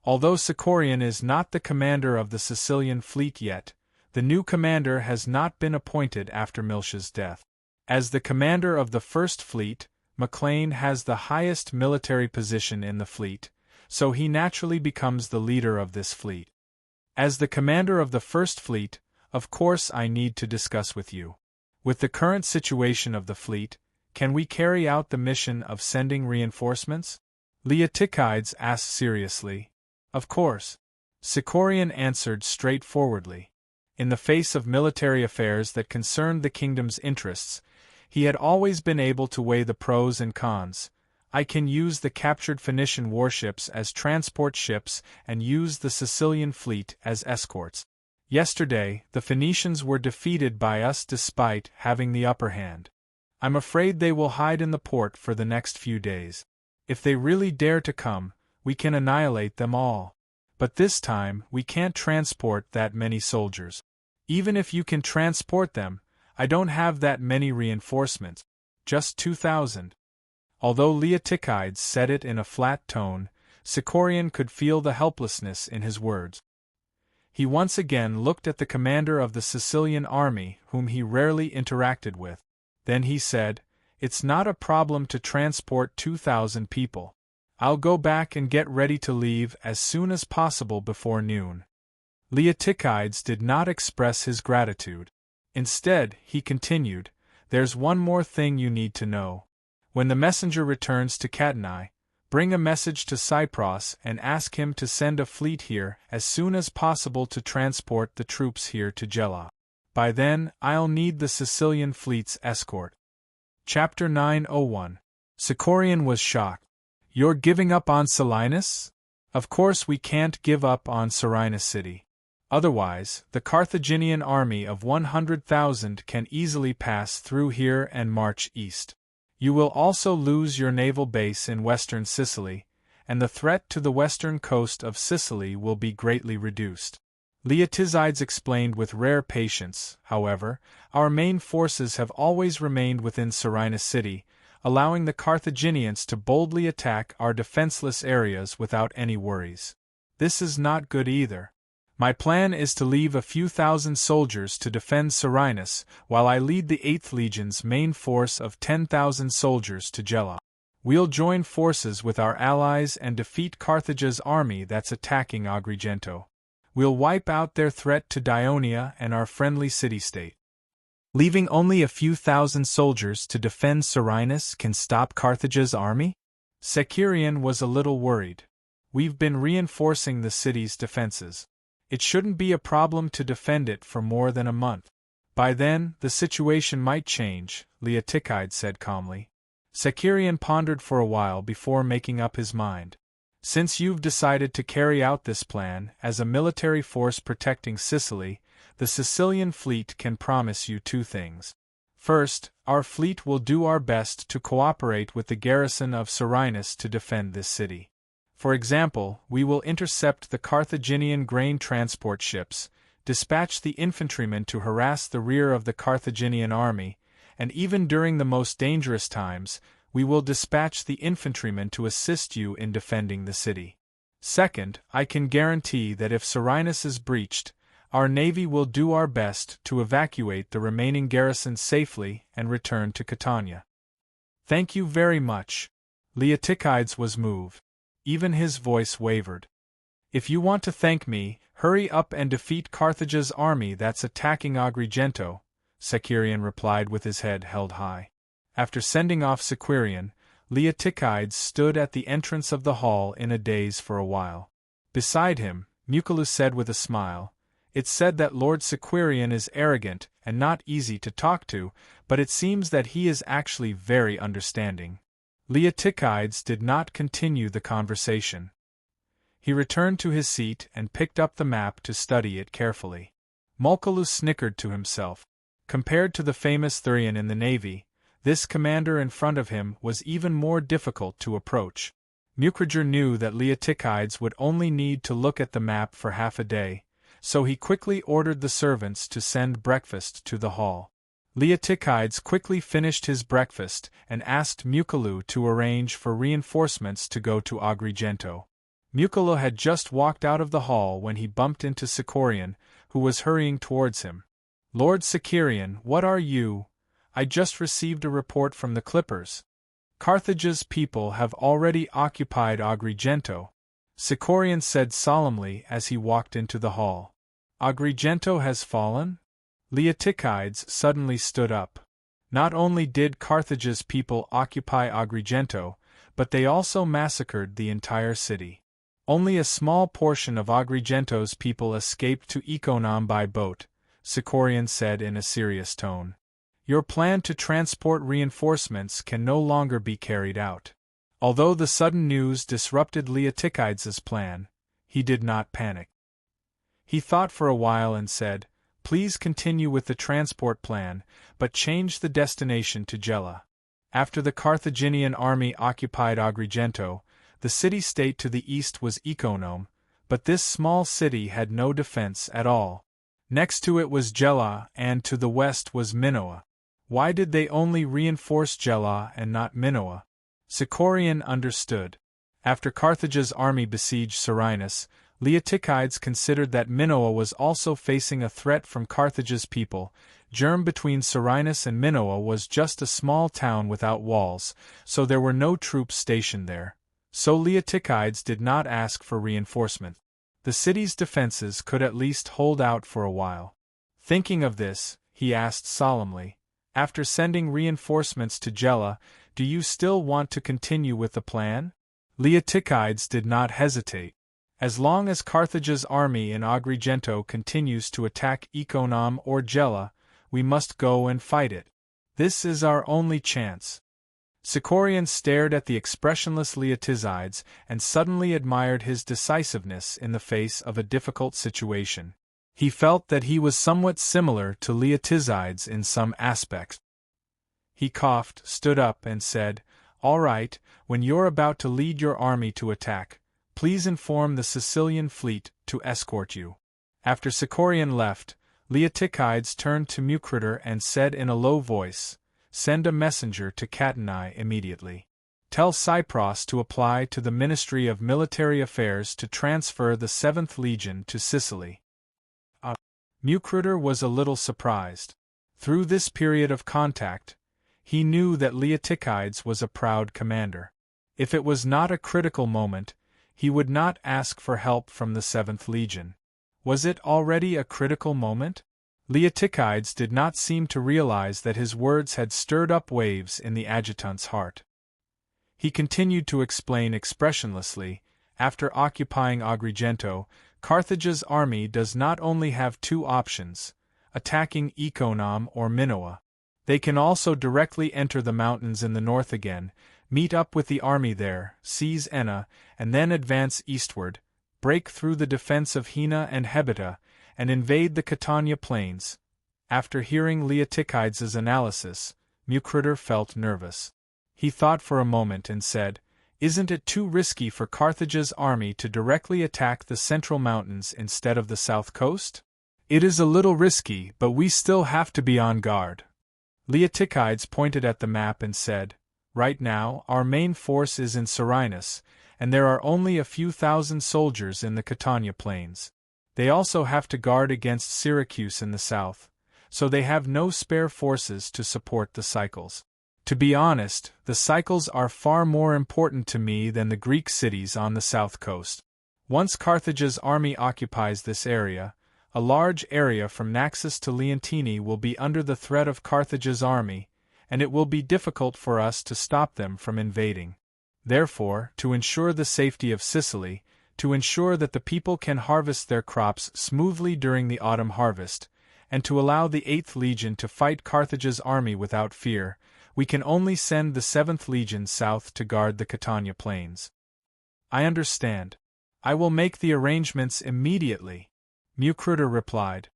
Although Sicorian is not the commander of the Sicilian fleet yet, the new commander has not been appointed after Miltia's death. As the commander of the First Fleet, Maclean has the highest military position in the fleet, so he naturally becomes the leader of this fleet. As the commander of the First Fleet, of course I need to discuss with you. With the current situation of the fleet, can we carry out the mission of sending reinforcements?" Leotychides asked seriously. "Of course." Sicorian answered straightforwardly. In the face of military affairs that concerned the kingdom's interests, he had always been able to weigh the pros and cons. I can use the captured Phoenician warships as transport ships and use the Sicilian fleet as escorts. Yesterday, the Phoenicians were defeated by us despite having the upper hand. I'm afraid they will hide in the port for the next few days. If they really dare to come, we can annihilate them all. But this time, we can't transport that many soldiers. Even if you can transport them, I don't have that many reinforcements. Just 2,000. Although Leotychides said it in a flat tone, Sicorian could feel the helplessness in his words. He once again looked at the commander of the Sicilian army, whom he rarely interacted with. Then he said, "It's not a problem to transport 2,000 people. I'll go back and get ready to leave as soon as possible before noon." Leotychides did not express his gratitude. Instead, he continued, "There's one more thing you need to know. When the messenger returns to Catani, bring a message to Cypros and ask him to send a fleet here as soon as possible to transport the troops here to Gela. By then, I'll need the Sicilian fleet's escort." Chapter 901. Sicorian was shocked. "You're giving up on Selinus?" "Of course we can't give up on Serene city. Otherwise, the Carthaginian army of 100,000 can easily pass through here and march east. You will also lose your naval base in western Sicily, and the threat to the western coast of Sicily will be greatly reduced." Leotychides explained with rare patience. "However, our main forces have always remained within Serene city, allowing the Carthaginians to boldly attack our defenseless areas without any worries. This is not good either. My plan is to leave a few thousand soldiers to defend Serenus, while I lead the 8th Legion's main force of 10,000 soldiers to Gela. We'll join forces with our allies and defeat Carthage's army that's attacking Agrigento. We'll wipe out their threat to Dionia and our friendly city-state. Leaving only a few thousand soldiers to defend Serenus can stop Carthage's army?" Sicorian was a little worried. "We've been reinforcing the city's defenses. It shouldn't be a problem to defend it for more than a month. By then, the situation might change," Leotychides said calmly. Sicorian pondered for a while before making up his mind. "Since you've decided to carry out this plan as a military force protecting Sicily, the Sicilian fleet can promise you 2 things. First, our fleet will do our best to cooperate with the garrison of Serenus to defend this city. For example, we will intercept the Carthaginian grain transport ships, dispatch the infantrymen to harass the rear of the Carthaginian army, and even during the most dangerous times, we will dispatch the infantrymen to assist you in defending the city. Second, I can guarantee that if Serenus is breached, our navy will do our best to evacuate the remaining garrison safely and return to Catania." "Thank you very much." Leotychides was moved. Even his voice wavered. "If you want to thank me, hurry up and defeat Carthage's army that's attacking Agrigento," Sicorian replied with his head held high. After sending off Sicorian, Leotychides stood at the entrance of the hall in a daze for a while. Beside him, Mucius said with a smile, "It's said that Lord Sicorian is arrogant and not easy to talk to, but it seems that he is actually very understanding." Leotychides did not continue the conversation. He returned to his seat and picked up the map to study it carefully. Mucius snickered to himself. Compared to the famous Thurian in the navy, this commander in front of him was even more difficult to approach. Mucius knew that Leotychides would only need to look at the map for half a day, so he quickly ordered the servants to send breakfast to the hall. Leotychides quickly finished his breakfast and asked Mucius to arrange for reinforcements to go to Agrigento. Mucius had just walked out of the hall when he bumped into Sicorian, who was hurrying towards him. "Lord Sicorian, what are you? I just received a report from the Clippers. Carthage's people have already occupied Agrigento," Sicorian said solemnly as he walked into the hall. "Agrigento has fallen?" Leotychides suddenly stood up. Not only did Carthage's people occupy Agrigento, but they also massacred the entire city. Only a small portion of Agrigento's people escaped to Ikonon by boat, Sicorian said in a serious tone. "Your plan to transport reinforcements can no longer be carried out." Although the sudden news disrupted Leotychides' plan, he did not panic. He thought for a while and said, Please continue with the transport plan, but change the destination to Gela. After the Carthaginian army occupied Agrigento, the city-state to the east was Iconium, but this small city had no defense at all. Next to it was Gela, and to the west was Minoa. Why did they only reinforce Gela and not Minoa? Sicorian understood. After Carthage's army besieged Serenus, Leotychides considered that Minoa was also facing a threat from Carthage's people. Germ between Serenus and Minoa was just a small town without walls, so there were no troops stationed there. So Leotychides did not ask for reinforcement. The city's defenses could at least hold out for a while. Thinking of this, he asked solemnly, after sending reinforcements to Gela, do you still want to continue with the plan? Leotychides did not hesitate. As long as Carthage's army in Agrigento continues to attack Iconium or Gela, we must go and fight it. This is our only chance. Sicorian stared at the expressionless Leotychides and suddenly admired his decisiveness in the face of a difficult situation. He felt that he was somewhat similar to Leotychides in some aspects. He coughed, stood up, and said, "All right, when you're about to lead your army to attack, please inform the Sicilian fleet to escort you." After Sicorian left, Leotychides turned to Mucritor and said in a low voice, "Send a messenger to Catanae immediately. Tell Cypros to apply to the Ministry of Military Affairs to transfer the 7th Legion to Sicily." Mucritor was a little surprised. Through this period of contact, he knew that Leotychides was a proud commander. If it was not a critical moment, he would not ask for help from the 7th Legion. Was it already a critical moment? Leotychides did not seem to realize that his words had stirred up waves in the adjutant's heart. He continued to explain expressionlessly, after occupying Agrigento, Carthage's army does not only have two options, attacking Iconium or Minoa. They can also directly enter the mountains in the north again, meet up with the army there, seize Enna, and then advance eastward, break through the defense of Hina and Hebita, and invade the Catania plains. After hearing Leotychides' analysis, Mucritor felt nervous. He thought for a moment and said, "Isn't it too risky for Carthage's army to directly attack the central mountains instead of the south coast?" "It is a little risky, but we still have to be on guard." Leotychides pointed at the map and said, "Right now, our main force is in Serenus, and there are only a few thousand soldiers in the Catania plains. They also have to guard against Syracuse in the south, so they have no spare forces to support the cycles. To be honest, the cycles are far more important to me than the Greek cities on the south coast. Once Carthage's army occupies this area, a large area from Naxos to Leontini will be under the threat of Carthage's army, and it will be difficult for us to stop them from invading. Therefore, to ensure the safety of Sicily, to ensure that the people can harvest their crops smoothly during the autumn harvest, and to allow the 8th Legion to fight Carthage's army without fear, we can only send the 7th Legion south to guard the Catania plains." "I understand. I will make the arrangements immediately," Mucritor replied.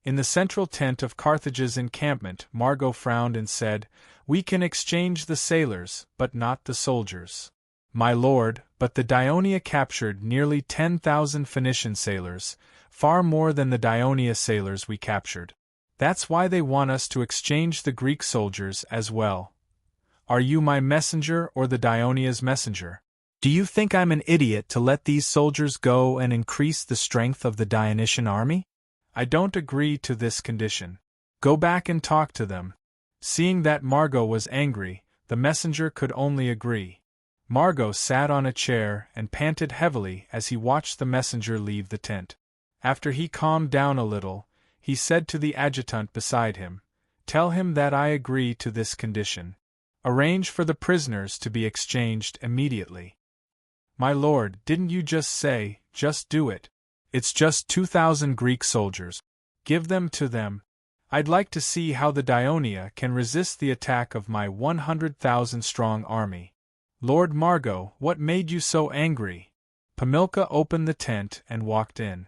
In the central tent of Carthage's encampment, Margot frowned and said, "We can exchange the sailors, but not the soldiers." "My lord, but the Dionia captured nearly 10,000 Phoenician sailors, far more than the Dionia sailors we captured. That's why they want us to exchange the Greek soldiers as well. Are you my messenger or the Dionia's messenger? Do you think I'm an idiot to let these soldiers go and increase the strength of the Dionysian army? I don't agree to this condition. Go back and talk to them." Seeing that Margot was angry, the messenger could only agree. Margot sat on a chair and panted heavily as he watched the messenger leave the tent. After he calmed down a little, he said to the adjutant beside him, "Tell him that I agree to this condition. Arrange for the prisoners to be exchanged immediately." "My lord, didn't you just say, just do it? It's just 2,000 Greek soldiers. Give them to them. I'd like to see how the Dionia can resist the attack of my 100,000-strong army." "Lord Margot, what made you so angry?" Pamilka opened the tent and walked in.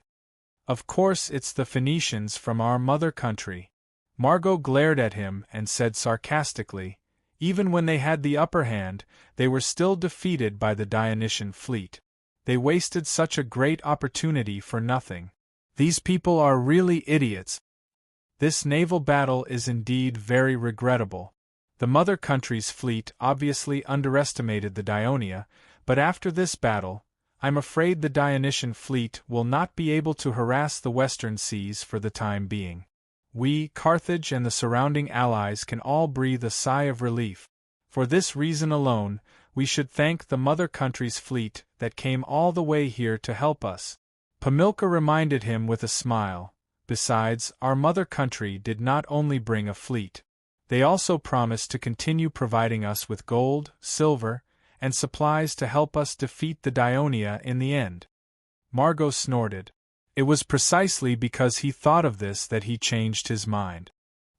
Of course it's the Phoenicians from our mother country. Margot glared at him and said sarcastically, even when they had the upper hand, they were still defeated by the Dionysian fleet. They wasted such a great opportunity for nothing. These people are really idiots. This naval battle is indeed very regrettable. The mother country's fleet obviously underestimated the Dionia, but after this battle, I'm afraid the Dionysian fleet will not be able to harass the western seas for the time being. We, Carthage and the surrounding allies can all breathe a sigh of relief. For this reason alone, we should thank the mother country's fleet that came all the way here to help us. Pamilka reminded him with a smile. Besides, our mother country did not only bring a fleet. They also promised to continue providing us with gold, silver, and supplies to help us defeat the Dionia in the end. Margot snorted. It was precisely because he thought of this that he changed his mind.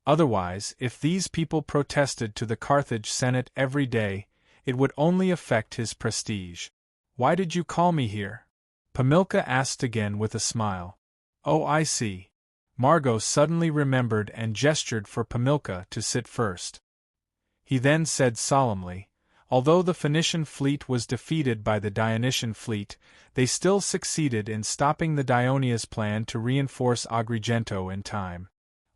Otherwise, if these people protested to the Carthage Senate every day, it would only affect his prestige. Why did you call me here? Pamilka asked again with a smile. Oh, I see. Margot suddenly remembered and gestured for Pamilka to sit first. He then said solemnly, although the Phoenician fleet was defeated by the Dionysian fleet, they still succeeded in stopping the Dionia's plan to reinforce Agrigento in time.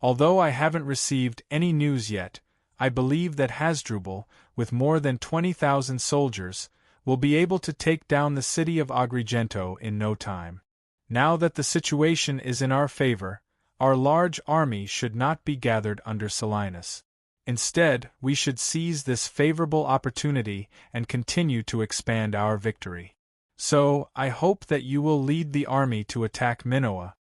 Although I haven't received any news yet, I believe that Hasdrubal, with more than 20,000 soldiers, will be able to take down the city of Agrigento in no time. Now that the situation is in our favor, our large army should not be gathered under Silenus. Instead, we should seize this favorable opportunity and continue to expand our victory. So, I hope that you will lead the army to attack Minoa,